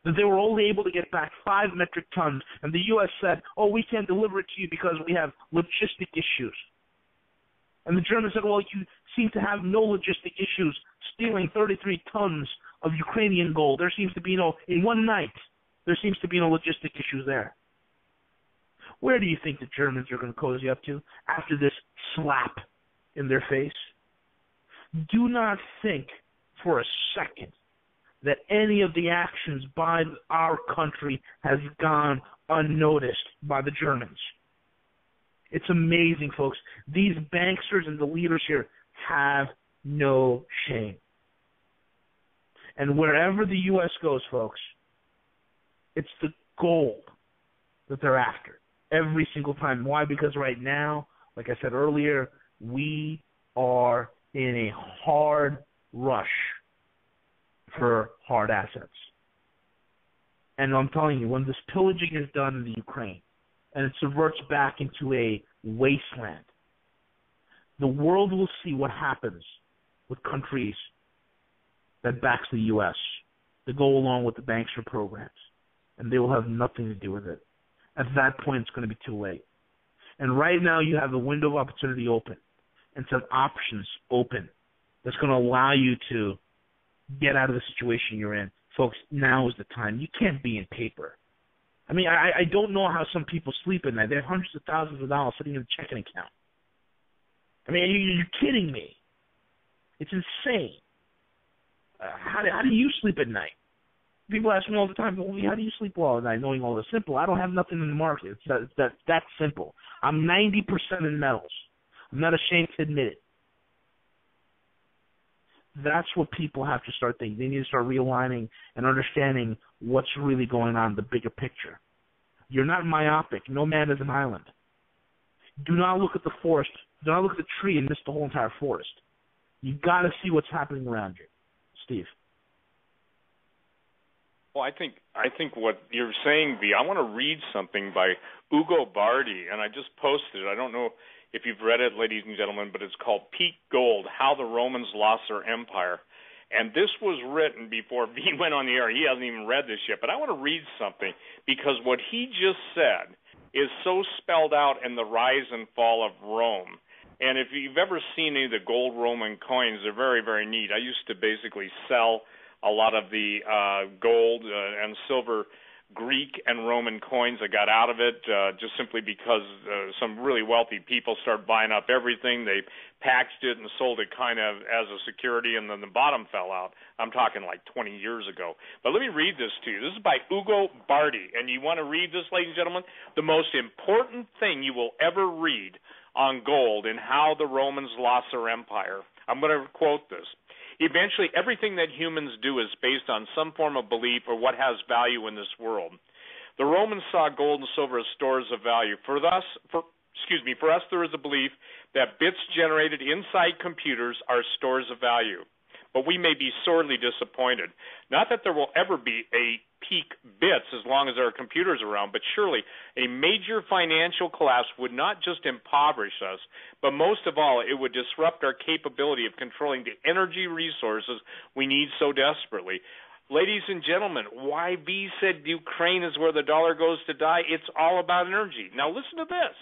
That they were only able to get back 5 metric tons, and the U.S. said, oh, we can't deliver it to you because we have logistic issues. And the Germans said, well, you seem to have no logistic issues stealing 33 tons of Ukrainian gold. There seems to be in one night, there seems to be no logistic issues there. Where do you think the Germans are going to cozy up to after this slap in their face? Do not think for a second that any of the actions by our country has gone unnoticed by the Germans. It's amazing, folks. These banksters and the leaders here have no shame. And wherever the U.S. goes, folks, it's the gold that they're after every single time. Why? Because right now, like I said earlier, we are in a hard rush for hard assets. And I'm telling you, when this pillaging is done in the Ukraine and it subverts back into a wasteland, the world will see what happens with countries that backs the U.S. that go along with the bankster programs, and they will have nothing to do with it. At that point, it's going to be too late. And right now, you have the window of opportunity open and some options open that's going to allow you to get out of the situation you're in. Folks, now is the time. You can't be in paper. I mean, I don't know how some people sleep at night. They have hundreds of thousands of dollars sitting in a checking account. I mean, you're kidding me. It's insane. How do you sleep at night? People ask me all the time, well, how do you sleep well at night knowing all this? Simple. I don't have nothing in the market. It's that simple. I'm 90% in metals. I'm not ashamed to admit it. That's what people have to start thinking. They need to start realigning and understanding what's really going on, the bigger picture. You're not myopic. No man is an island. Do not look at the forest. Do not look at the tree and miss the whole entire forest. You've got to see what's happening around you. Steve. Well, I think what you're saying, V, I want to read something by Ugo Bardi, and I just posted it. I don't know if you've read it, ladies and gentlemen, but it's called Peak Gold, How the Romans Lost Their Empire. And this was written before V went on the air. He hasn't even read this yet, but I want to read something because what he just said is so spelled out in the rise and fall of Rome. And if you've ever seen any of the gold Roman coins, they're very, very neat. I used to basically sell a lot of the gold and silver Greek and Roman coins. I got out of it just simply because some really wealthy people started buying up everything. They packaged it and sold it kind of as a security, and then the bottom fell out. I'm talking like 20 years ago. But let me read this to you. This is by Ugo Bardi, and you want to read this, ladies and gentlemen? The most important thing you will ever read on gold and how the Romans lost their empire. I'm going to quote this. Eventually, everything that humans do is based on some form of belief or what has value in this world. The Romans saw gold and silver as stores of value. For us, there is a belief that bits generated inside computers are stores of value. But we may be sorely disappointed. Not that there will ever be a peak bits as long as there are computers around, but surely a major financial collapse would not just impoverish us, but most of all, it would disrupt our capability of controlling the energy resources we need so desperately. Ladies and gentlemen, why V said Ukraine is where the dollar goes to die? It's all about energy. Now listen to this.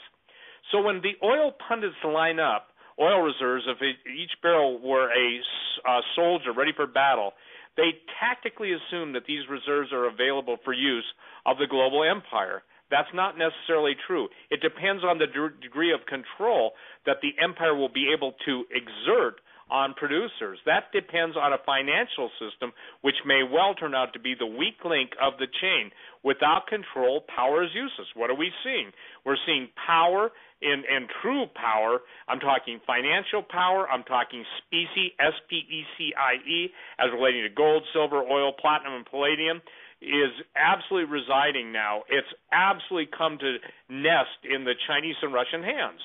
So when the oil pundits line up oil reserves, if each barrel were a soldier ready for battle, they tactically assume that these reserves are available for use of the global empire. That's not necessarily true. It depends on the degree of control that the empire will be able to exert on producers. That depends on a financial system which may well turn out to be the weak link of the chain. Without control, power is useless. What are we seeing? We're seeing power and true power. I'm talking financial power. I'm talking specie, S-P-E-C-I-E, as relating to gold, silver, oil, platinum, and palladium, is absolutely residing now. It's absolutely come to nest in the Chinese and Russian hands.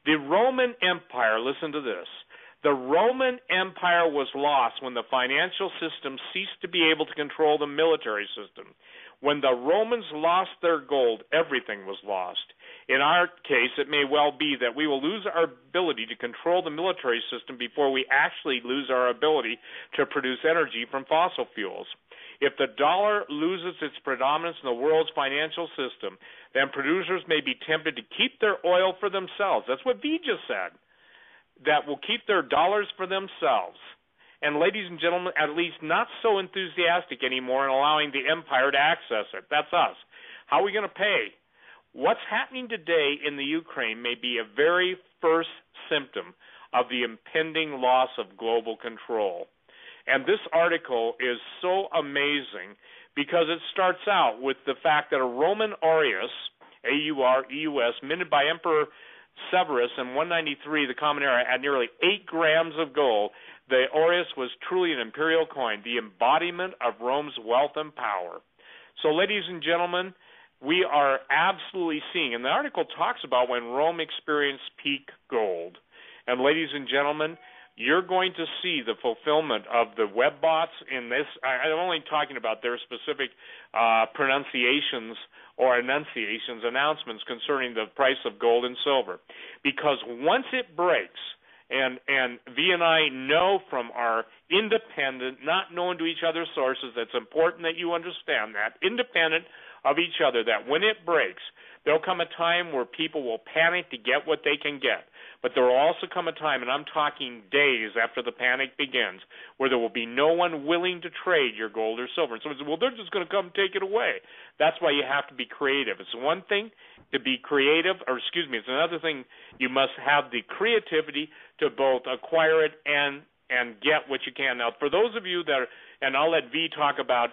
The Roman Empire, listen to this, the Roman Empire was lost when the financial system ceased to be able to control the military system. When the Romans lost their gold, everything was lost. In our case, it may well be that we will lose our ability to control the military system before we actually lose our ability to produce energy from fossil fuels. If the dollar loses its predominance in the world's financial system, then producers may be tempted to keep their oil for themselves. That's what V just said, that will keep their dollars for themselves. And ladies and gentlemen, at least not so enthusiastic anymore in allowing the empire to access it. That's us. How are we going to pay? What's happening today in the Ukraine may be a very first symptom of the impending loss of global control. And this article is so amazing because it starts out with the fact that a Roman aureus, A-U-R-E-U-S, minted by Emperor Severus in 193, the Common Era, had nearly 8 grams of gold. The aureus was truly an imperial coin, the embodiment of Rome's wealth and power. So, ladies and gentlemen, we are absolutely seeing, and the article talks about when Rome experienced peak gold. And ladies and gentlemen, you're going to see the fulfillment of the web bots in this. I'm only talking about their specific pronunciations or enunciations, announcements concerning the price of gold and silver. Because once it breaks, and V and I know from our independent, not known to each other sources, that's important that you understand that, independent of each other, that when it breaks, there'll come a time where people will panic to get what they can get. But there will also come a time, and I'm talking days after the panic begins, where there will be no one willing to trade your gold or silver. And someone says, well, they're just going to come take it away. That's why you have to be creative. It's one thing to be creative, it's another thing, you must have the creativity to both acquire it and get what you can. Now, for those of you that are, and I'll let V talk about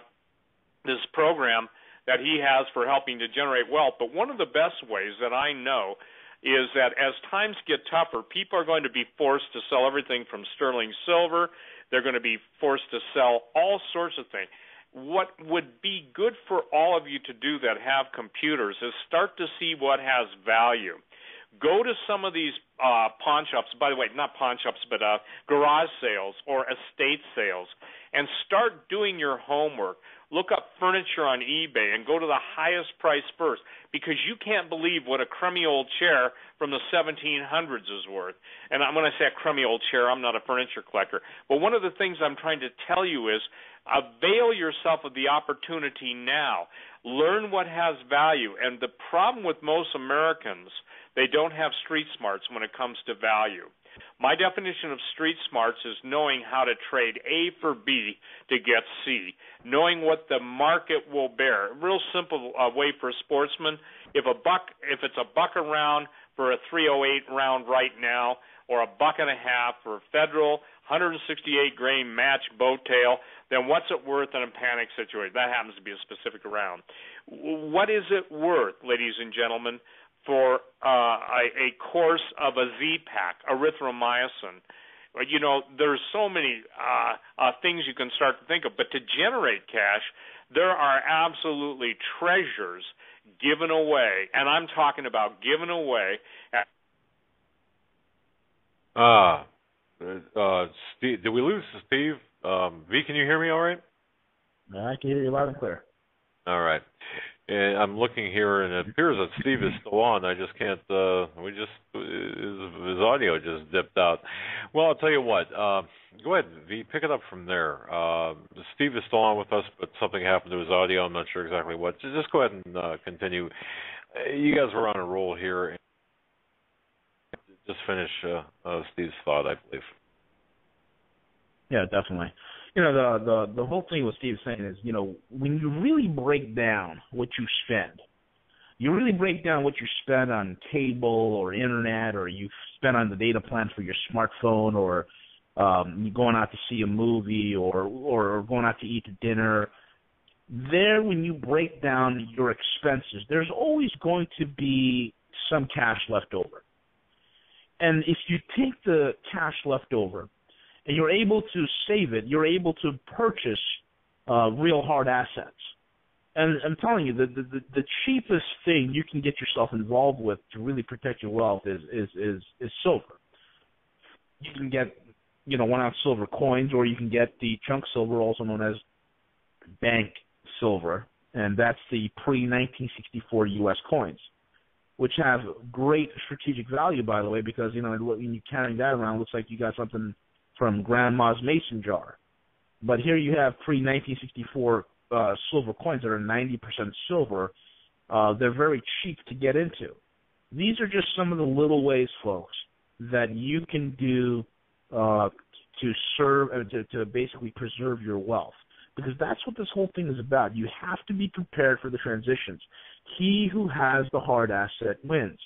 this program that he has for helping to generate wealth, but one of the best ways that I know is that as times get tougher, people are going to be forced to sell everything from sterling silver. They're going to be forced to sell all sorts of things. What would be good for all of you to do that have computers is start to see what has value. Go to some of these pawn shops, by the way, not pawn shops, but garage sales or estate sales, and start doing your homework. Look up furniture on eBay and go to the highest price first, because you can't believe what a crummy old chair from the 1700s is worth. And when I say a crummy old chair, I'm not a furniture collector. But one of the things I'm trying to tell you is avail yourself of the opportunity now. Learn what has value. And the problem with most Americans, they don't have street smarts when it comes to value. My definition of street smarts is knowing how to trade A for B to get C, knowing what the market will bear. A real simple way for a sportsman, if it's a buck a round for a 308 round right now, or a buck and a half for a federal 168 grain match boat tail, then what's it worth in a panic situation? That happens to be a specific round. What is it worth, ladies and gentlemen, for a course of a Z-Pack, erythromycin? You know, there's so many things you can start to think of, but to generate cash, there are absolutely treasures given away, and I'm talking about given away. Steve, did we lose Steve? V, can you hear me all right? I can hear you loud and clear. All right. And I'm looking here, and it appears that Steve is still on. I just can't. His audio just dipped out. Well, I'll tell you what. Go ahead, V. Pick it up from there. Steve is still on with us, but something happened to his audio. I'm not sure exactly what. Just go ahead and continue. You guys were on a roll here. Just finish Steve's thought, I believe. Yeah, definitely. You know, the whole thing what Steve's saying is, you know, when you really break down what you spend, you really break down what you spend on cable or internet, or you spend on the data plan for your smartphone, or going out to see a movie or going out to eat dinner. There, when you break down your expenses, there's always going to be some cash left over. And if you take the cash left over and you're able to save it, you're able to purchase real hard assets. And I'm telling you, the cheapest thing you can get yourself involved with to really protect your wealth is silver. You can get 1 ounce silver coins, or you can get the chunk silver, also known as bank silver, and that's the pre-1964 U.S. coins, which have great strategic value, by the way, because when you're carrying that around, it looks like you got something from Grandma's mason jar. But here you have pre-1964 silver coins that are 90% silver. They're very cheap to get into. These are just some of the little ways, folks, that you can do to serve, to basically preserve your wealth. Because that's what this whole thing is about. You have to be prepared for the transitions. He who has the hard asset wins,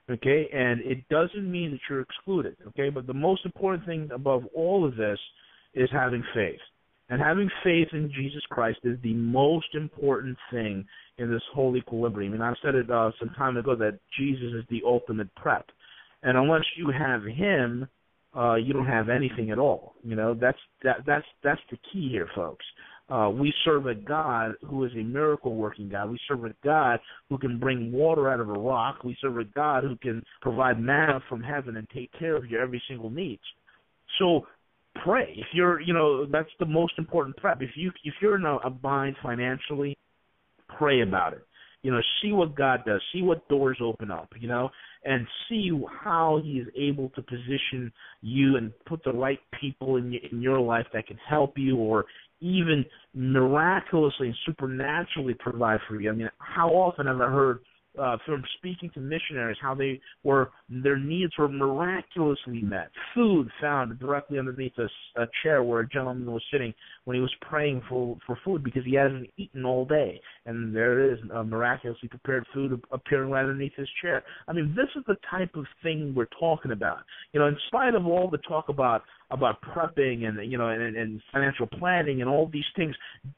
okay? And it doesn't mean that you're excluded, okay? But the most important thing above all of this is having faith. And having faith in Jesus Christ is the most important thing in this whole equilibrium. And I've said it some time ago that Jesus is the ultimate prep. And unless you have him, you don't have anything at all. That's the key here, folks. We serve a God who is a miracle-working God. We serve a God who can bring water out of a rock. We serve a God who can provide manna from heaven and take care of your every single need. So pray. If you're, that's the most important prep. If you're in a bind financially, pray about it. See what God does. See what doors open up, and see how he is able to position you and put the right people in your life that can help you, or even miraculously and supernaturally provide for you. I mean, how often have I heard from speaking to missionaries how their needs were miraculously met. Food found directly underneath a chair where a gentleman was sitting when he was praying for food because he hasn't eaten all day. And there is miraculously prepared food appearing right underneath his chair. I mean, this is the type of thing we're talking about. In spite of all the talk about prepping and financial planning and all these things,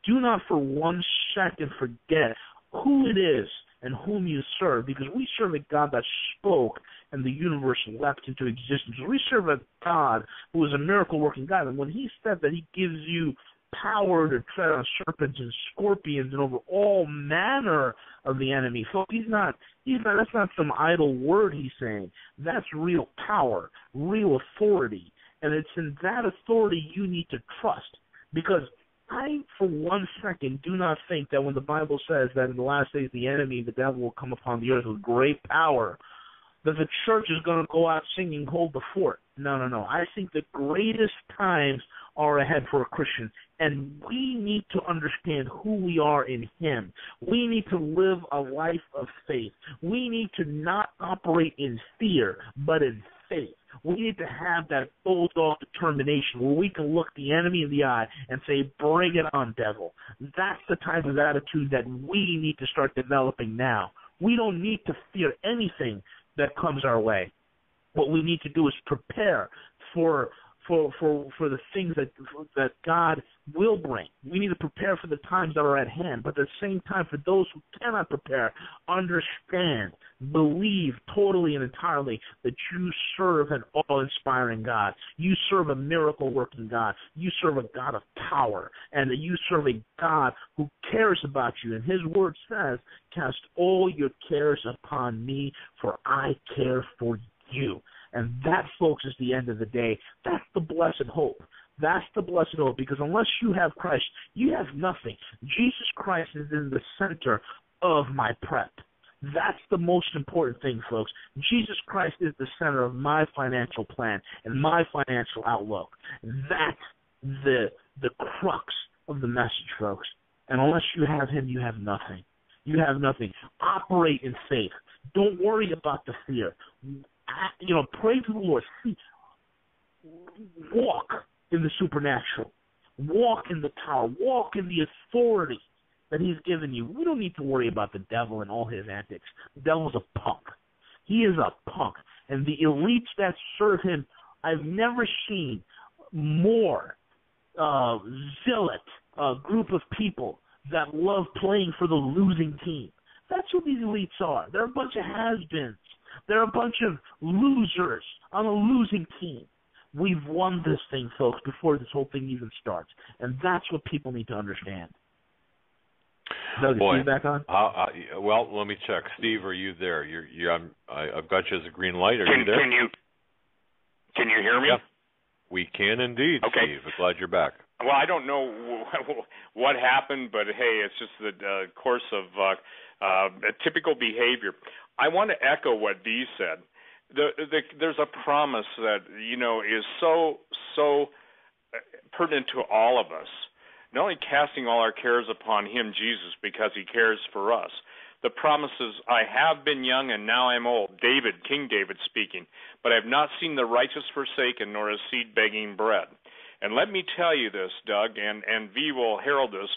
do not for 1 second forget who it is and whom you serve, because we serve a God that spoke and the universe leapt into existence. We serve a God who is a miracle-working God, and when he said that he gives you power to tread on serpents and scorpions and over all manner of the enemy, so that's not some idle word he's saying. That's real power, real authority, and it's in that authority you need to trust, because I, for 1 second, do not think that when the Bible says that in the last days the enemy, the devil, will come upon the earth with great power, that the church is going to go out singing Hold the Fort. No. I think the greatest times are ahead for a Christian, and we need to understand who we are in him. We need to live a life of faith. We need to not operate in fear, but in faith. We need to have that bulldog determination where we can look the enemy in the eye and say, bring it on, devil. That's the type of attitude that we need to start developing now. We don't need to fear anything that comes our way. What we need to do is prepare for the things that God will bring. We need to prepare for the times that are at hand, but at the same time, for those who cannot prepare, understand, believe totally and entirely that you serve an awe-inspiring God. You serve a miracle-working God. You serve a God of power, and that you serve a God who cares about you. And his word says, cast all your cares upon me, for I care for you. And that, folks, is the end of the day. That's the blessed hope. That's the blessed hope, because unless you have Christ, you have nothing. Jesus Christ is in the center of my prep. That's the most important thing, folks. Jesus Christ is the center of my financial plan and my financial outlook. That's the crux of the message, folks. And unless you have him, you have nothing. You have nothing. Operate in faith. Don't worry about the fear. Pray to the Lord. Walk in the supernatural. Walk in the power. Walk in the authority that he's given you. We don't need to worry about the devil and all his antics. The devil's a punk. He is a punk. And the elites that serve him, I've never seen more zealot group of people that love playing for the losing team. That's what these elites are. They're a bunch of has-beens. They're a bunch of losers on a losing team. We've won this thing, folks, before this whole thing even starts. And that's what people need to understand. Doug, is Steve back on? Well, let me check. Steve, are you there? I've got you as a green light. Are you there? Can you hear me? Yeah. We can indeed, okay. Steve. I'm glad you're back. Well, I don't know what happened, but hey, it's just the course of typical behavior. I want to echo what Dee said. There's a promise that is so pertinent to all of us. Not only casting all our cares upon Him, Jesus, because He cares for us. The promise is, I have been young and now I'm old. David, King David speaking. But I have not seen the righteous forsaken, nor his seed begging bread. And let me tell you this, Doug, and V will herald this.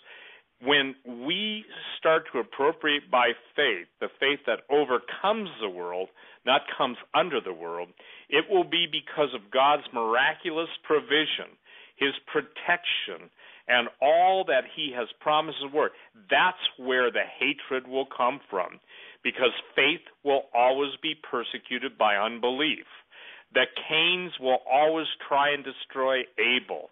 When we start to appropriate by faith, the faith that overcomes the world, not comes under the world, it will be because of God's miraculous provision, His protection, and all that He has promised His word. That's where the hatred will come from, because faith will always be persecuted by unbelief. The Cains will always try and destroy Abel,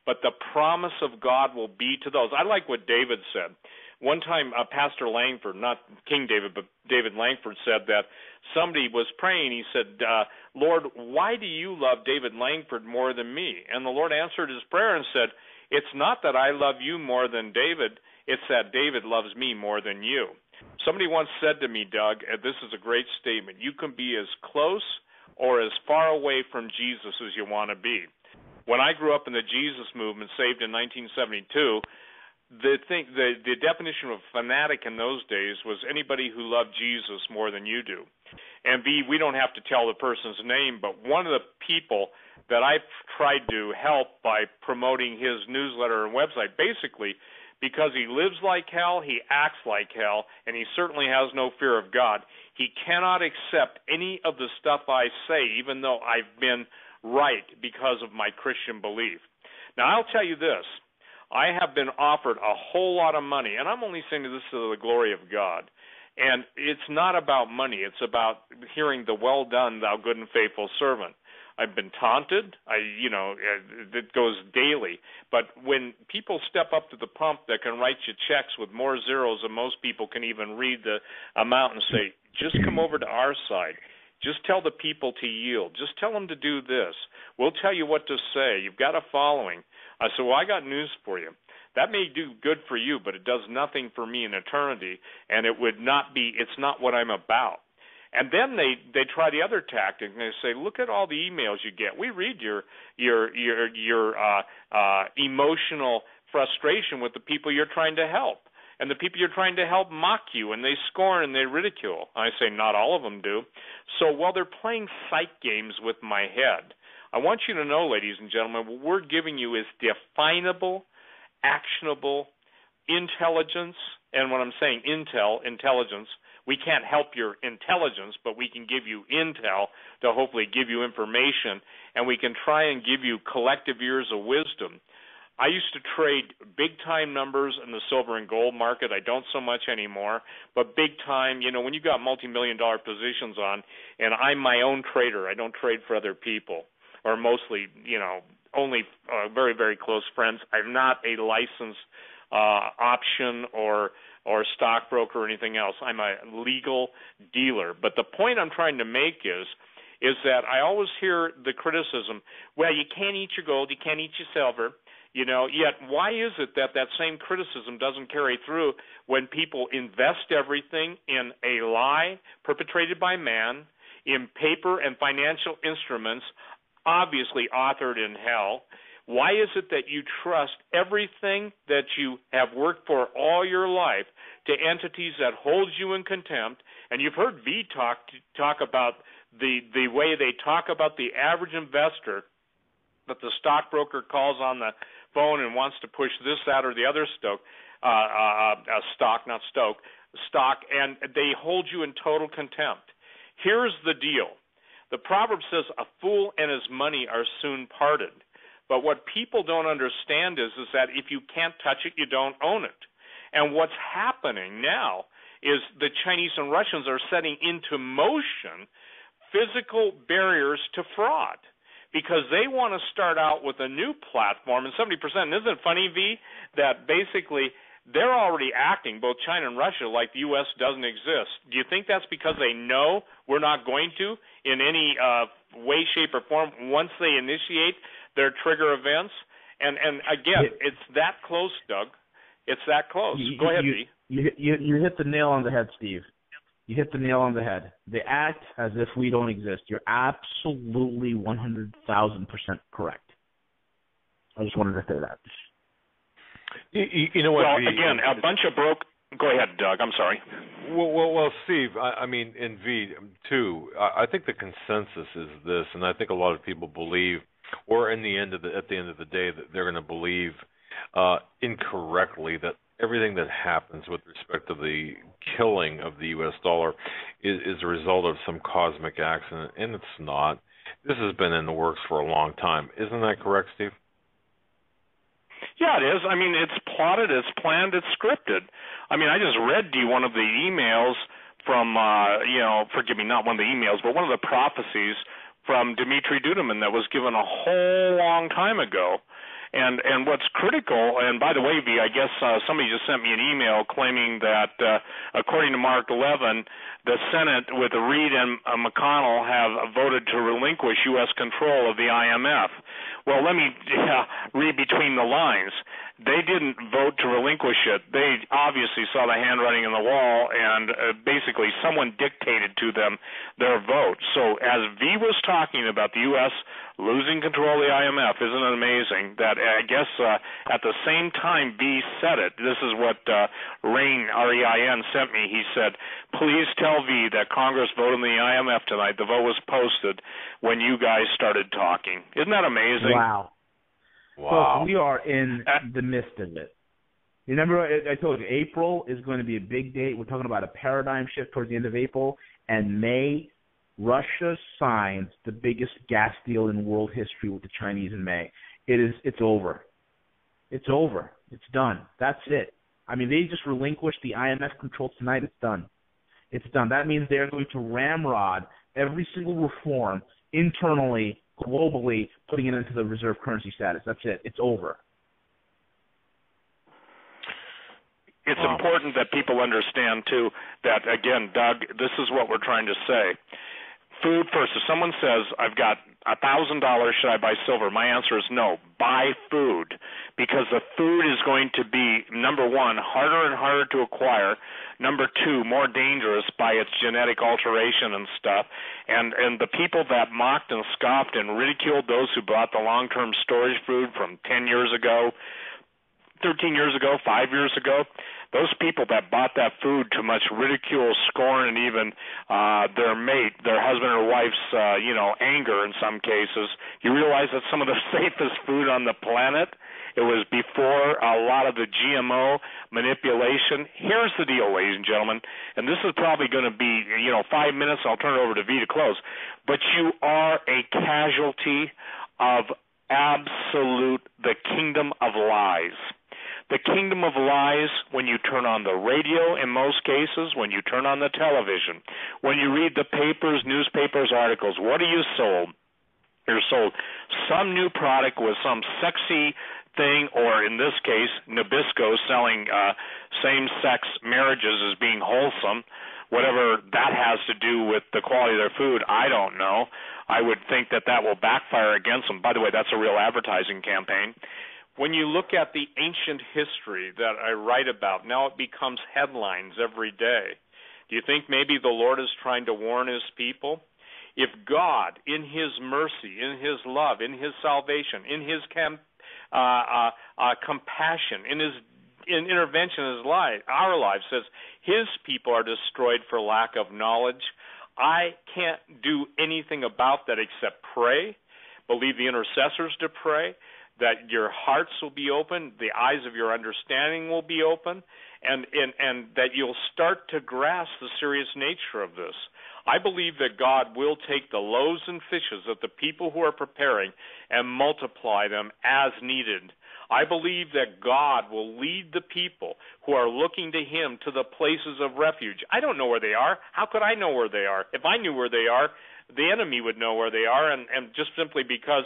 but the promise of God will be to those. I like what David said. One time, Pastor Langford, not King David, but David Langford said that somebody was praying. He said, Lord, why do you love David Langford more than me? And the Lord answered his prayer and said, it's not that I love you more than David, it's that David loves me more than you. Somebody once said to me, Doug, and this is a great statement, you can be as close or as far away from Jesus as you want to be. When I grew up in the Jesus movement, saved in 1972, the definition of fanatic in those days was anybody who loved Jesus more than you do. And B, we don't have to tell the person's name, but one of the people that I've tried to help by promoting his newsletter and website, basically because he lives like hell, he acts like hell, and he certainly has no fear of God, he cannot accept any of the stuff I say, even though I've been right because of my Christian belief. Now, I'll tell you this. I have been offered a whole lot of money, and I'm only saying this to the glory of God. And it's not about money. It's about hearing the well done, thou good and faithful servant. I've been taunted. It goes daily. But when people step up to the pump that can write you checks with more zeros than most people can even read the amount and say, just come over to our side. Just tell the people to yield. Just tell them to do this. We'll tell you what to say. You've got a following. So I got news for you. That may do good for you, but it does nothing for me in eternity, and it's not what I'm about. And then they try the other tactic, and they say, look at all the emails you get. We read your emotional frustration with the people you're trying to help. And the people you're trying to help mock you, and they scorn and they ridicule. I say not all of them do. So while they're playing psych games with my head, I want you to know, ladies and gentlemen, what we're giving you is definable, actionable intelligence. And when I'm saying intelligence, we can't help your intelligence, but we can give you intel to hopefully give you information, and we can try and give you collective years of wisdom. I used to trade big-time numbers in the silver and gold market. I don't so much anymore, but big-time, when you got multi-million-dollar positions on, and I'm my own trader. I don't trade for other people, or mostly, only very, very close friends. I'm not a licensed option or stockbroker or anything else. I'm a legal dealer. But the point I'm trying to make is that I always hear the criticism, well, you can't eat your gold, you can't eat your silver. Yet why is it that same criticism doesn't carry through when people invest everything in a lie perpetrated by man, in paper and financial instruments, obviously authored in hell? Why is it that you trust everything that you have worked for all your life to entities that hold you in contempt? And you've heard V talk about the way they talk about the average investor, that the stockbroker calls on the phone and wants to push this, that, or the other stock, and they hold you in total contempt. Here's the deal. The proverb says, a fool and his money are soon parted. But what people don't understand is that if you can't touch it, you don't own it. And what's happening now is the Chinese and Russians are setting into motion physical barriers to fraud, because they want to start out with a new platform. And 70%, and isn't it funny, V, that basically they're already acting, both China and Russia, like the U.S. doesn't exist. Do you think that's because they know we're not going to in any way, shape, or form once they initiate their trigger events? And again, it's that close, Doug. It's that close. Go ahead, V. You hit the nail on the head, Steve. You hit the nail on the head. They act as if we don't exist. You're absolutely 100,000% correct. I just wanted to say that. You know what? Well, again, a bunch of broke. Go ahead, Doug. I'm sorry. Well, Steve. I mean, in V too. I think the consensus is this, and I think a lot of people believe, or at the end of the day, that they're going to believe incorrectly that everything that happens with respect to the killing of the U.S. dollar is a result of some cosmic accident, and it's not. This has been in the works for a long time. Isn't that correct, Steve? Yeah, it is. I mean, it's plotted, it's planned, it's scripted. I mean, I just read to you one of the emails from, forgive me, not one of the emails, but one of the prophecies from Dmitry Duduman that was given a whole long time ago. And what's critical, and by the way, V, I guess somebody just sent me an email claiming that, according to Mark 11, the Senate with Reid and McConnell have voted to relinquish U.S. control of the IMF. Well, let me read between the lines. They didn't vote to relinquish it. They obviously saw the handwriting on the wall, and basically someone dictated to them their vote. So as V was talking about the U.S. losing control of the IMF, isn't it amazing that I guess at the same time V said it, this is what Rain, R-E-I-N, sent me. He said, please tell V that Congress voted in the IMF tonight. The vote was posted when you guys started talking. Isn't that amazing? Wow. Folks, we are in the midst of it. Remember, I told you, April is going to be a big date. We're talking about a paradigm shift towards the end of April. And May, Russia signs the biggest gas deal in world history with the Chinese in May. It's over. It's over. It's done. That's it. I mean, they just relinquished the IMF control tonight. It's done. It's done. That means they're going to ramrod every single reform internally, globally, putting it into the reserve currency status. That's it. It's over. It's important that people understand, too, that, again, Doug, this is what we're trying to say. Food first. If someone says, I've got $1,000, should I buy silver? My answer is no. Buy food, because the food is going to be, number one, harder and harder to acquire, number two, more dangerous by its genetic alteration and stuff. And the people that mocked and scoffed and ridiculed those who bought the long-term storage food from 10 years ago, 13 years ago, 5 years ago, those people that bought that food to much ridicule, scorn, and even their mate, their husband or wife's, anger in some cases, you realize that some of the safest food on the planet, it was before a lot of the GMO manipulation. Here's the deal, ladies and gentlemen, and this is probably going to be, 5 minutes. I'll turn it over to V to close. But you are a casualty of the kingdom of lies. The kingdom of lies when you turn on the radio in most cases, when you turn on the television, when you read the papers, newspapers, articles. What are you sold? You're sold some new product with some sexy thing, or in this case, Nabisco selling same-sex marriages as being wholesome. Whatever that has to do with the quality of their food, I don't know. I would think that will backfire against them. By the way, that's a real advertising campaign. When you look at the ancient history that I write about, now it becomes headlines every day. Do you think maybe the Lord is trying to warn his people? If God, in his mercy, in his love, in his salvation, in his compassion, in his intervention in our lives, says his people are destroyed for lack of knowledge, I can't do anything about that except pray, believe the intercessors to pray, that your hearts will be open, the eyes of your understanding will be open, and that you'll start to grasp the serious nature of this. I believe that God will take the loaves and fishes of the people who are preparing and multiply them as needed. I believe that God will lead the people who are looking to Him to the places of refuge. I don't know where they are. How could I know where they are? If I knew where they are, the enemy would know where they are, and just simply because,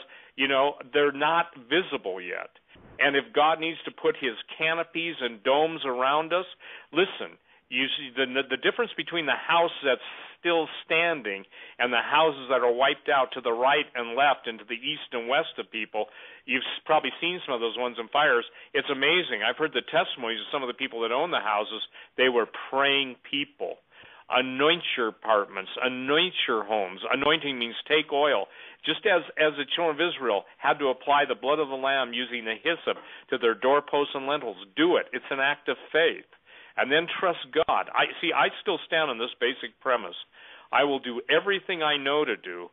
they're not visible yet. And if God needs to put His canopies and domes around us, listen, you see the difference between the house that's still standing and the houses that are wiped out to the right and left and to the east and west of people. You've probably seen some of those ones in fires. It's amazing. I've heard the testimonies of some of the people that own the houses. They were praying people. Anoint your apartments, anoint your homes. Anointing means take oil. Just as the children of Israel had to apply the blood of the lamb using the hyssop to their doorposts and lintels, do it. It's an act of faith. And then trust God. I still stand on this basic premise. I will do everything I know to do,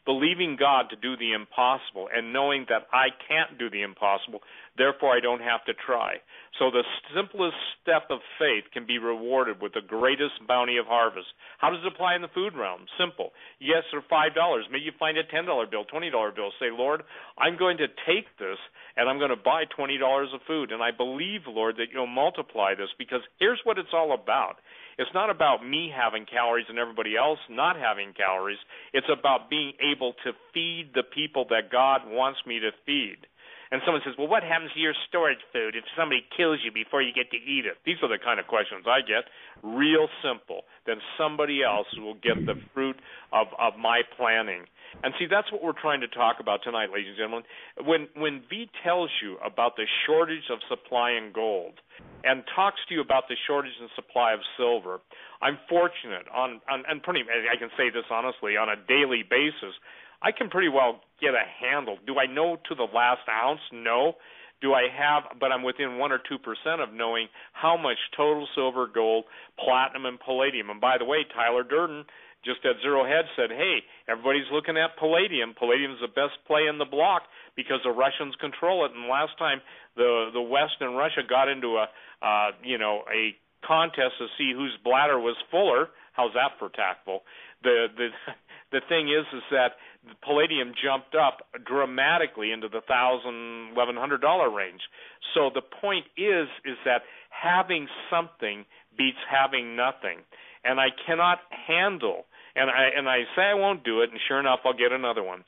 believing God to do the impossible and knowing that I can't do the impossible, therefore I don't have to try. So the simplest step of faith can be rewarded with the greatest bounty of harvest. How does it apply in the food realm? Simple. Yes, for $5. Maybe you find a $10 bill, $20 bill. Say, Lord, I'm going to take this and I'm going to buy $20 of food. And I believe, Lord, that you'll multiply this, because here's what it's all about. It's not about me having calories and everybody else not having calories. It's about being able to feed the people that God wants me to feed. And someone says, well, what happens to your storage food if somebody kills you before you get to eat it? These are the kind of questions I get. Real simple. Then somebody else will get the fruit of my planning. And see, that's what we're trying to talk about tonight, ladies and gentlemen. When V tells you about the shortage of supply in gold and talks to you about the shortage in supply of silver, I'm fortunate and I can say this honestly, on a daily basis, I can pretty well get a handle. Do I know to the last ounce? No. But I'm within 1 or 2% of knowing how much total silver, gold, platinum, and palladium. And by the way, Tyler Durden, just at Zero Hedge, said, hey, everybody's looking at palladium. Palladium is the best play in the block because the Russians control it. And last time the West and Russia got into a contest to see whose bladder was fuller. How's that for tactful? The thing is that palladium jumped up dramatically into the $1,000, $1,100 range. So the point is that having something beats having nothing. And I cannot handle, and I say I won't do it, and sure enough, I'll get another one.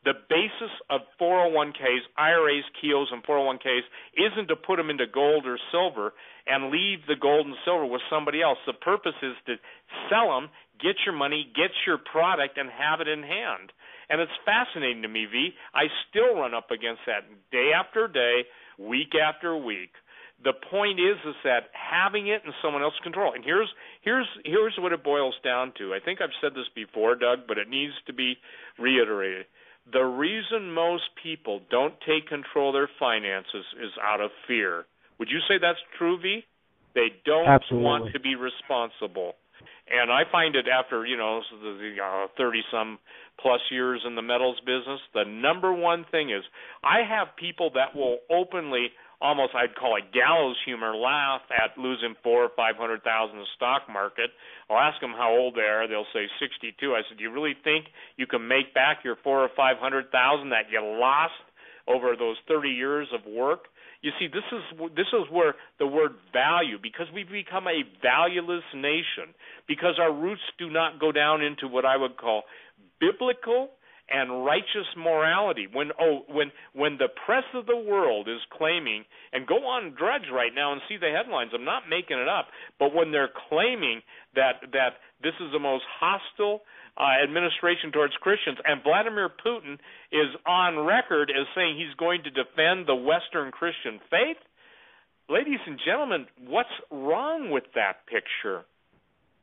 The basis of 401ks, IRAs, KEOs, and 401ks isn't to put them into gold or silver and leave the gold and silver with somebody else. The purpose is to sell them, get your money, get your product, and have it in hand. And it's fascinating to me, V. I still run up against that day after day, week after week. The point is that having it in someone else's control. And here's what it boils down to. I think I've said this before, Doug, but it needs to be reiterated. The reason most people don't take control of their finances is out of fear. Would you say that's true, V? They don't want to be responsible. And I find it after, 30-some plus years in the metals business, the number one thing is I have people that will openly, almost I'd call it gallows humor, laugh at losing $400,000 or $500,000 in the stock market. I'll ask them how old they are. They'll say 62. I said, do you really think you can make back your $400,000 or $500,000 that you lost over those 30 years of work? You see, this is where the word value, because we've become a valueless nation, because our roots do not go down into what I would call biblical and righteous morality. When the press of the world is claiming, and go on Drudge right now and see the headlines, I'm not making it up, but when they're claiming that this is the most hostile administration towards Christians, and Vladimir Putin is on record as saying he's going to defend the Western Christian faith, ladies and gentlemen, what's wrong with that picture?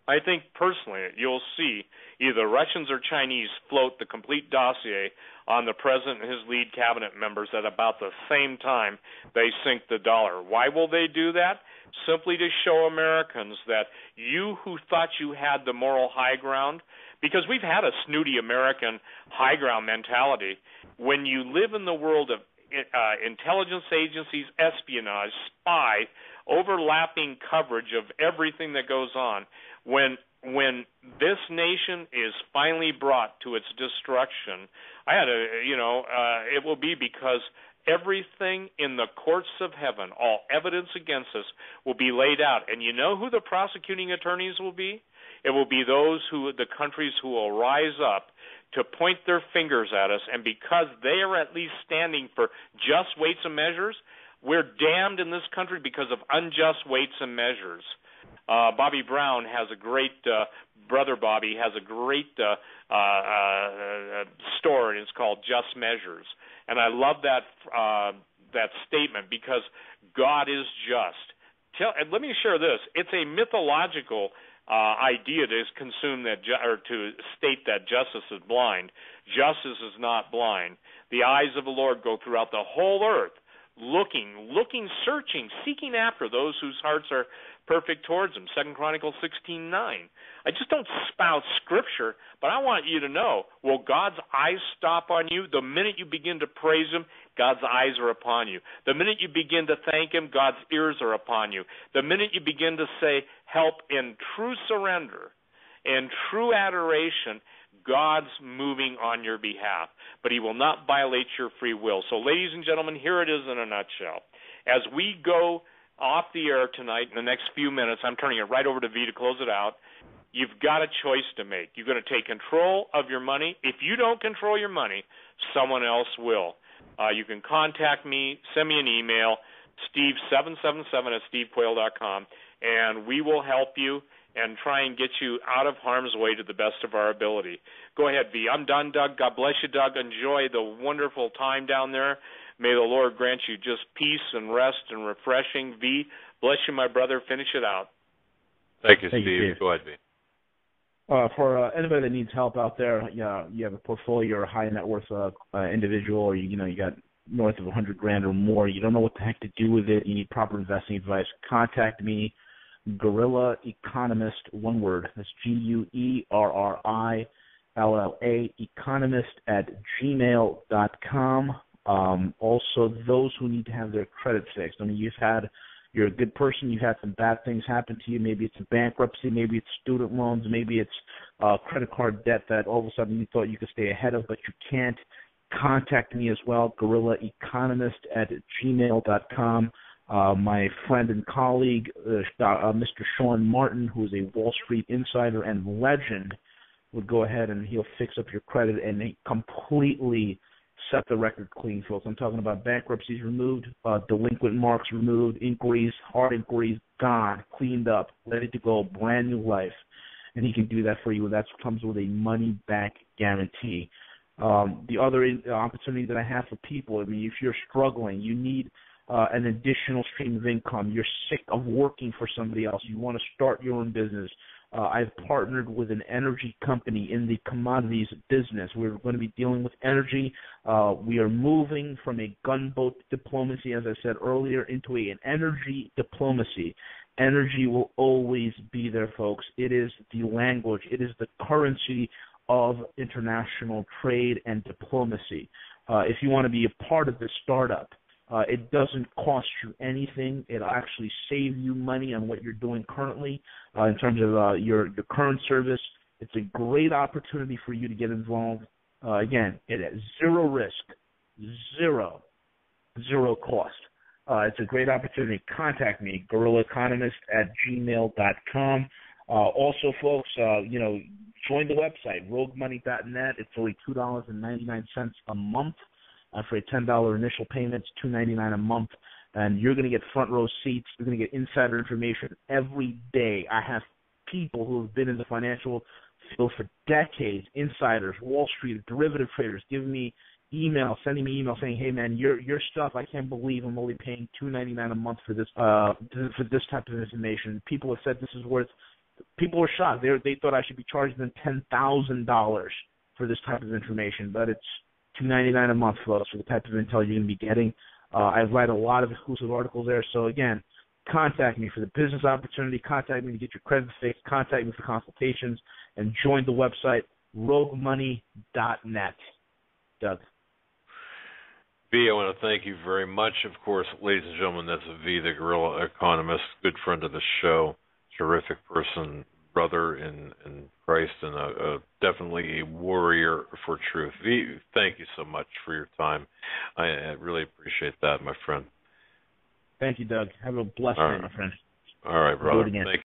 I think personally you'll see either Russians or Chinese float the complete dossier on the president and his lead cabinet members at about the same time they sink the dollar. Why will they do that? Simply to show Americans that you who thought you had the moral high ground, because we've had a snooty American high ground mentality. When you live in the world of intelligence agencies, espionage, spy, overlapping coverage of everything that goes on. When this nation is finally brought to its destruction, it will be because everything in the courts of heaven, all evidence against us, will be laid out. And you know who the prosecuting attorneys will be? It will be the countries who will rise up to point their fingers at us, and because they are at least standing for just weights and measures, we're damned in this country because of unjust weights and measures. Bobby Brown has a great, Brother Bobby has a great story, and it's called Just Measures. And I love that statement because God is just. And let me share this. It's a mythological idea to to state that justice is blind. Justice is not blind. The eyes of the Lord go throughout the whole earth, looking, searching, seeking after those whose hearts are perfect towards him. 2 Chronicles 16:9. I just don't spout scripture, but I want you to know, will God's eyes stop on you? The minute you begin to praise him, God's eyes are upon you. The minute you begin to thank him, God's ears are upon you. The minute you begin to say help in true surrender and true adoration, God's moving on your behalf, but he will not violate your free will. So, ladies and gentlemen, here it is in a nutshell. As we go off the air tonight in the next few minutes, I'm turning it right over to V to close it out. You've got a choice to make. You're going to take control of your money. If you don't control your money, someone else will. You can contact me, send me an email, steve777@stevequayle.com, and we will help you and try and get you out of harm's way to the best of our ability. Go ahead, V. I'm done, Doug. God bless you, Doug. Enjoy the wonderful time down there. May the Lord grant you just peace and rest and refreshing. V, bless you, my brother. Finish it out. Thank you, Steve. Go ahead, V. For anybody that needs help out there, you have a portfolio, you're a high net worth individual, or you got north of $100,000 or more. You don't know what the heck to do with it. You need proper investing advice. Contact me, Guerrilla Economist, one word. That's GUERRILLA economist@gmail.com. Also, those who need to have their credit fixed. I mean, you're a good person, you've had some bad things happen to you. Maybe it's a bankruptcy, maybe it's student loans, maybe it's credit card debt that all of a sudden you thought you could stay ahead of, but you can't. Contact me as well, GuerrillaEconomist@gmail.com. My friend and colleague, Mr. Sean Martin, who is a Wall Street insider and legend, would go ahead and he'll fix up your credit and completely set the record clean, folks. I'm talking about bankruptcies removed, delinquent marks removed, inquiries, hard inquiries gone, cleaned up, ready to go, brand new life. And he can do that for you. That comes with a money-back guarantee. The other opportunity that I have for people, I mean, if you're struggling, you need an additional stream of income, you're sick of working for somebody else, you want to start your own business, I've partnered with an energy company in the commodities business. We're going to be dealing with energy. We are moving from a gunboat diplomacy, as I said earlier, into an energy diplomacy. Energy will always be there, folks. It is the language. It is the currency of international trade and diplomacy. If you want to be a part of this startup, it doesn't cost you anything. It'll actually save you money on what you're doing currently in terms of your current service. It's a great opportunity for you to get involved. Again, it has zero risk, zero cost. It's a great opportunity. Contact me, GuerrillaEconomist@gmail.com. Also, folks, join the website, roguemoney.net. It's only $2.99 a month. For a $10 initial payment, it's $2.99 a month, and you're going to get front row seats. You're going to get insider information every day. I have people who have been in the financial field for decades, insiders, Wall Street, derivative traders, giving me email, sending me email saying, "Hey man, your stuff, I can't believe I'm only paying $2.99 a month for this type of information." People have said this is worth. People were shocked. They thought I should be charging them $10,000 for this type of information, but it's $2.99 a month, folks, for the type of intel you're going to be getting. I write a lot of exclusive articles there. So, again, contact me for the business opportunity. Contact me to get your credit fixed. Contact me for consultations. And join the website, roguemoney.net. Doug. V, I want to thank you very much. Of course, ladies and gentlemen, that's V, the Guerrilla Economist, good friend of the show, terrific person, brother in Christ, and definitely a warrior for truth. V, thank you so much for your time. I really appreciate that, my friend. Thank you, Doug. Have a blessed day, my friend. All right, brother. Do it again. Thank